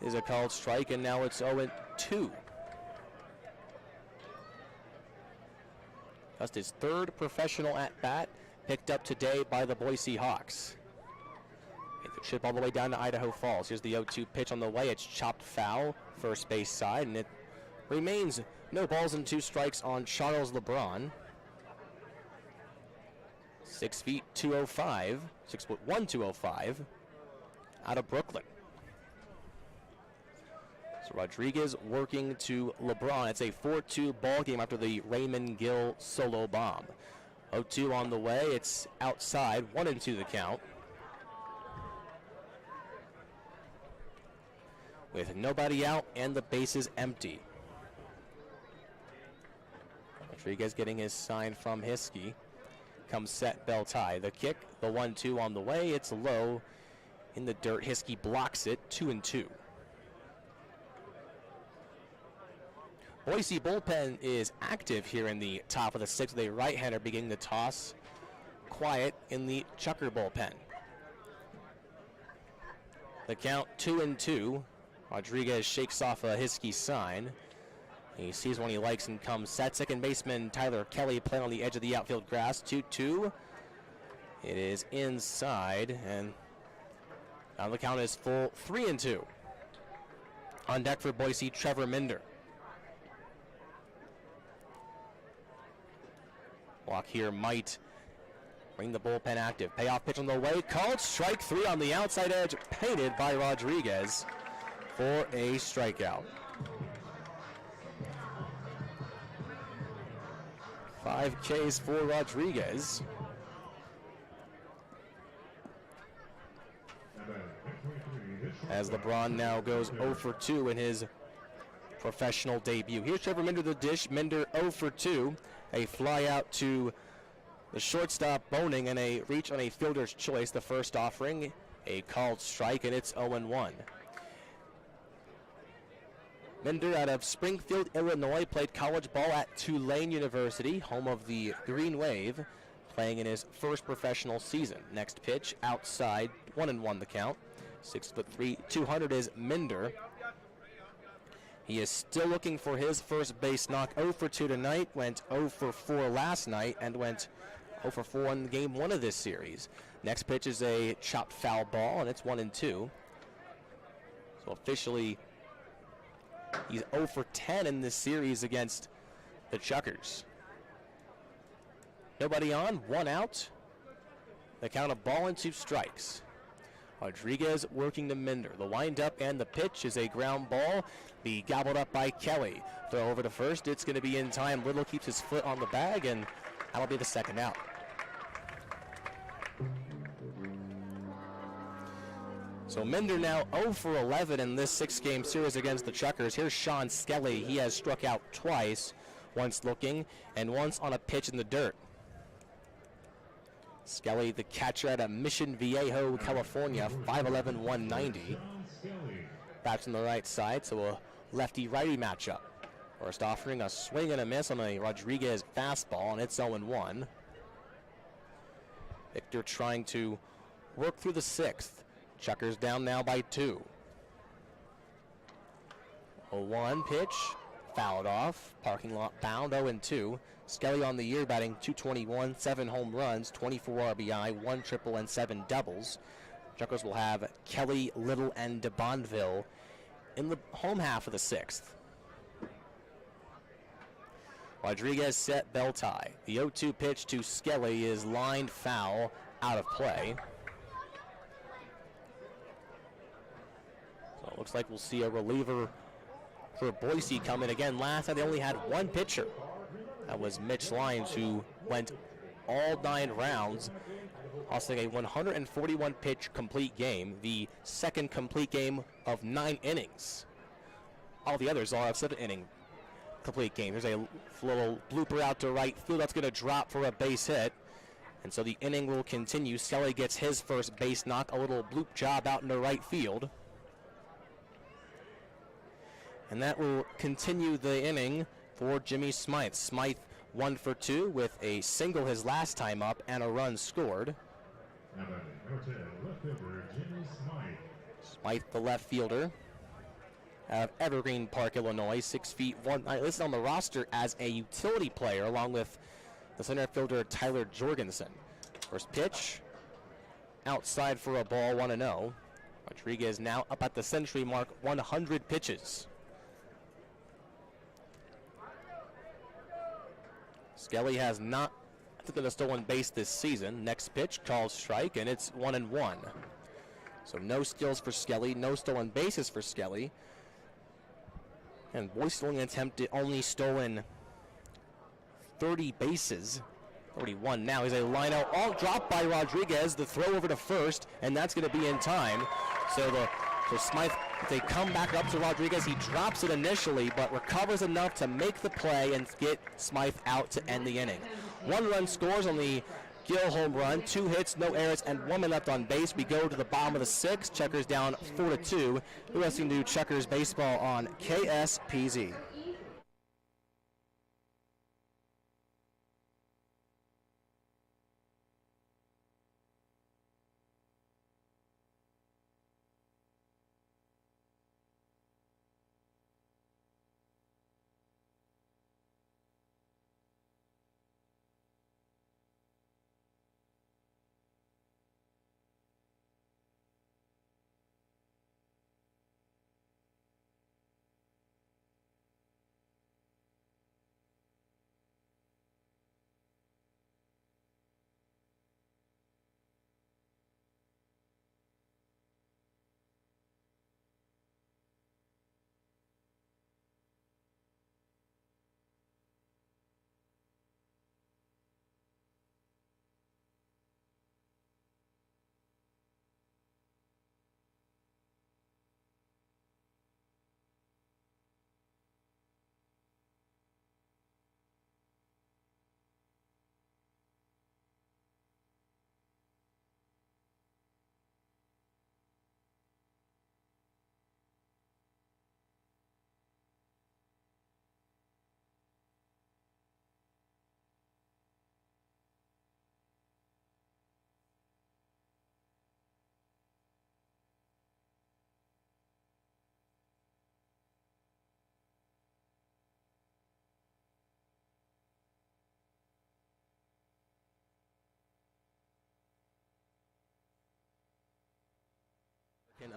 is a called strike, and now it's 0-2. Just his 3rd professional at-bat, picked up today by the Boise Hawks. The chip all the way down to Idaho Falls. Here's the 0-2 pitch on the way. It's chopped foul, first base side, and it remains no balls and 2 strikes on Charles LeBron. 6 feet 205, 6'1", 205, out of Brooklyn. So Rodriguez working to LeBron. It's a 4-2 ball game after the Raymond Gill solo bomb. 0-2 on the way. It's outside, 1-2 the count. With nobody out and the bases empty. Rodriguez getting his sign from Hiskey. Comes set, belt high. The kick, the 1-2 on the way. It's low in the dirt. Hiskey blocks it, 2-2. Boise bullpen is active here in the top of the 6th with a right-hander beginning to toss. Quiet in the Chukar bullpen. The count 2-2. Rodriguez shakes off a Hiskey sign. He sees one he likes and comes set. Second baseman Tyler Kelly playing on the edge of the outfield grass. 2-2. It is inside, and now the count is full, 3-2. On deck for Boise, Trevor Minder. Walk here might bring the bullpen active. Payoff pitch on the way. Called strike 3 on the outside edge, painted by Rodriguez for a strikeout. 5 Ks for Rodriguez. As LeBron now goes 0 for 2 in his professional debut. Here's Trevor Minder the dish. Minder 0 for 2. A fly out to the shortstop Boning and a reach on a fielder's choice. The first offering, a called strike, and it's 0-1. Minder out of Springfield, Illinois, played college ball at Tulane University, home of the Green Wave, playing in his first professional season. Next pitch, outside, 1-1 the count. 6'3", 200 is Minder. He is still looking for his first base knock. 0 for 2 tonight, went 0 for 4 last night, and went 0 for 4 in game 1 of this series. Next pitch is a chopped foul ball, and it's 1-2. So officially, he's 0 for 10 in this series against the Chukars. Nobody on, 1 out. The count of ball and 2 strikes. Rodriguez working to Minder. The windup and the pitch is a ground ball. Be gobbled up by Kelly. Throw over to first. It's going to be in time. Little keeps his foot on the bag, and that'll be the second out. So Minder now 0 for 11 in this 6-game series against the Chukars. Here's Sean Skelly. He has struck out twice, once looking and once on a pitch in the dirt. Skelly, the catcher out of Mission Viejo, California, 5'11", 190. Bats on the right side, so a lefty-righty matchup. First offering a swing and a miss on a Rodriguez fastball, and it's 0-1. Victor trying to work through the 6th. Chukars down now by 2. 0-1 pitch, fouled off, parking lot bound, 0-2. Skelly on the year batting .221, 7 home runs, 24 RBI, 1 triple and 7 doubles. Chukars will have Kelly, Little, and DeBondville in the home half of the 6th. Rodriguez set bell tie. The 0-2 pitch to Skelly is lined foul, out of play. So it looks like we'll see a reliever for Boise come in again. Last time they only had 1 pitcher. That was Mitch Lyons, who went all 9 rounds, hosting a 141-pitch complete game, the second complete game of 9 innings. All the others all have 7-inning complete game. There's a little blooper out to right field that's going to drop for a base hit. And so the inning will continue. Skelly gets his first base knock, a little bloop job out into right field. And that will continue the inning for Jimmy Smythe. Smythe 1 for 2 with a single his last time up and a run scored. Smythe, the left fielder out of Evergreen Park, Illinois, 6 feet 1. Listed on the roster as a utility player along with the center fielder Tyler Jorgensen. First pitch, outside for a ball, 1-0. Rodriguez now up at the century mark, 100 pitches. Skelly has not taken a stolen base this season. Next pitch, called strike, and it's 1-1. So no steals for Skelly, no stolen bases for Skelly. And Boise only stolen 30 bases. 31 now. He's a line out, all dropped by Rodriguez. The throw over to first, and that's going to be in time. So Smythe, they come back up to Rodriguez. He drops it initially, but recovers enough to make the play and get Smythe out to end the inning. 1 run scores on the Gill home run, 2 hits, no errors, and 1 man left on base. We go to the bottom of the 6th. Chukars down 4-2. You're listening to Chukars baseball on KSPZ.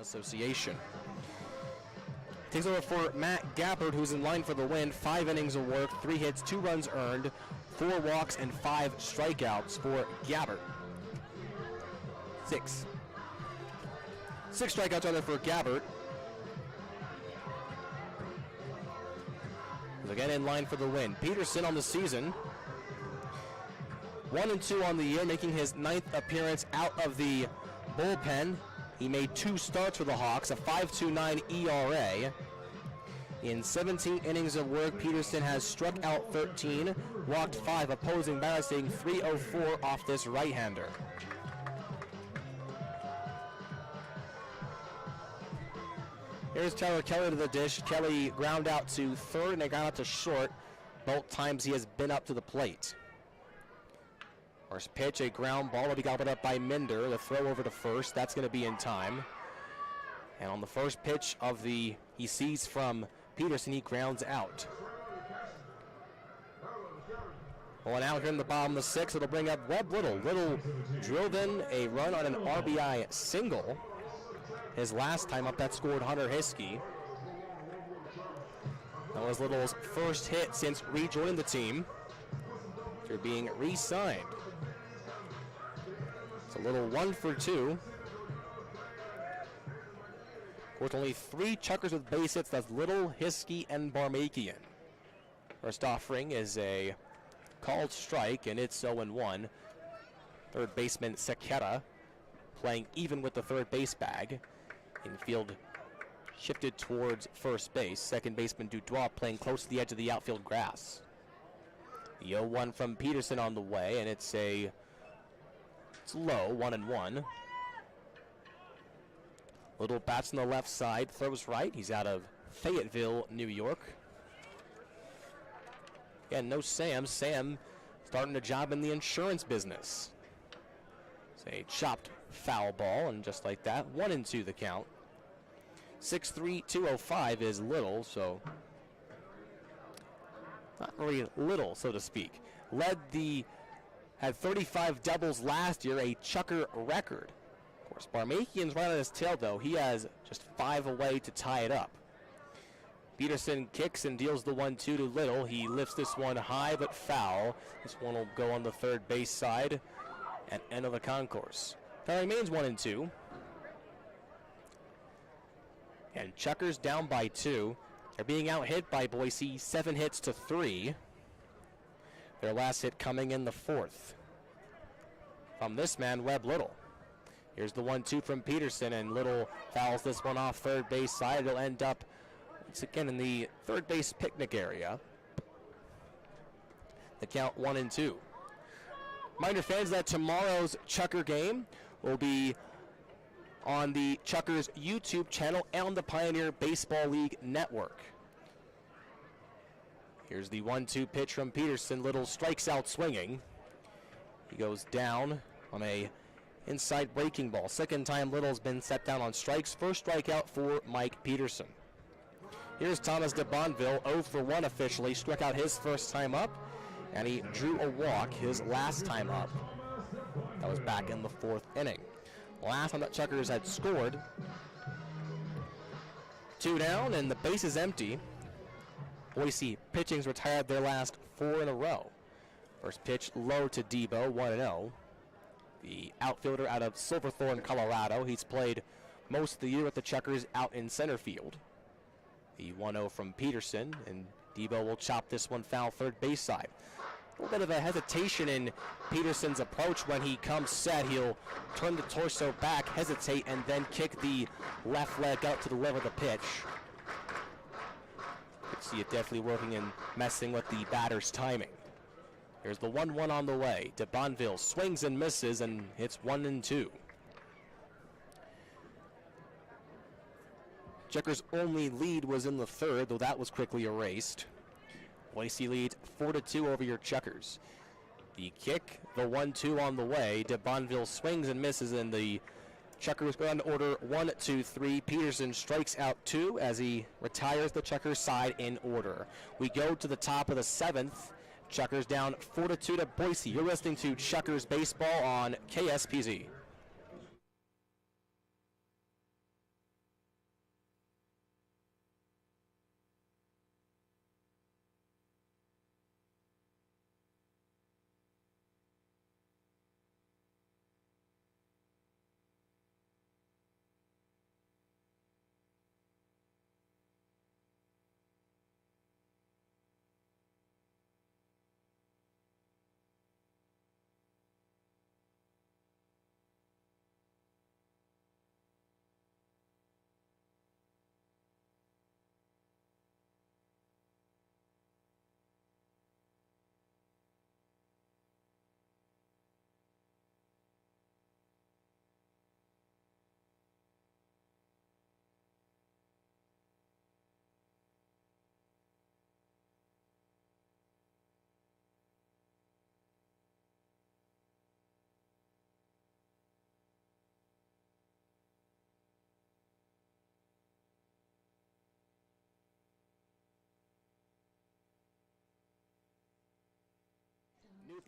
Association. Takes over for Matt Gabbard, who's in line for the win. 5 innings of work, 3 hits, 2 runs earned, 4 walks, and 5 strikeouts for Gabbard. 6 strikeouts on there for Gabbard. Again in line for the win. Peterson on the season. 1-2 on the year, making his 9th appearance out of the bullpen. He made 2 starts for the Hawks, a 5.29 ERA. In 17 innings of work, Peterson has struck out 13, walked 5, opposing batters hitting .304 off this right-hander. Here's Tyler Kelly to the dish. Kelly ground out to third and it got out to short. Both times he has been up to the plate. First pitch, a ground ball will be gobbled up by Minder. The throw over to first, that's going to be in time. And on the first pitch of he sees from Peterson, he grounds out. Going out here in the bottom of the 6th, it'll bring up Webb Little. Little drilled in a run on an RBI single. His last time up, that scored Hunter Hiskey. That was Little's first hit since rejoining the team after being re-signed. It's a Little 1 for 2. With only 3 chuckers with base hits, that's Little, Hiskey, and Barmakian. First offering is a called strike, and it's 0-1. Third baseman Saketa playing even with the third base bag. Infield shifted towards first base. Second baseman Dutois playing close to the edge of the outfield grass. The 0-1 from Peterson on the way, and it's low, 1-1. Little bats on the left side, throws right. He's out of Fayetteville, New York. Again, no Sam. Sam starting a job in the insurance business. It's a chopped foul ball, and just like that, 1-2 the count. 6'3", 205 is Little, so not very little, so to speak. Had 35 doubles last year, a Chucker record. Of course, Barmakian's right on his tail, though. He has just 5 away to tie it up. Peterson kicks and deals the 1-2 to Little. He lifts this one high but foul. This one will go on the third base side at end of the concourse. That remains 1-2. And Chuckers down by 2. They're being out-hit by Boise, 7 hits to 3. Their last hit coming in the 4th. From this man, Webb Little. Here's the 1-2 from Peterson, and Little fouls this one off third base side. It'll end up once again in the third base picnic area. The count 1-2. Reminder fans that tomorrow's Chucker game will be on the Chuckers YouTube channel and on the Pioneer Baseball League Network. Here's the 1-2 pitch from Peterson. Little strikes out swinging. He goes down on a inside breaking ball. Second time Little's been set down on strikes. First strikeout for Mike Peterson. Here's Thomas de Bonville, 0 for 1 officially. Struck out his first time up, and he drew a walk his last time up. That was back in the 4th inning. Last time that Chuckers had scored. 2 down, and the base is empty. Boise pitching's retired their last 4 in a row. First pitch low to Debo, 1-0. The outfielder out of Silverthorne, Colorado. He's played most of the year with the Chuckers out in center field. The 1-0 from Peterson, and Debo will chop this one foul third base side. A little bit of a hesitation in Peterson's approach when he comes set. He'll turn the torso back, hesitate, and then kick the left leg out to deliver the pitch. You can see it definitely working and messing with the batter's timing. Here's the 1-1 on the way. De Bonville swings and misses, and hits 1-2. Chuckers' only lead was in the 3rd, though that was quickly erased. Boise leads 4-2 over your Chuckers. The kick, the 1-2 on the way. De Bonville swings and misses, and the Chuckers go on to order 1, 2, 3. Peterson strikes out 2 as he retires the Chuckers side in order. We go to the top of the 7th. Chuckers down 4-2 to Boise. You're listening to Chuckers Baseball on KSPZ.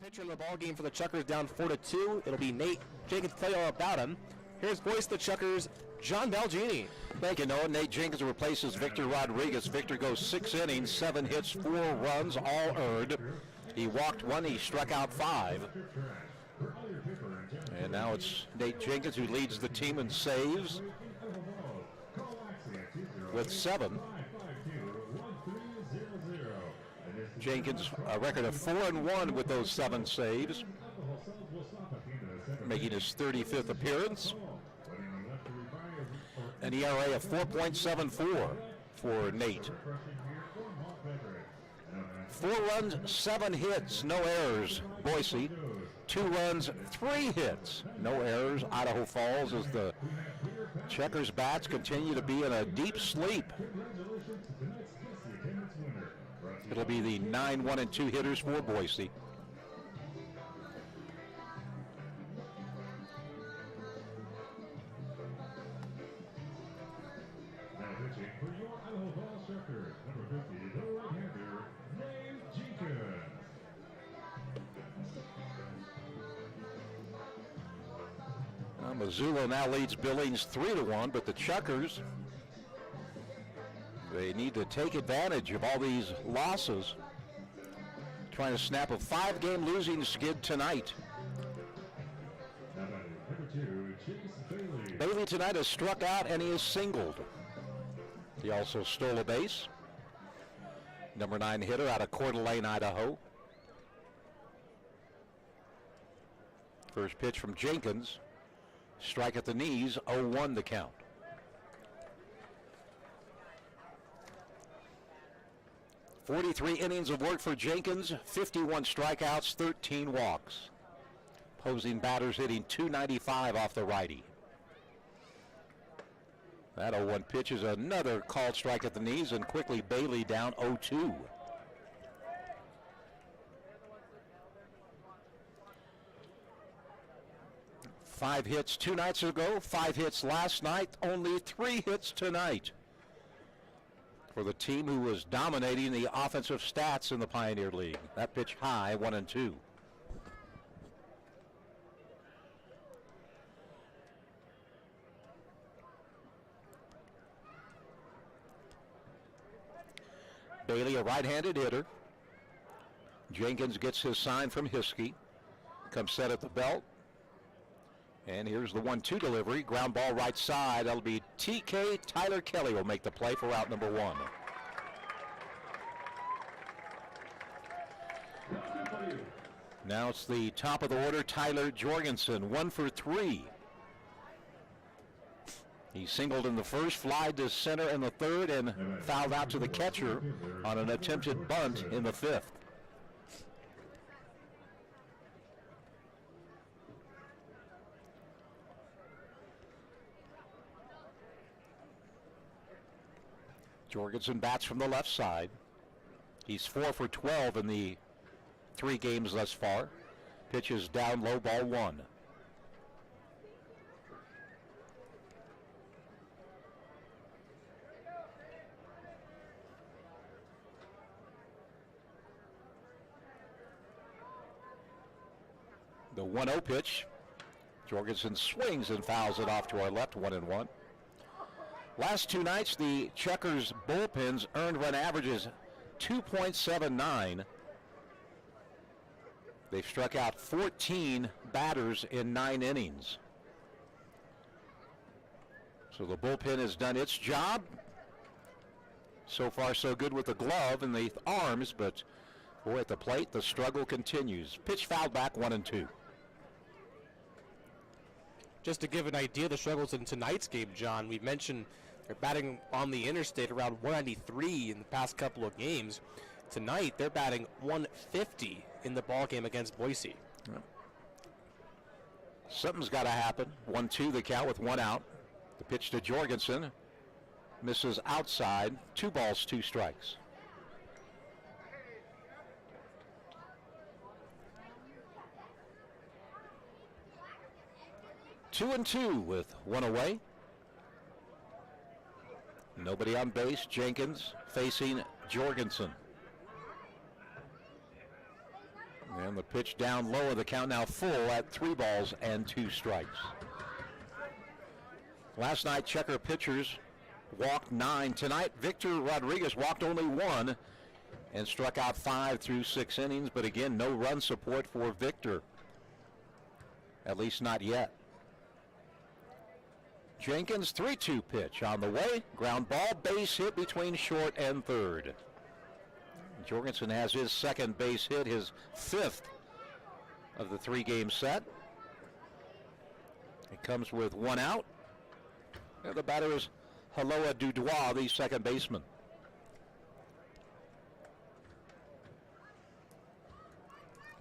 Pitcher in the ball game for the Chukars, down 4-2. It'll be Nate Jenkins to tell you all about him. Here's voice of the Chukars, John Balgini. Thank you, Noah. Nate Jenkins replaces Victor Rodriguez. Victor goes 6 innings, 7 hits, 4 runs, all earned. He walked 1, he struck out 5. And now it's Nate Jenkins who leads the team in saves with 7. Jenkins a record of 4-1 with those 7 saves, making his 35th appearance. An ERA of 4.74 for Nate. 4 runs, 7 hits, no errors, Boise. 2 runs, 3 hits, no errors, Idaho Falls, as the Chukars bats continue to be in a deep sleep. It'll be the 9, 1, and 2 hitters for Boise. Now pitching for your Idaho Falls Chukars, number 50, the right-hander, Nate Jenkins. Missoula now leads Billings 3-1, but the Chukars, they need to take advantage of all these losses, trying to snap a 5-game losing skid tonight. Now batting number 2, Chase Bailey. Bailey tonight has struck out and he is singled. He also stole a base. Number 9 hitter out of Coeur d'Alene, Idaho. First pitch from Jenkins. Strike at the knees, 0-1 the count. "43 innings of work for Jenkins, 51 strikeouts, 13 walks. Opposing batters hitting .295 off the righty. That 0-1 pitch is another called strike at the knees, and quickly Bailey down 0-2. Five hits 2 nights ago, 5 hits last night, only 3 hits tonight for the team who was dominating the offensive stats in the Pioneer League. That pitch high, 1-2. Bailey, a right-handed hitter. Jenkins gets his sign from Hiskey. Comes set at the belt. And here's the 1-2 delivery. Ground ball right side. That'll be TK. Tyler Kelly will make the play for out number 1. Now it's the top of the order, Tyler Jorgensen, 1 for 3. He singled in the first, flied to center in the third, and fouled out to the catcher on an attempted bunt in the 5th. Jorgensen bats from the left side. He's 4 for 12 in the 3 games thus far. Pitches down low, ball 1. The 1-0 pitch. Jorgensen swings and fouls it off to our left, 1-1. Last 2 nights, the Chukars bullpens earned run averages 2.79. They've struck out 14 batters in 9 innings. So the bullpen has done its job. So far, so good with the glove and the arms, but boy, at the plate, the struggle continues. Pitch fouled back, 1-2. Just to give an idea of the struggles in tonight's game, John, we mentioned they're batting on the interstate around 193 in the past couple of games. Tonight, they're batting 150 in the ball game against Boise. Something's got to happen. 1-2 the count with 1 out. The pitch to Jorgensen misses outside. 2 balls, 2 strikes. Two and 2 with 1 away. Nobody on base. Jenkins facing Jorgensen. And the pitch down low, the count now full at 3 balls and 2 strikes. Last night, Checker pitchers walked 9. Tonight, Victor Rodriguez walked only 1 and struck out 5 through 6 innings. But again, no run support for Victor. At least not yet. Jenkins, 3-2 pitch on the way. Ground ball, base hit between short and third. Jorgensen has his second base hit, his 5th of the 3-game set. It comes with 1 out. And the batter is Haloa Dudois, the second baseman.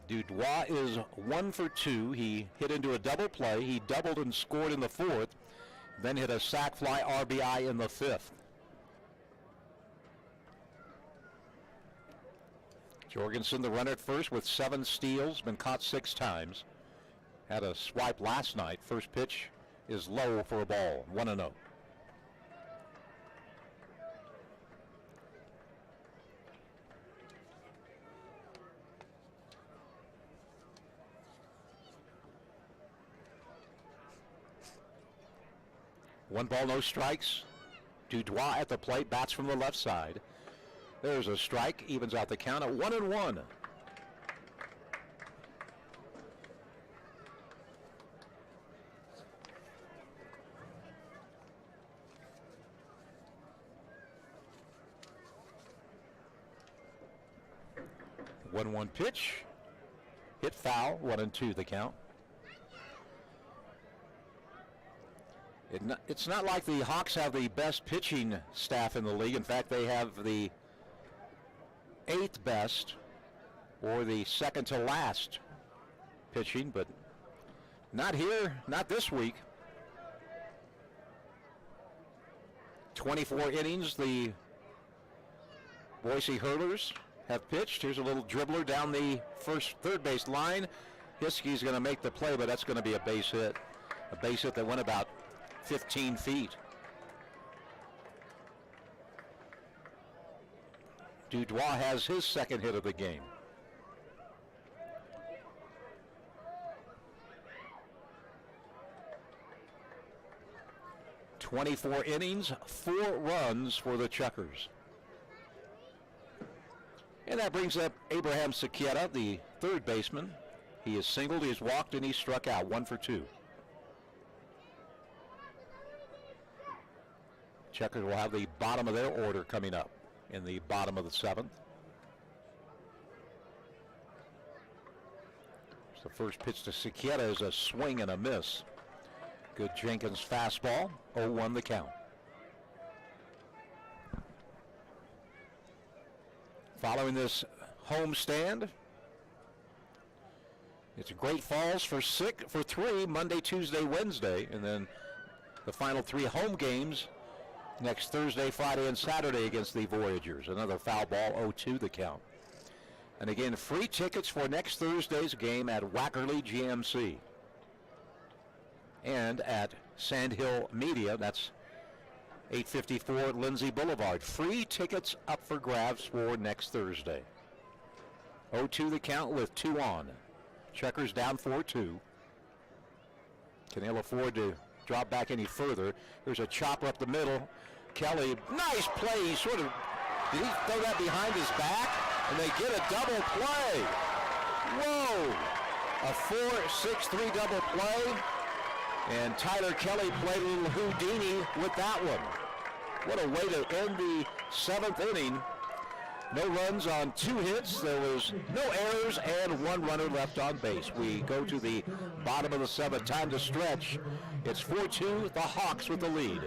Dudois is 1 for 2. He hit into a double play. He doubled and scored in the 4th, then hit a sac fly RBI in the 5th. Jorgensen, the runner at first with 7 steals, been caught 6 times. Had a swipe last night. First pitch is low for a ball, 1-0. One ball, no strikes. Dudois at the plate, bats from the left side. There's a strike, evens out the count at 1-1. One pitch, hit foul, 1-2 the count. It's not like the Hawks have the best pitching staff in the league. In fact, they have the 8th best or the second to last pitching, but not here, not this week. 24 innings the Boise Hurlers have pitched. Here's a little dribbler down the third base line. Hiskey's going to make the play, but that's going to be a base hit. A base hit that went about 15 feet. Dudois has his second hit of the game. "24 innings, 4 runs for the Chukars." And that brings up Abraham Saqueta, the third baseman. He has singled, he has walked, and he struck out, 1 for 2. Chukars will have the bottom of their order coming up in the bottom of the 7th. So the first pitch to Saqueta is a swing and a miss. Good Jenkins fastball, 0-1 the count. Following this homestand, it's Great Falls for 3 Monday, Tuesday, Wednesday, and then the final 3 home games next Thursday, Friday, and Saturday against the Voyagers. Another foul ball, 0-2 the count. And again, free tickets for next Thursday's game at Wackerly GMC and at Sandhill Media. That's 854 Lindsay Boulevard. Free tickets up for grabs for next Thursday. 0-2 the count with 2 on. Chukars down 4-2. Can they afford to drop back any further? There's a chopper up the middle. Kelly, nice play. He sort of, did he throw that behind his back? And they get a double play. Whoa! A 4-6-3 double play. And Tyler Kelly played a little Houdini with that one. What a way to end the 7th inning. No runs on 2 hits. There was no errors and 1 runner left on base. We go to the bottom of the 7th. Time to stretch. It's 4-2, the Hawks with the lead.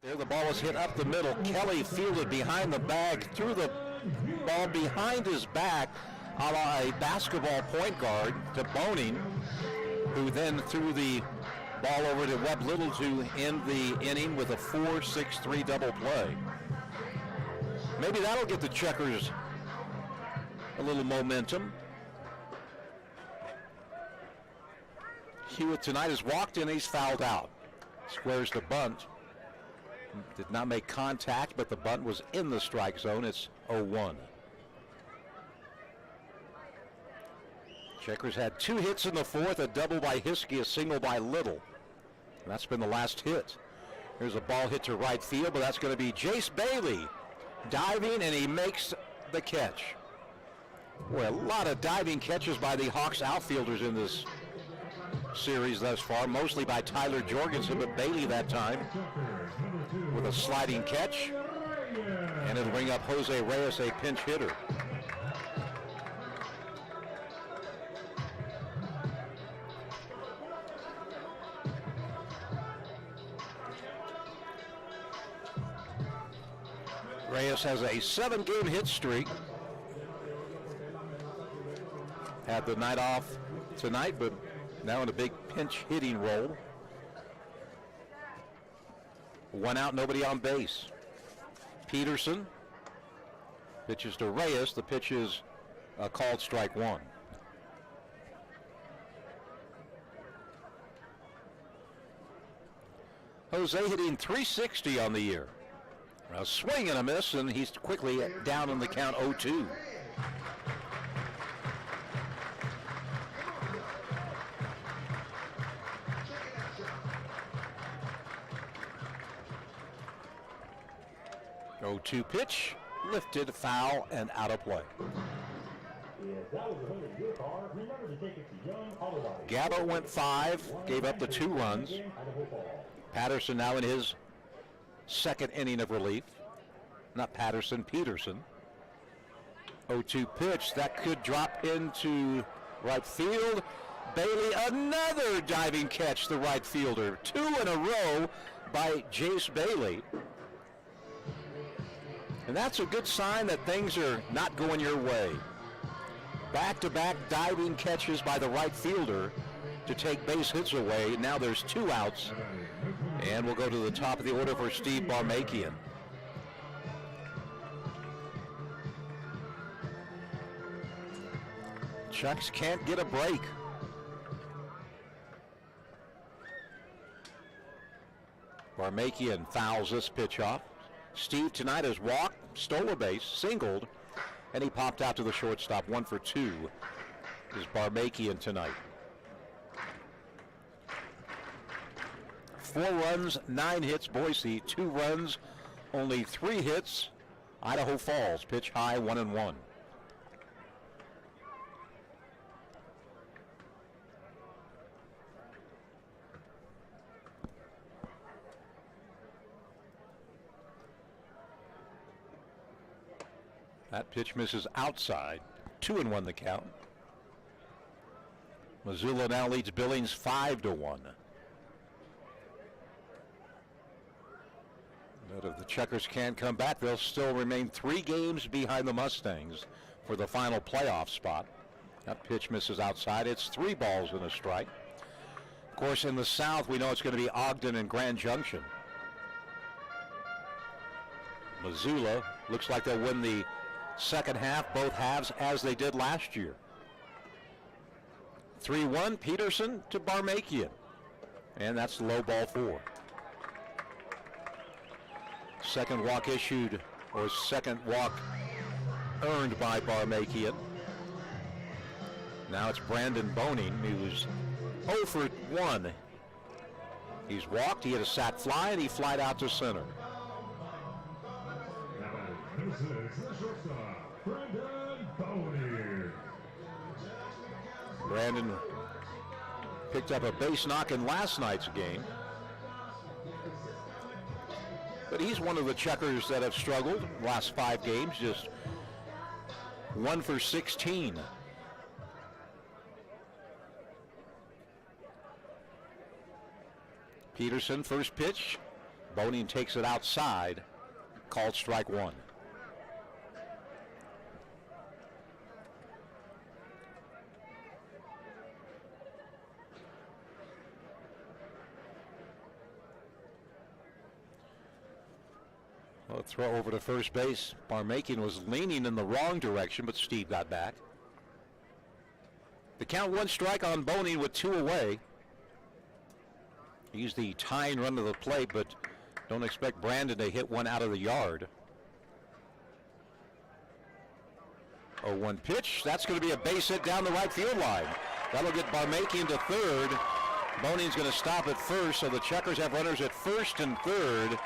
There the ball was hit up the middle. Kelly fielded behind the bag, threw the ball behind his back, a la a basketball point guard, to Boning, who then threw the ball over to Webb Little to end the inning with a 4-6-3 double play. Maybe that'll get the Chukars a little momentum. Hewitt tonight has walked in, he's fouled out. Squares the bunt. Did not make contact, but the bunt was in the strike zone. It's 0-1. Chukars had 2 hits in the fourth, a double by Hiskey, a single by Little. And that's been the last hit. Here's a ball hit to right field, but that's going to be Jace Bailey diving, and he makes the catch. Boy, a lot of diving catches by the Hawks outfielders in this series thus far, mostly by Tyler Jorgensen, but Bailey that time with a sliding catch, and it'll bring up Jose Reyes, a pinch hitter. Reyes has a 7-game hit streak. Had the night off tonight, but now in a big pinch hitting role. 1 out, nobody on base. Peterson pitches to Reyes. The pitch is called strike 1. Jose hitting .360 on the year. A swing and a miss, and he's quickly down in the count 0-2. .02 pitch, lifted, foul, and out of play. Gabba went 5, gave up the 2 runs. Patterson now in his second inning of relief. Not Patterson, Peterson. 0-2 pitch, that could drop into right field. Bailey, another diving catch, the right fielder. 2 in a row by Jace Bailey. And that's a good sign that things are not going your way. Back-to-back diving catches by the right fielder to take base hits away. Now there's 2 outs. And we'll go to the top of the order for Steve Barmakian. Chucks can't get a break. Barmakian fouls this pitch off. Steve tonight has walked, stole a base, singled, and he popped out to the shortstop. 1 for 2 is Barmakian tonight. 4 runs, 9 hits, Boise. 2 runs, only 3 hits, Idaho Falls. Pitch high, 1-1. That pitch misses outside. 2-1 the count. Missoula now leads Billings 5-1. But if the Chukars can come back, they'll still remain 3 games behind the Mustangs for the final playoff spot. That pitch misses outside. It's 3 balls and a strike. Of course, in the South, we know it's going to be Ogden and Grand Junction. Missoula looks like they'll win the second half, both halves, as they did last year. 3-1, Peterson to Barmakian. And that's low ball 4. Second walk issued, or second walk earned by Barmakian. Now it's Brandon Boning, who's 0 for 1. He's walked, he hit a sac fly, and he flied out to center. This is the shortstop, Brandon Boning. Brandon picked up a base knock in last night's game. But he's one of the Chukars that have struggled last 5 games, just 1 for 16. Peterson, first pitch, Boning takes it outside. Called strike one. Well, throw over to first base. Barmakian was leaning in the wrong direction, but Steve got back. The count, one strike on Boning with two away. He's the tying run to the plate, but don't expect Brandon to hit one out of the yard. 0-1 pitch. That's going to be a base hit down the right field line. That'll get Barmakian to third. Boning's going to stop at first, so the Chukars have runners at first and third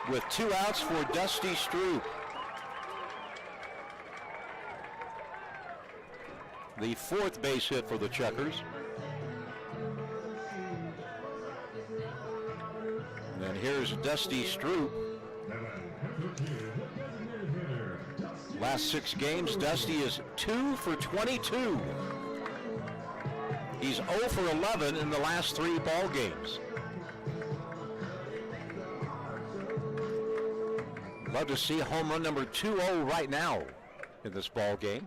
with 2 outs for Dusty Stroop. The 4th base hit for the Chukars. And here's Dusty Stroop. Last 6 games, Dusty is 2 for 22. He's 0 for 11 in the last 3 ball games. Love to see home run number 2-0 right now in this ball game.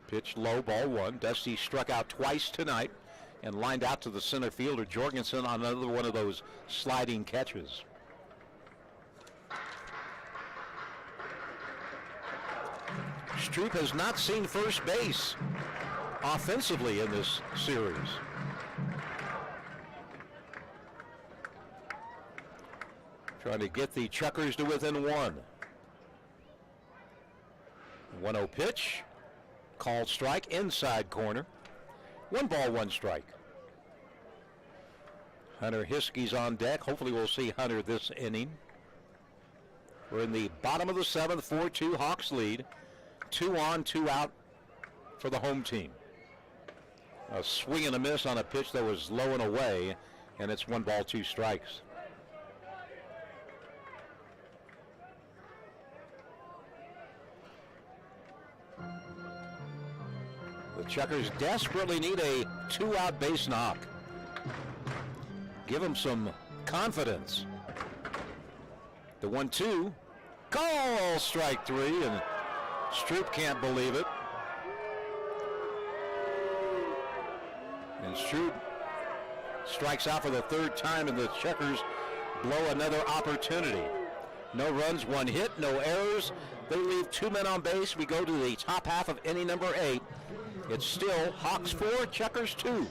Pitch low, ball 1. Dusty struck out twice tonight and lined out to the center fielder Jorgensen on another one of those sliding catches. Stroop has not seen first base offensively in this series. Trying to get the Chukars to within 1. 1-0 pitch. Called strike, inside corner. 1 ball, 1 strike. Hunter Hiskey's on deck. Hopefully we'll see Hunter this inning. We're in the bottom of the 7th, 4-2 Hawks lead. 2 on, 2 out for the home team. A swing and a miss on a pitch that was low and away, and it's 1 ball, 2 strikes. The Chukars desperately need a 2-out base knock. Give them some confidence. The 1-2, call strike 3, and Stroop can't believe it. And Stroop strikes out for the 3rd time, and the Chukars blow another opportunity. No runs, 1 hit, no errors. They leave 2 men on base. We go to the top half of inning number 8. It's still Hawks 4, Chukars 2.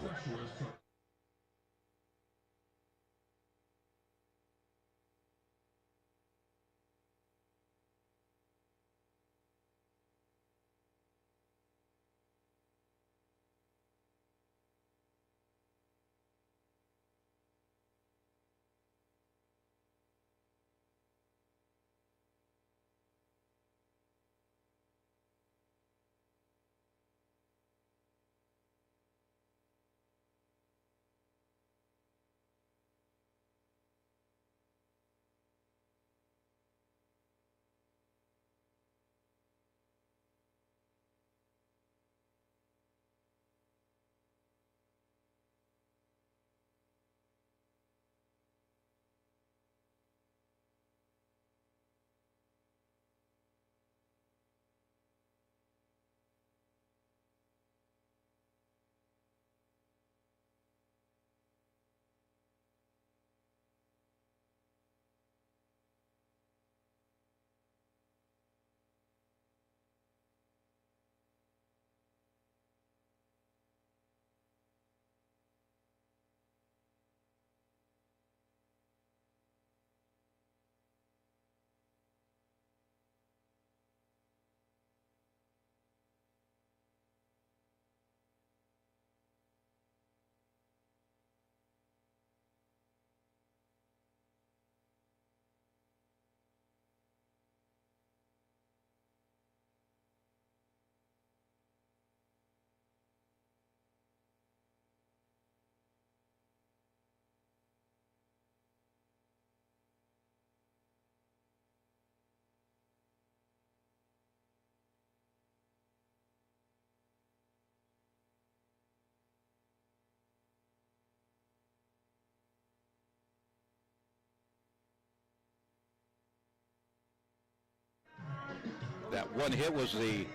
That one hit was the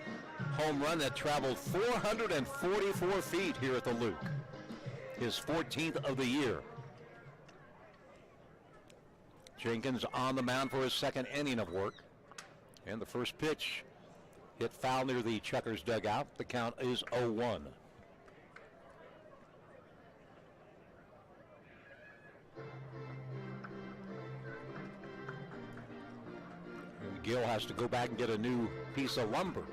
home run that traveled 444 feet here at the Luke. His 14th of the year. Jenkins on the mound for his second inning of work. And the first pitch hit foul near the Chukars dugout. The count is 0-1. And Gill has to go back and get a new piece of lumber.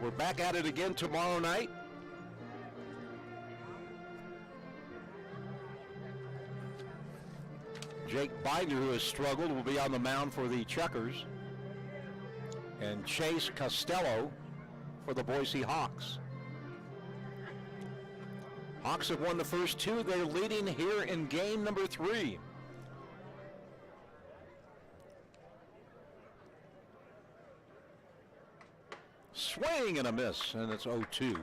We're back at it again tomorrow night. Jake Binder, who has struggled, will be on the mound for the Chukars. And Chase Costello for the Boise Hawks. Hawks have won the first two. They're leading here in game number 3. Swing and a miss, and it's 0-2.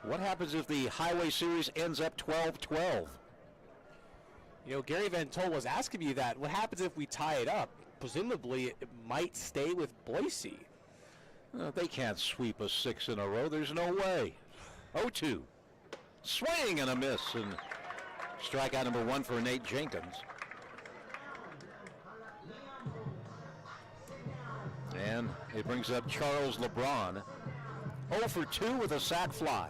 What happens if the Highway Series ends up 12-12? You know, Gary Van Tol was asking me that. What happens if we tie it up? Presumably, it might stay with Boise. They can't sweep us 6 in a row. There's no way. 0-2. Swing and a miss, and strikeout number 1 for Nate Jenkins. And it brings up Charles LeBron. 0 for 2 with a sac fly.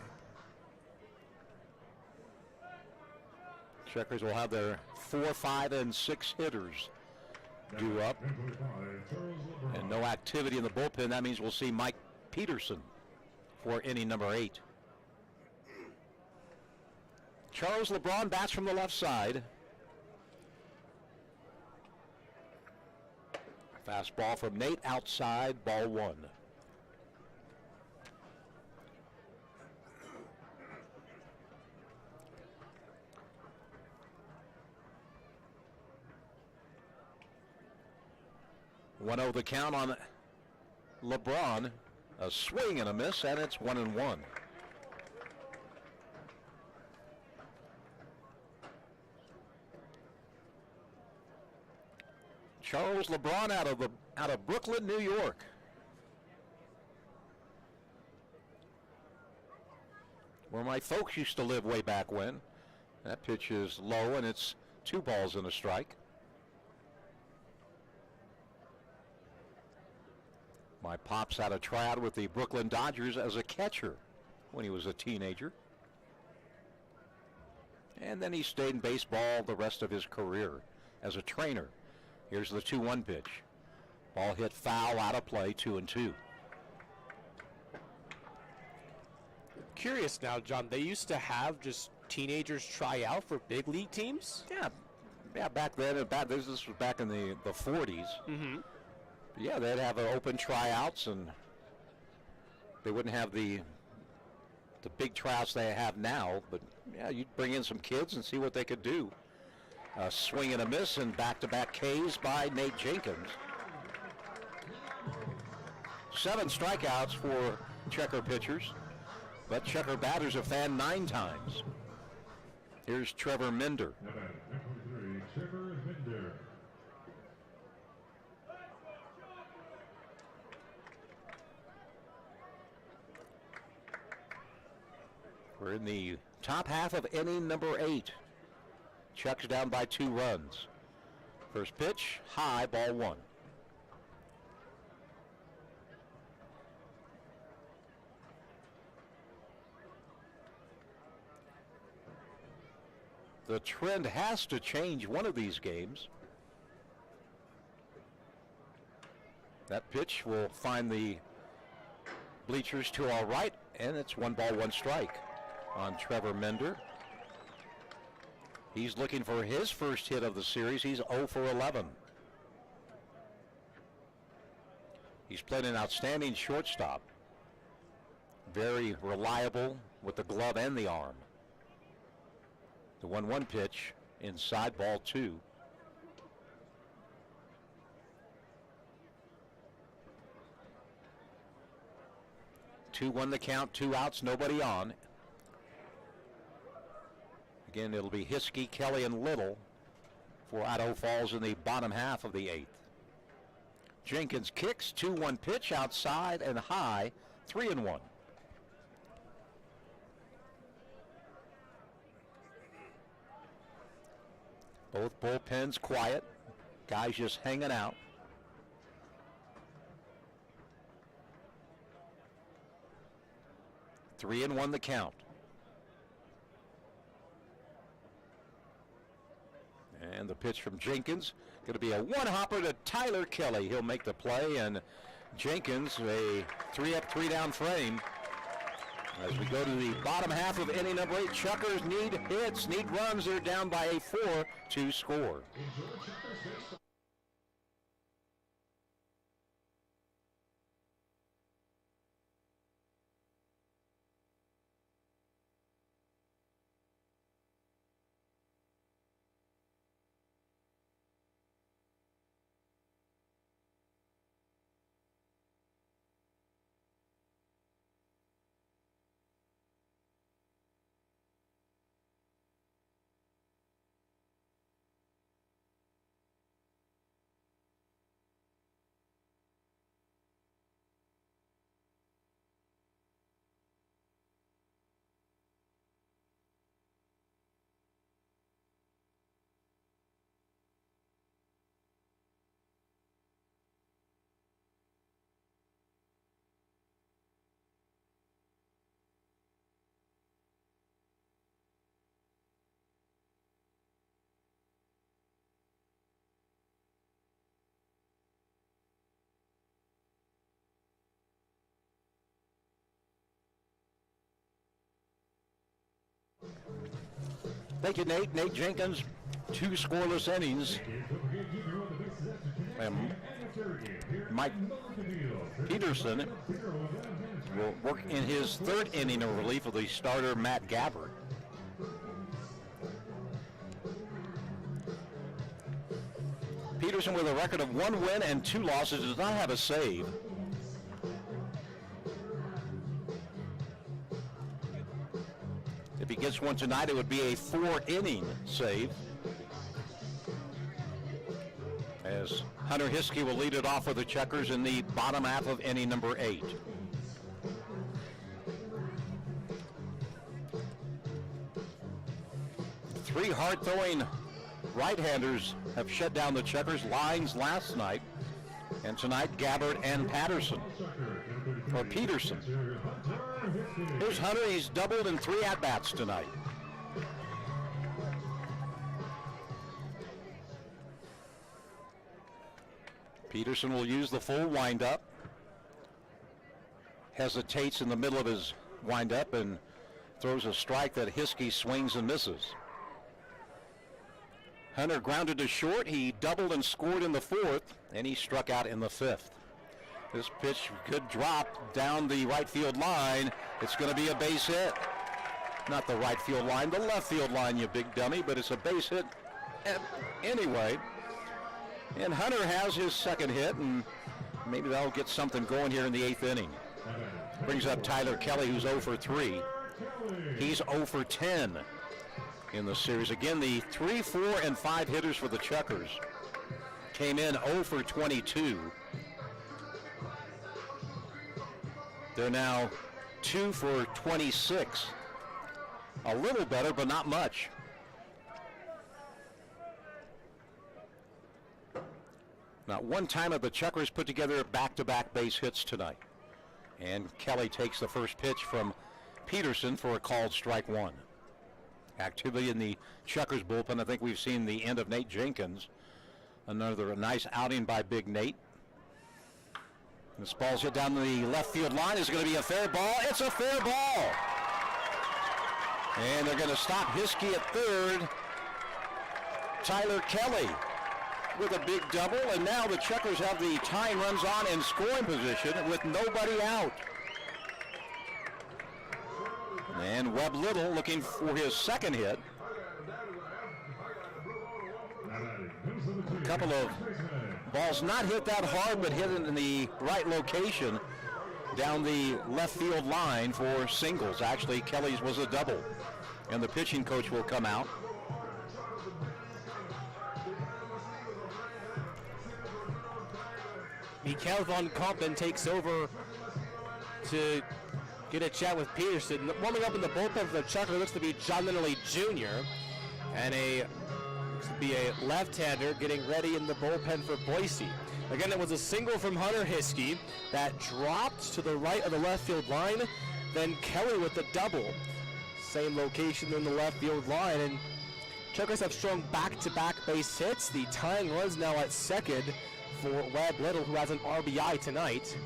Chukars will have their 4, 5, and 6 hitters due up. And no activity in the bullpen. That means we'll see Mike Peterson for inning number 8. Charles LeBron bats from the left side. Fastball from Nate outside, ball 1. One over the count on LeBron. A swing and a miss, and it's 1-1. Charles LeBron out of Brooklyn, New York. Where my folks used to live way back when. That pitch is low, and it's 2 balls and a strike. My pops had a tryout with the Brooklyn Dodgers as a catcher when he was a teenager. And then he stayed in baseball the rest of his career as a trainer. Here's the 2-1 pitch. Ball hit foul, out of play, 2-2. Curious now, John, they used to have just teenagers try out for big league teams? Yeah, back then, this was back in the 40s. Mm-hmm. Yeah, they'd have open tryouts, and they wouldn't have the big tryouts they have now, but yeah, you'd bring in some kids and see what they could do. A swing and a miss, and back-to-back Ks by Nate Jenkins. 7 strikeouts for Chukar pitchers, but Chukar batters have fanned 9 times. Here's Trevor Minder. Trevor Minder. We're in the top half of inning number 8. Chuck's down by 2 runs. First pitch, high, ball 1. The trend has to change one of these games. That pitch will find the bleachers to our right, and it's 1 ball, 1 strike on Trevor Minder. He's looking for his first hit of the series. He's 0 for 11. He's played an outstanding shortstop. Very reliable with the glove and the arm. The 1-1 pitch inside, ball 2. Two, 1 the count, 2 outs, nobody on. Again, it'll be Hiskey, Kelly, and Little for Idaho Falls in the bottom half of the 8th. Jenkins kicks, 2-1 pitch outside and high, 3-1. Both bullpens quiet. Guys just hanging out. Three and one the count. And the pitch from Jenkins, going to be a one-hopper to Tyler Kelly. He'll make the play, and Jenkins a 3-up, 3-down frame. As we go to the bottom half of inning number 8, Chukars need hits, need runs. They're down by a 4-2 score. Thank you, Nate. Nate Jenkins, 2 scoreless innings. And Mike Peterson will work in his 3rd inning of relief of the starter, Matt Gabbard. Peterson, with a record of 1 win and 2 losses, does not have a save. If he gets one tonight, it would be a 4-inning save. As Hunter Hiskey will lead it off for the Chukars in the bottom half of inning number 8. Three hard-throwing right-handers have shut down the Chukars lines last night, and tonight Gabbard and Peterson. Here's Hunter. He's doubled in 3 at-bats tonight. Peterson will use the full windup. Hesitates in the middle of his windup and throws a strike that Hiskey swings and misses. Hunter grounded to short. He doubled and scored in the 4th, and he struck out in the 5th. This pitch could drop down the right field line. It's going to be a base hit. Not the right field line, the left field line, you big dummy, but it's a base hit anyway. And Hunter has his 2nd hit, and maybe that'll get something going here in the 8th inning. Brings up Tyler Kelly, who's 0 for 3. He's 0 for 10 in the series. Again, the 3, 4, and 5 hitters for the Chukars came in 0 for 22. They're now 2 for 26. A little better, but not much. Not one time have the Chukars put together back-to-back base hits tonight. And Kelly takes the first pitch from Peterson for a called strike 1. Activity in the Chukars bullpen. I think we've seen the end of Nate Jenkins. Another nice outing by Big Nate. This ball's hit down the left field line. Is it going to be a fair ball? It's a fair ball. And they're going to stop Hiskey at 3rd. Tyler Kelly with a big double, and now the Chukars have the tying runs on in scoring position with nobody out. And Webb Little looking for his 2nd hit. A couple of balls not hit that hard, but hit in the right location down the left field line for singles. Actually, Kelly's was a double. And the pitching coach will come out. Mikael von Kampen takes over to get a chat with Peterson. Warming up in the bullpen for the Chukar looks to be John Lindley Jr. And looks to be a left-hander getting ready in the bullpen for Boise. Again, it was a single from Hunter Hiskey that dropped to the right of the left field line. Then Kelly with the double. Same location in the left field line. And Chukars have strung back-to-back base hits. The tying runs now at second for Webb Little, who has an RBI tonight.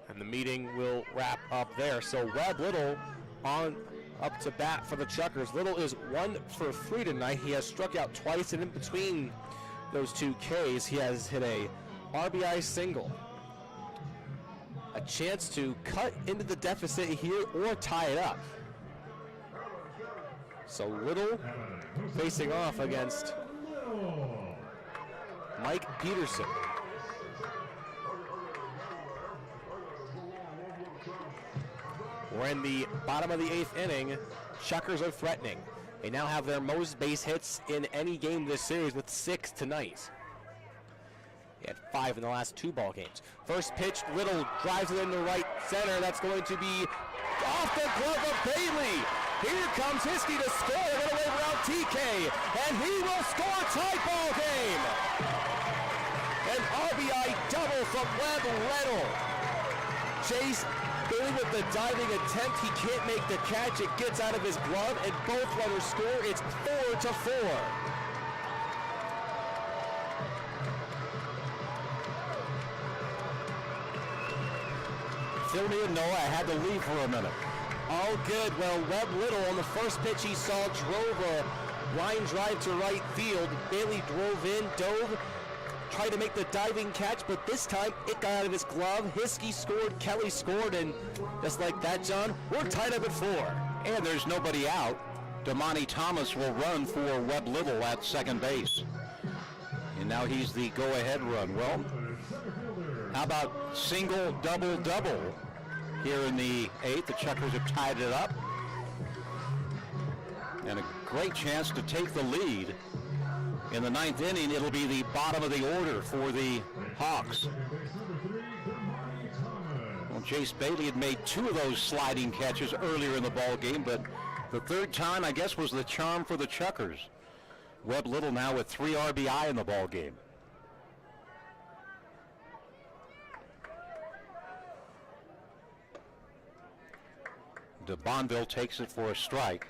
And the meeting will wrap up there. So Webb Little on up to bat for the Chukars. Little is 1 for 3 tonight. He has struck out twice, and in between those two Ks, he has hit a RBI single. A chance to cut into the deficit here or tie it up. So Little facing off against Mike Peterson. We're in the bottom of the 8th inning. Chukars are threatening. They now have their most base hits in any game this series with 6 tonight. They had 5 in the last 2 ball games. First pitch, Little drives it into right center. That's going to be off the glove of Bailey. Here comes Hiskey to score. They're going to wave around TK, and he will score a tie ball game. An RBI double from Webb Little. Chase Bailey with the diving attempt. He can't make the catch. It gets out of his glove, and both runners score. It's 4-4. Fill me in, Noah. I had to leave for a minute. All good. Well, Webb Little on the first pitch he saw drove a line drive to right field. Bailey drove in, dove, tried to make the diving catch, but this time it got out of his glove. Hiskey scored, Kelly scored, and just like that, John, we're tied up at 4. And there's nobody out. Damani Thomas will run for Webb Little at second base. And now he's the go-ahead run. Well, how about single, double, double here in the 8th? The Chukars have tied it up. And a great chance to take the lead. In the 9th inning, it'll be the bottom of the order for the Hawks. Well, Jace Bailey had made 2 of those sliding catches earlier in the ball game, but the third time, I guess, was the charm for the Chukars. Webb Little now with 3 RBI in the ball game. De Bonville takes it for a strike.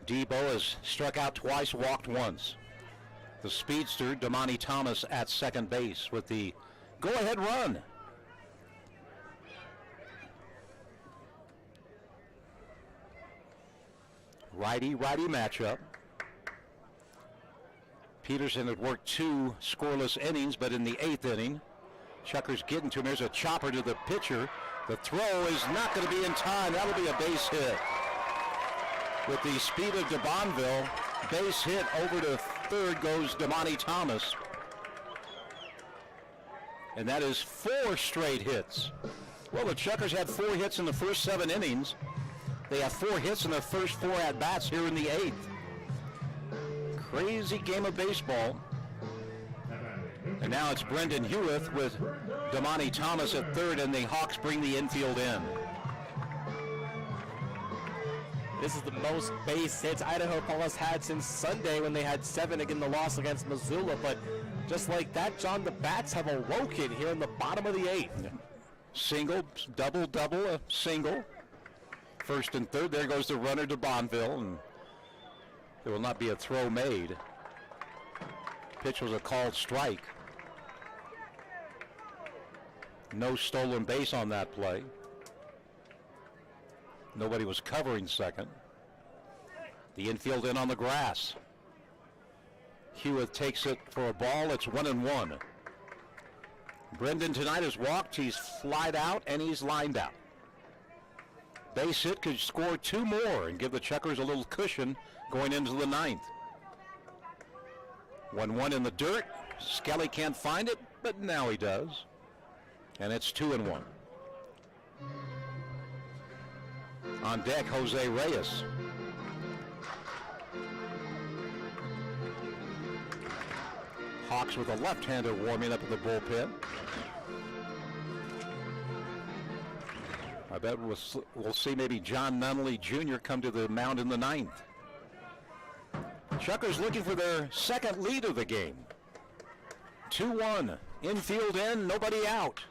Debo has struck out twice, walked once. The speedster, Damani Thomas, at second base with the go-ahead run. Righty-righty matchup. Peterson had worked 2 scoreless innings, but in the 8th inning, Chukars getting to him. There's a chopper to the pitcher. The throw is not going to be in time. That'll be a base hit. With the speed of de Bonville, base hit over to third goes Damani Thomas. And that is 4 straight hits. Well, the Chukars had 4 hits in the first 7 innings. They have 4 hits in their first 4 at-bats here in the 8th. Crazy game of baseball. And now it's Brendan Hewitt with Damani Thomas at third, and the Hawks bring the infield in. This is the most base hits Idaho has had since Sunday when they had 7 in the loss against Missoula. But just like that, John, the bats have awoken here in the bottom of the 8th. Single, double, double, a single. First and third, there goes the runner to Bonville, and there will not be a throw made. Pitch was a called strike. No stolen base on that play. Nobody was covering second. The infield in on the grass. Hewitt takes it for a ball. It's 1-1. Brendan tonight has walked. He's flied out and he's lined out. Base hit could score 2 more and give the Chukars a little cushion going into the 9th. 1-1 in the dirt. Skelly can't find it, but now he does. And it's 2-1. On deck, Jose Reyes. Hawks with a left-hander warming up in the bullpen. I bet we'll see maybe John Nunnally Jr. come to the mound in the ninth. Chukars looking for their second lead of the game. 2-1. Infield in, nobody out.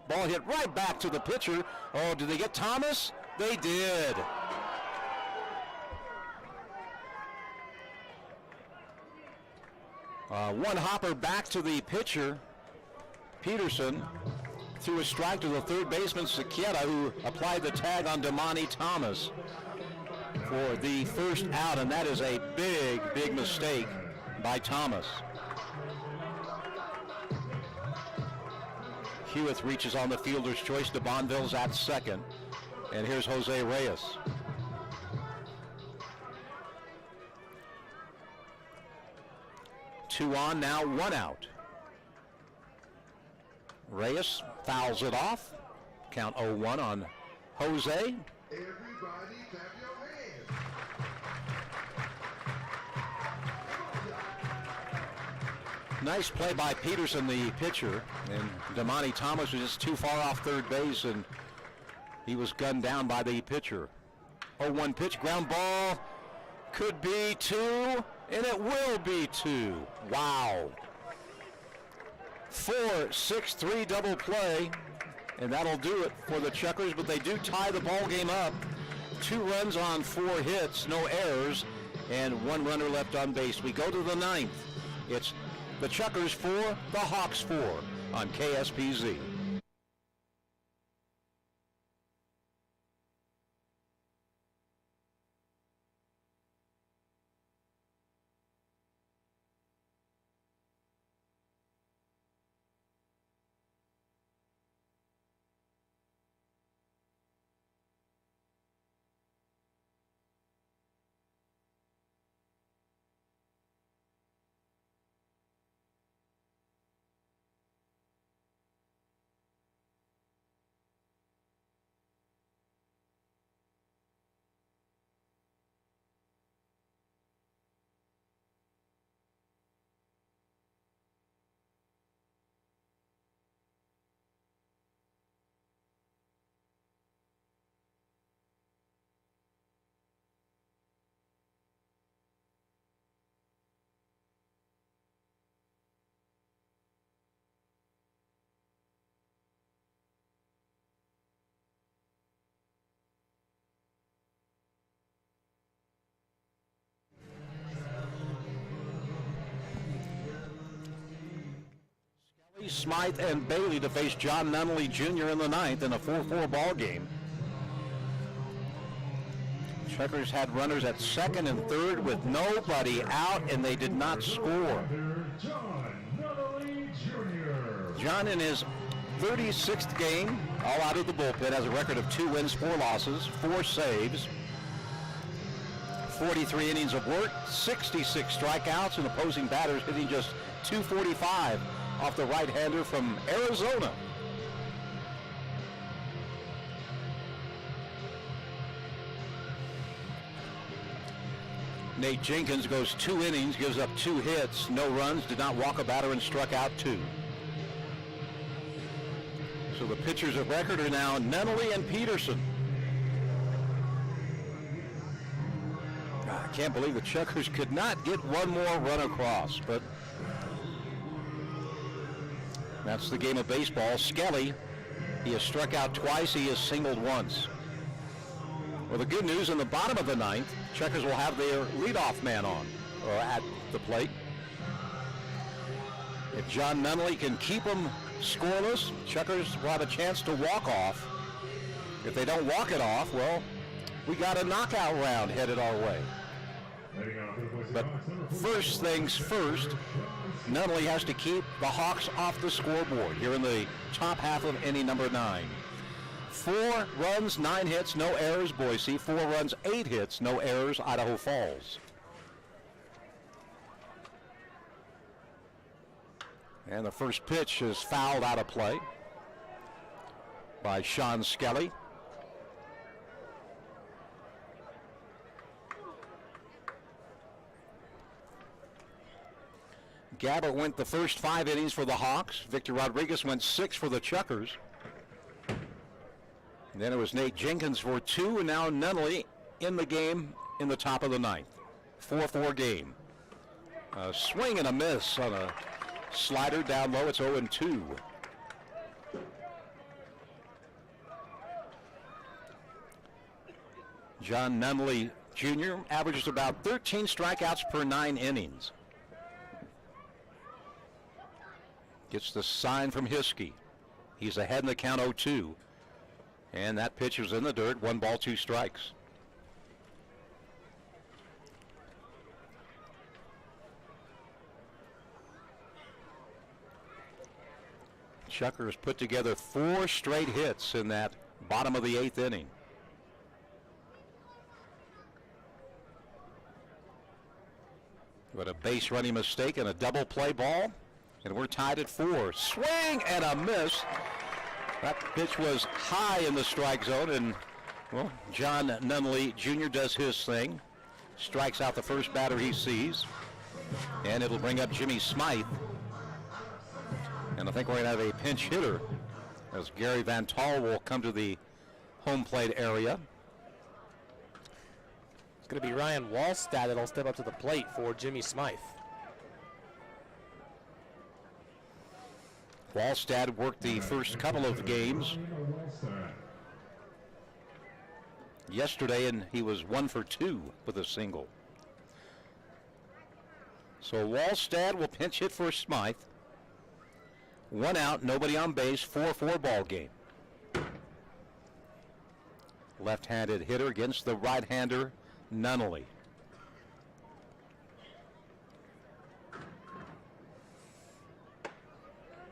Ball hit right back to the pitcher. Oh, did they get Thomas? They did. One hopper back to the pitcher. Peterson threw a strike to the third baseman, Secchietta, who applied the tag on Damani Thomas for the first out, and that is a big, big mistake by Thomas. Hewitt reaches on the fielder's choice. DeBonville's at second, and here's Jose Reyes. Two on now, one out. Reyes fouls it off. Count 0-1 on Jose. Everybody clap your hands. Nice play by Peterson, the pitcher, and Damani Thomas was just too far off third base, and he was gunned down by the pitcher. 0-1 pitch, ground ball, could be two, and it will be two. Wow. 4-6-3 double play, and that'll do it for the Chukars, but they do tie the ball game up. 2 runs on 4 hits, no errors, and 1 runner left on base. We go to the ninth. It's the Chukars 4, the Hawks 4 on KSPZ. Smythe and Bailey to face John Nunnally Jr. in the ninth in a 4-4 ball game. Chukars had runners at second and third with nobody out, and they did not score. John Nunnally Jr. John, in his 36th game, all out of the bullpen, has a record of 2 wins, 4 losses, 4 saves, 43 innings of work, 66 strikeouts, and opposing batters hitting just .245 off the right-hander from Arizona. Nate Jenkins goes 2 innings, gives up 2 hits, no runs, did not walk a batter, and struck out 2. So the pitchers of record are now Nunnally and Peterson. I can't believe the Chukars could not get one more run across, but that's the game of baseball. Skelly, he has struck out twice, he has singled once. Well, the good news, in the bottom of the ninth, Chukars will have their leadoff man on, or at the plate. If John Nunnally can keep them scoreless, Chukars will have a chance to walk off. If they don't walk it off, well, we got a knockout round headed our way. But first things first, Nunnally has to keep the Hawks off the scoreboard here in the top half of inning number 9. 4 runs, 9 hits, no errors, Boise. 4 runs, 8 hits, no errors, Idaho Falls. And the first pitch is fouled out of play by Sean Skelly. Gabbert went the first 5 innings for the Hawks. Victor Rodriguez went 6 for the Chukars. And then it was Nate Jenkins for 2, and now Nunnally in the game in the top of the 9th. 4-4 game. A swing and a miss on a slider down low. It's 0-2. John Nunnally Jr. averages about 13 strikeouts per 9 innings. Gets the sign from Hiskey. He's ahead in the count 0-2. And that pitch was in the dirt. 1 ball, 2 strikes. Chukars put together 4 straight hits in that bottom of the 8th inning. But a base running mistake and a double play ball. And we're tied at 4. Swing and a miss. That pitch was high in the strike zone, and, well, John Nunnally Jr. does his thing. Strikes out the first batter he sees. And it'll bring up Jimmy Smythe. And I think we're going to have a pinch hitter as Gary Van Tol will come to the home plate area. It's going to be Ryan Wallstad that'll step up to the plate for Jimmy Smythe. Wallstad worked the first couple of games yesterday, and he was 1 for 2 with a single. So Wallstad will pinch hit for Smythe. 1 out, nobody on base, 4-4 ball game. Left-handed hitter against the right-hander, Nunnally.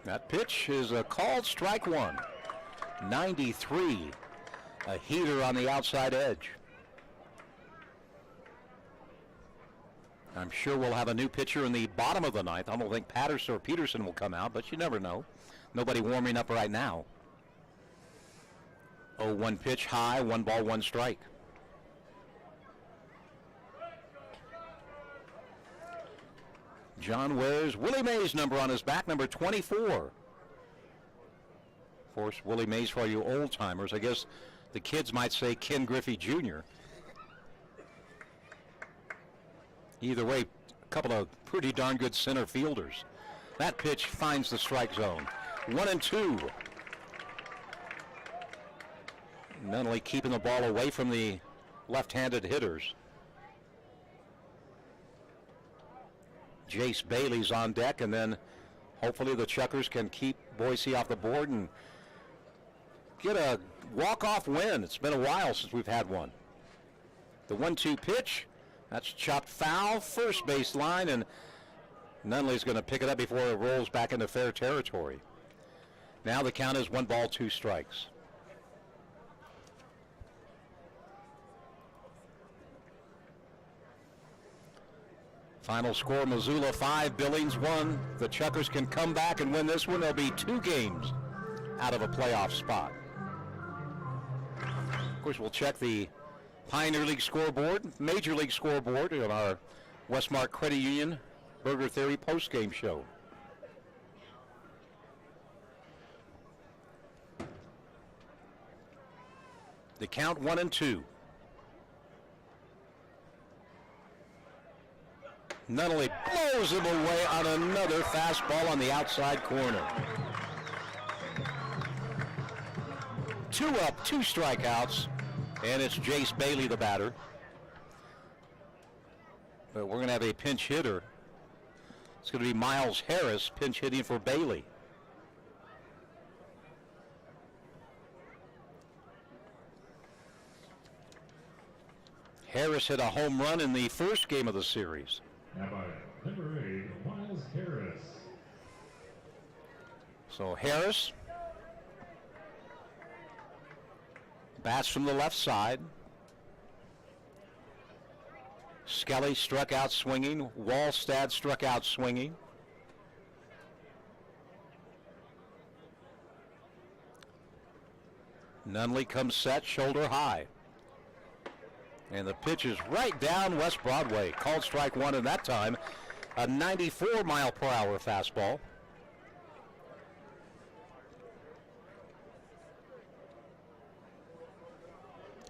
That pitch is a called strike 1. 93, a heater on the outside edge. I'm sure we'll have a new pitcher in the bottom of the 9th. I don't think Patterson or Peterson will come out, but you never know. Nobody warming up right now. 0-1 pitch high, 1 ball, 1 strike. John wears Willie Mays' number on his back, number 24. Of course, Willie Mays for all you old-timers. I guess the kids might say Ken Griffey Jr. Either way, a couple of pretty darn good center fielders. That pitch finds the strike zone. 1-2. Nunnally keeping the ball away from the left-handed hitters. Jace Bailey's on deck, and then hopefully the Chukars can keep Boise off the board and get a walk-off win. It's been a while since we've had one. The 1-2 pitch, that's chopped foul, first base line, and Nunnally's going to pick it up before it rolls back into fair territory. Now the count is 1 ball, 2 strikes. Final score, Missoula 5, Billings 1. The Chukars can come back and win this one. There'll be 2 games out of a playoff spot. Of course, we'll check the Pioneer League scoreboard, Major League scoreboard on our Westmark Credit Union Burger Theory postgame show. The count 1-2. Nunnally blows him away on another fastball on the outside corner. 2 up, 2 strikeouts, and it's Jace Bailey, the batter. But we're going to have a pinch hitter. It's going to be Miles Harris pinch hitting for Bailey. Harris hit a home run in the first game of the series. Now by number 8, Miles Harris. So Harris bats from the left side. Skelly struck out swinging. Wallstad struck out swinging. Nunnally comes set, shoulder high. And the pitch is right down West Broadway. Called strike 1, and that time a 94-mile-per-hour fastball.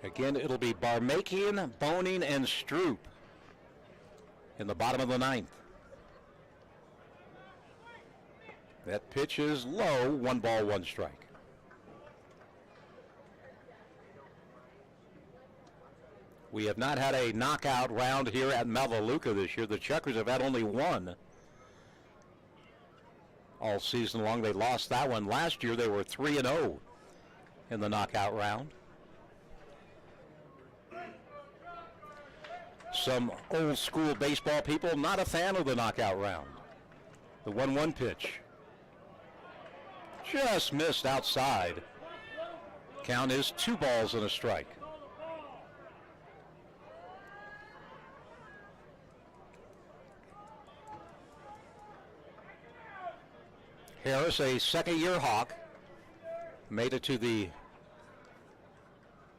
Again, it'll be Barmakian, Boning, and Stroop in the bottom of the ninth. That pitch is low, 1 ball, 1 strike. We have not had a knockout round here at Melaleuca this year. The Chukars have had only 1 all season long. They lost that one last year. They were 3-0 in the knockout round. Some old school baseball people not a fan of the knockout round. The 1-1 pitch just missed outside. Count is 2 balls and a strike. Harris, a second-year Hawk, made it to the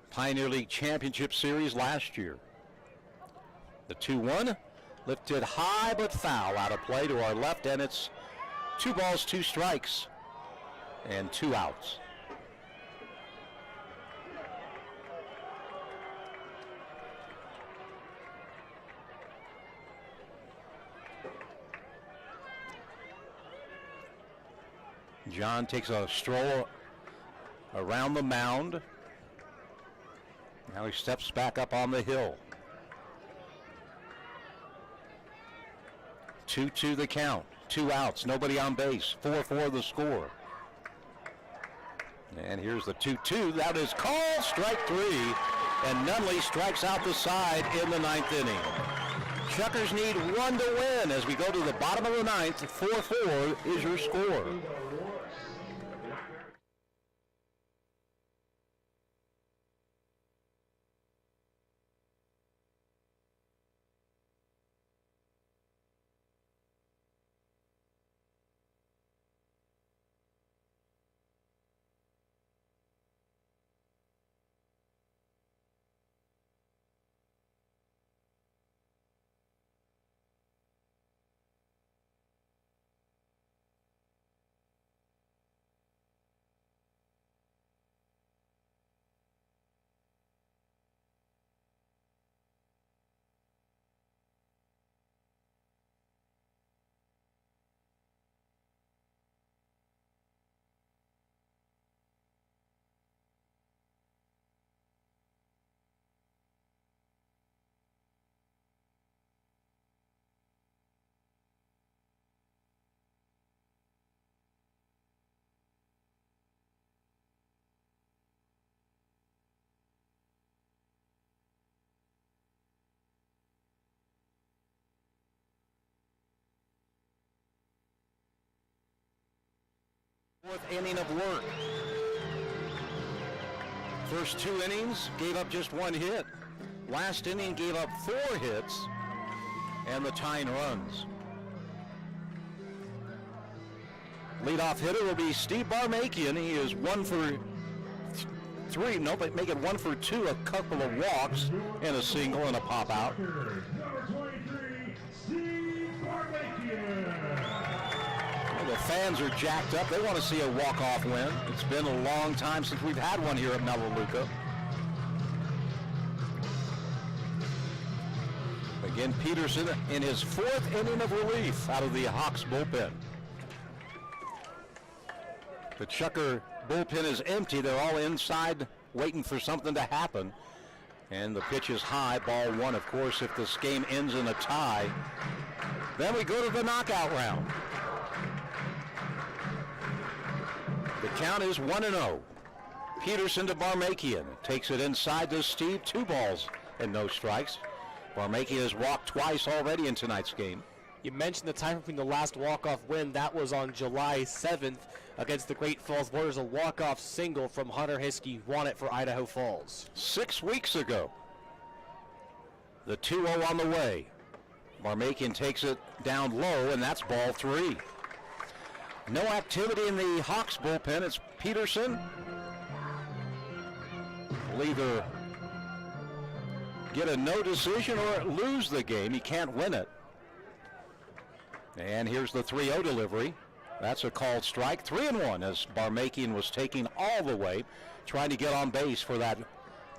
Pioneer League Championship Series last year. The 2-1 lifted high but foul out of play to our left, and it's 2 balls, 2 strikes, and 2 outs. John takes a stroll around the mound. Now he steps back up on the hill. 2-2 the count. 2 outs, nobody on base. 4-4 the score. And here's the 2-2. That is called strike 3. And Nunley strikes out the side in the 9th inning. Chukars need 1 to win as we go to the bottom of the 9th. 4-4 is your score. Fourth inning of work. First 2 innings gave up just 1 hit. Last inning gave up 4 hits and the tying runs. Leadoff hitter will be Steve Barmakian. He is 1 for 3. No, but make it 1 for 2. A couple of walks and a single and a pop out. Number 23, Steve Barmakian. The fans are jacked up. They want to see a walk-off win. It's been a long time since we've had one here at Melaleuca. Again, Peterson in his 4th inning of relief out of the Hawks bullpen. The Chukar bullpen is empty. They're all inside waiting for something to happen. And the pitch is high, ball 1. Of course, if this game ends in a tie, then we go to the knockout round. The count is 1-0. Peterson to Barmakian. Takes it inside to Steve. 2 balls and no strikes. Barmakian has walked twice already in tonight's game. You mentioned the time between the last walk-off win. That was on July 7th against the Great Falls Warriors. A walk-off single from Hunter Hiskey won it for Idaho Falls. 6 weeks ago. The 2-0 on the way. Barmakian takes it down low, and that's ball 3. No activity in the Hawks bullpen. It's Peterson. Will either get a no decision or lose the game. He can't win it. And here's the 3-0 delivery. That's a called strike. 3-1 as Barmakian was taking all the way, trying to get on base for that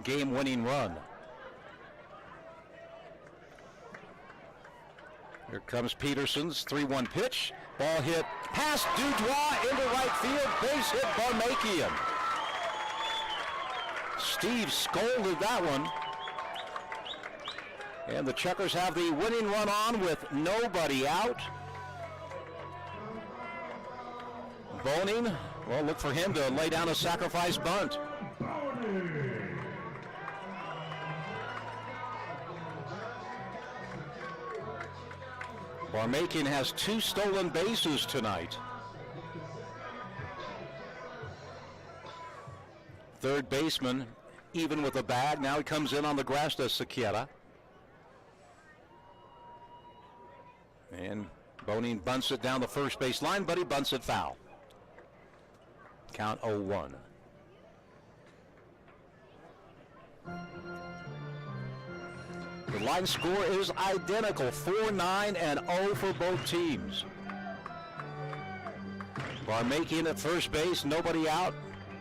game-winning run. Here comes Peterson's 3-1 pitch. Ball hit past Dudois into right field. Base hit Barmakian. Steve scolded that one. And the Chukars have the winning run on with nobody out. Boning, well, look for him to lay down a sacrifice bunt. Barmakian has 2 stolen bases tonight. Third baseman, even with the bag. Now he comes in on the grass to Sequeira. And Boning bunts it down the first base line, but he bunts it foul. Count 0-1. The line score is identical, 4-9 and 0 for both teams. Barmakian at first base, nobody out.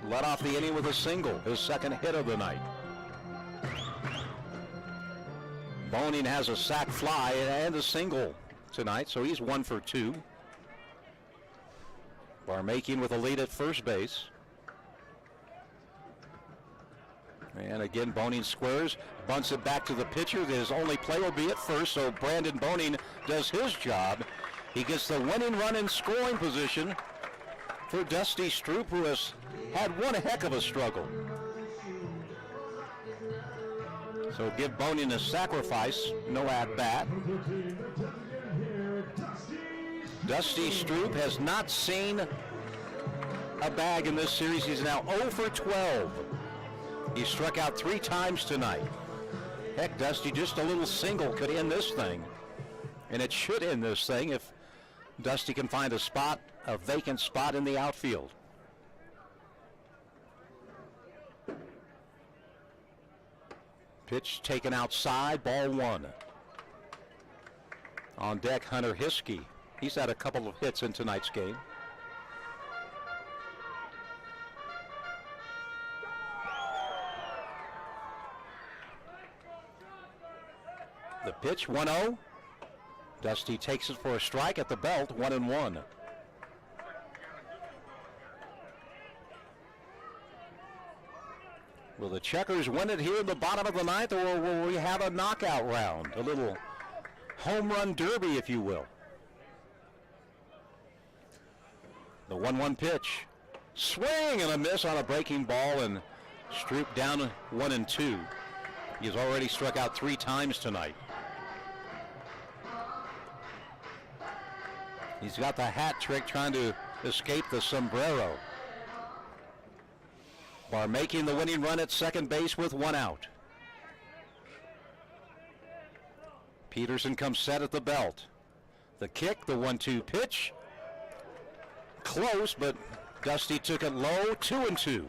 Led off the inning with a single, his second hit of the night. Boning has a sac fly and a single tonight, so he's 1 for 2. Barmakian with a lead at first base. And again, Boning squares, bunts it back to the pitcher. His only play will be at first, so Brandon Boning does his job. He gets the winning run in scoring position for Dusty Stroop, who has had one heck of a struggle. So give Boning a sacrifice, no at-bat. Dusty Stroop has not seen a bag in this series. He's now 0 for 12. He struck out 3 times tonight. Heck, Dusty, just a little single could end this thing. And it should end this thing if Dusty can find a spot, a vacant spot in the outfield. Pitch taken outside, ball 1. On deck, Hunter Hiskey. He's had a couple of hits in tonight's game. The pitch, 1-0. Dusty takes it for a strike at the belt, 1-1. Will the Chukars win it here in the bottom of the ninth, or will we have a knockout round? A little home run derby, if you will. The 1-1 pitch. Swing and a miss on a breaking ball, and Stroop down 1-2. He's already struck out 3 times tonight. He's got the hat trick trying to escape the sombrero. Barmakian the winning run at second base with 1 out. Peterson comes set at the belt. The kick, the 1-2 pitch. Close, but Dusty took it low, 2-2.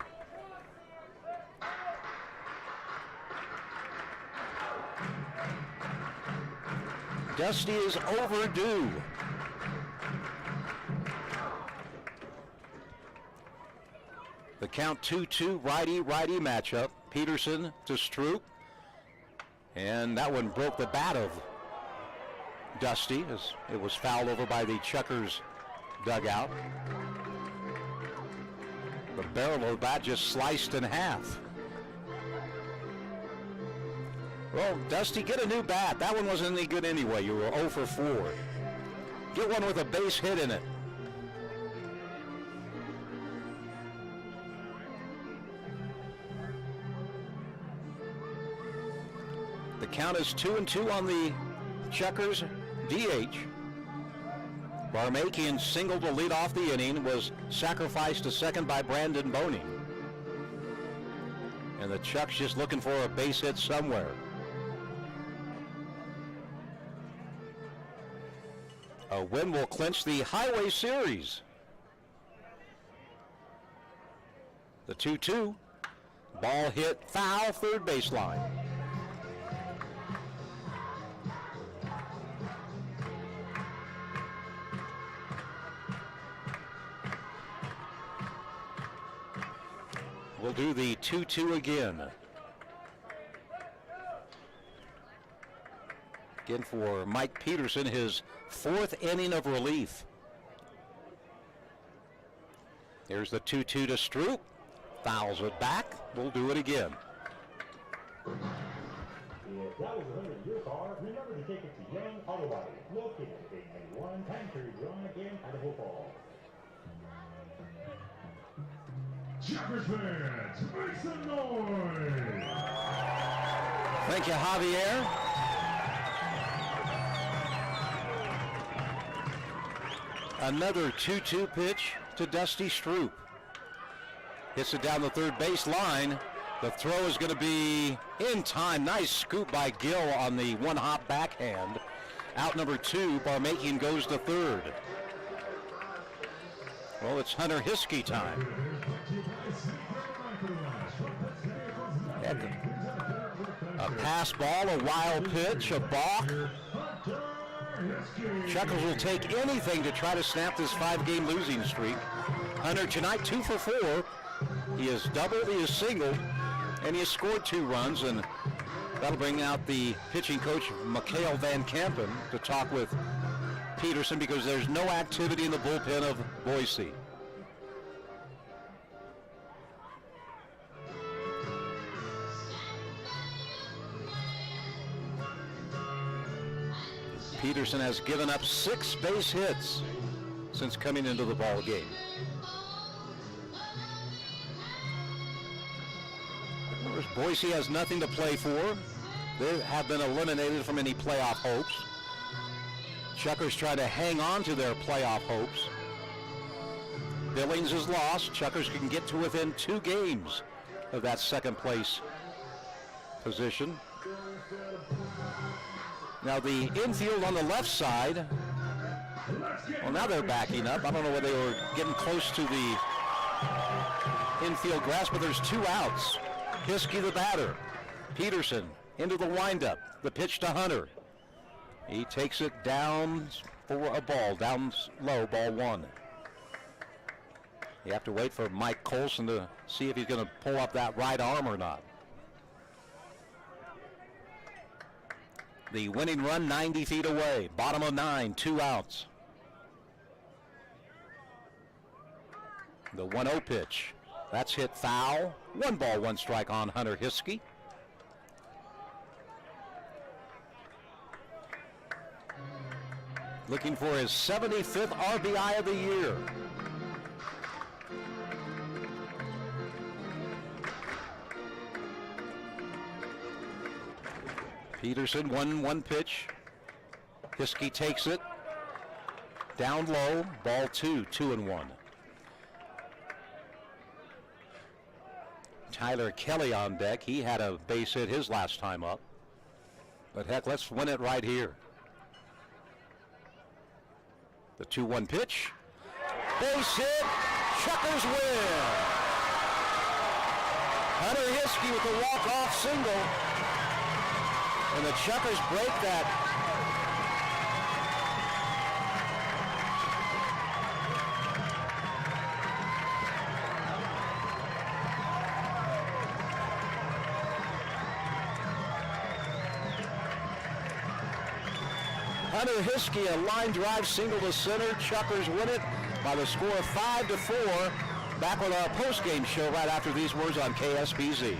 Dusty is overdue. The count 2-2 righty-righty matchup. Peterson to Stroop. And that one broke the bat of Dusty as it was fouled over by the Chukars dugout. The barrel of the bat just sliced in half. Well, Dusty, get a new bat. That one wasn't any good anyway. You were 0 for 4. Get one with a base hit in it. The count is 2-2 on the Chukars DH. Barmakian singled to lead off the inning, was sacrificed to second by Brandon Boning. And the Chucks just looking for a base hit somewhere. A win will clinch the Highway Series. The 2-2. Ball hit foul, third baseline. We'll do the 2-2 again. Again for Mike Peterson, his 4th inning of relief. Here's the 2-2 to Stroop. Fouls it back. We'll do it again. If that was 100 your car, remember to take it to Young Auto Body, located at 891 Time Period Drive in Idaho Falls. Chukars fans, make some noise! Thank you, Javier. Another 2-2 pitch to Dusty Stroop. Hits it down the third base line. The throw is going to be in time. Nice scoop by Gill on the one-hop backhand. Out number 2, Barmakian goes to third. Well, it's Hunter Hiskey time. A pass ball, a wild pitch, a balk. Chukars will take anything to try to snap this 5-game losing streak. Hunter tonight 2 for 4. He has doubled, he has singled, and he has scored 2 runs, and that'll bring out the pitching coach, Mikhail Van Kampen, to talk with Peterson because there's no activity in the bullpen of Boise. Peterson has given up 6 base hits since coming into the ball game. Of course, Boise has nothing to play for. They have been eliminated from any playoff hopes. Chukars try to hang on to their playoff hopes. Billings is lost. Chukars can get to within 2 games of that second place position. Now the infield on the left side, well, now they're backing up. I don't know whether they were getting close to the infield grass, but there's 2 outs. Hiskey the batter. Peterson into the windup. The pitch to Hunter. He takes it down for a ball, down low, ball 1. You have to wait for Mike Colson to see if he's going to pull up that right arm or not. The winning run 90 feet away. Bottom of 9, 2 outs. The 1-0 pitch. That's hit foul. 1 ball, 1 strike on Hunter Hiskey. Looking for his 75th RBI of the year. Peterson, 1 pitch. Hiskey takes it. Down low, ball 2, 2-1. Tyler Kelly on deck. He had a base hit his last time up. But heck, let's win it right here. The 2-1 pitch. Base hit. Chukars win. Hunter Hiskey with the walk-off single. And the Chukars break that. Hunter Hiskey, a line drive single to center. Chukars win it by the score of 5-4. Back with our post-game show right after these words on KSBZ.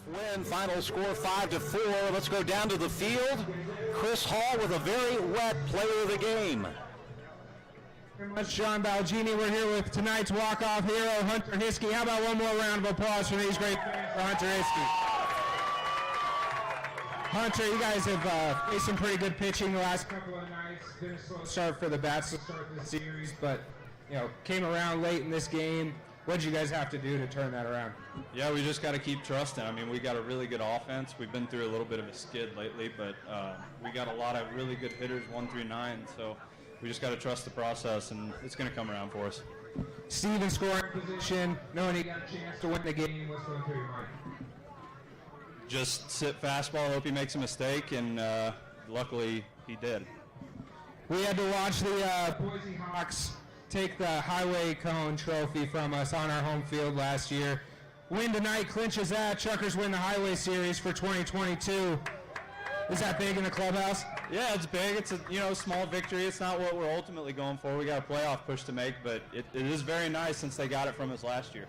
Win, final score 5-4. Let's go down to the field. Chris Hall with a very wet player of the game. Very much, John Balgini. We're here with tonight's walk-off hero, Hunter Hiskey. How about one more round of applause for these great players for Hunter Hiskey? Hunter, you guys have faced some pretty good pitching the last couple of nights. Been a slow start for the Bats to start this series, but came around late in this game. What did you guys have to do to turn that around? Yeah, we just got to keep trusting. I mean, we got a really good offense. We've been through a little bit of a skid lately, but we got a lot of really good hitters, 1 through 9. So we just got to trust the process, and it's going to come around for us. Steve in scoring position, knowing he got a chance to win the game, what's going through your mind? Just sit fastball, hope he makes a mistake, and luckily he did. We had to watch the Boise Hawks take the Highway Cone Trophy from us on our home field last year. Win tonight clinches that. Chukars win the Highway Series for 2022. Is that big in the clubhouse? Yeah, it's big. It's a small victory. It's not what we're ultimately going for. We got a playoff push to make, but it is very nice since they got it from us last year.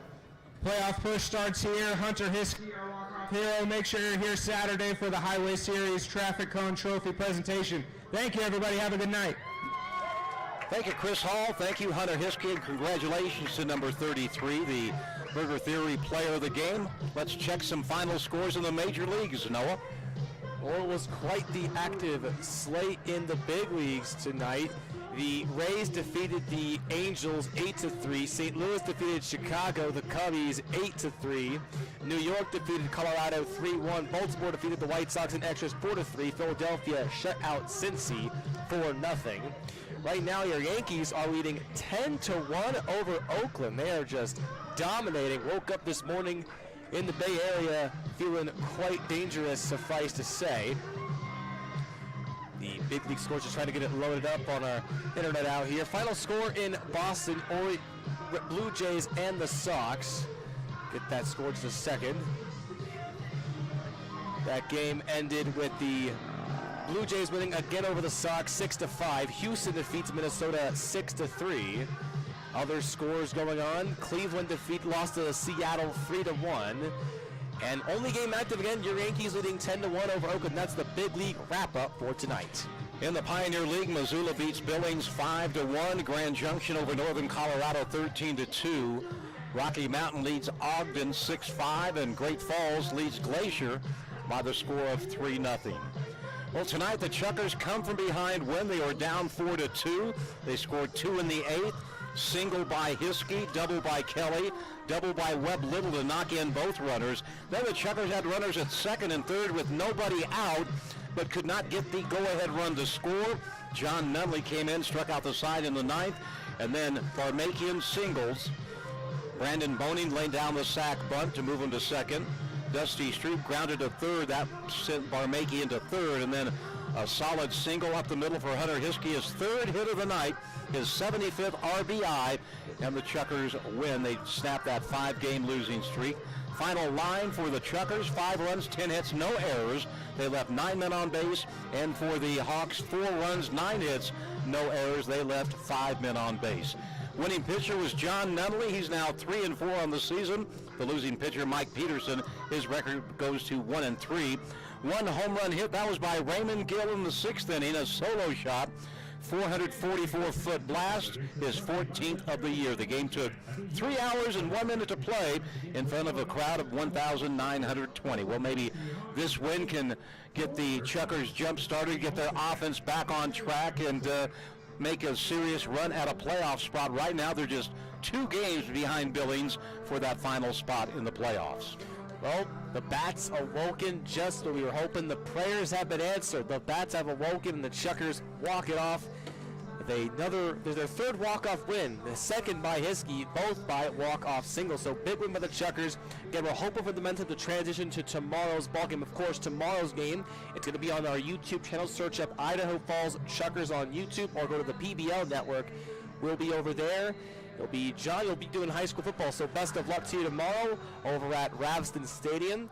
Playoff push starts here. Hunter Hiskey, our walk-off hero. Make sure you're here Saturday for the Highway Series Traffic Cone Trophy presentation. Thank you, everybody. Have a good night. Thank you, Chris Hall. Thank you, Hunter Hiskey, and congratulations to number 33, the Burger Theory player of the game. Let's check some final scores in the major leagues, Noah. Well, it was quite the active slate in the big leagues tonight. The Rays defeated the Angels 8-3. St. Louis defeated Chicago, the Cubbies 8-3. New York defeated Colorado 3-1. Baltimore defeated the White Sox in extras 4-3. Philadelphia shut out Cincy 4-0. Right now, your Yankees are leading 10-1 over Oakland. They are just dominating. Woke up this morning in the Bay Area feeling quite dangerous, suffice to say. The big league scores, just trying to get it loaded up on our internet out here. Final score in Boston, Blue Jays and the Sox. Get that score just a second. That game ended with the Blue Jays winning again over the Sox 6-5. Houston defeats Minnesota 6-3. Other scores going on. Cleveland lost to Seattle 3-1. And only game active again, your Yankees leading 10-1 over Oakland. That's the big league wrap-up for tonight. In the Pioneer League, Missoula beats Billings 5-1. Grand Junction over Northern Colorado 13-2. Rocky Mountain leads Ogden 6-5, and Great Falls leads Glacier by the score of 3-0. Well, tonight the Chukars come from behind when they were down 4-2. They scored 2 in the 8th. Single by Hiskey, double by Kelly, double by Webb Little to knock in both runners. Then the Chukars had runners at second and third with nobody out, but could not get the go-ahead run to score. John Nunley came in, struck out the side in the 9th, and then Barmakian singles. Brandon Boning laid down the sack bunt to move him to second. Dusty Stroop grounded to third. That sent Barmakian to third, and then a solid single up the middle for Hunter Hiskey, his third hit of the night, his 75th RBI, and the Chukars win. They snap that 5-game losing streak. Final line for the Chukars, 5 runs, 10 hits, no errors. They left 9 men on base, and for the Hawks, 4 runs, 9 hits, no errors. They left 5 men on base. Winning pitcher was John Nunley. He's now 3-4 on the season. The losing pitcher, Mike Peterson, his record goes to 1-3. 1 home run hit, that was by Raymond Gill in the 6th inning, a solo shot. 444-foot blast, his 14th of the year. The game took 3 hours and 1 minute to play in front of a crowd of 1,920. Well, maybe this win can get the Chukars jump-started, get their offense back on track, and make a serious run at a playoff spot. Right now, they're just 2 games behind Billings for that final spot in the playoffs. Well, the Bats awoken just when we were hoping. The prayers have been answered. The Bats have awoken, and the Chukars walk it off. Their 3rd walk-off win, the 2nd by Hiskey, both by walk-off singles. So big win by the Chukars. Again, we're hoping for the momentum to transition to tomorrow's ballgame. Of course, tomorrow's game, it's going to be on our YouTube channel. Search up Idaho Falls Chukars on YouTube or go to the PBL network. We'll be over there. John, you'll be doing high school football, so best of luck to you tomorrow over at Ravston Stadium.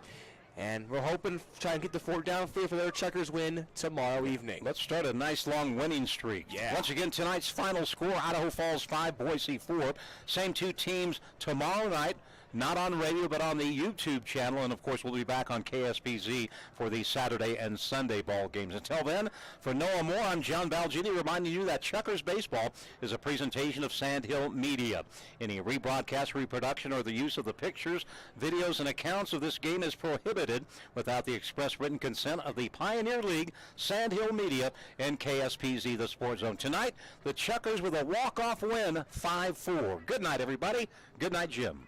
And we're hoping to try and get the fort down for their Chukars win tomorrow evening. Let's start a nice long winning streak. Yeah. Once again, tonight's final score, Idaho Falls 5, Boise 4. Same 2 teams tomorrow night. not on radio, but on the YouTube channel. And, of course, we'll be back on KSPZ for the Saturday and Sunday ball games. Until then, for Noah Moore, I'm John Balgini, reminding you that Chukars Baseball is a presentation of Sandhill Media. Any rebroadcast, reproduction, or the use of the pictures, videos, and accounts of this game is prohibited without the express written consent of the Pioneer League, Sandhill Media, and KSPZ, the Sports Zone. Tonight, the Chukars with a walk-off win, 5-4. Good night, everybody. Good night, Jim.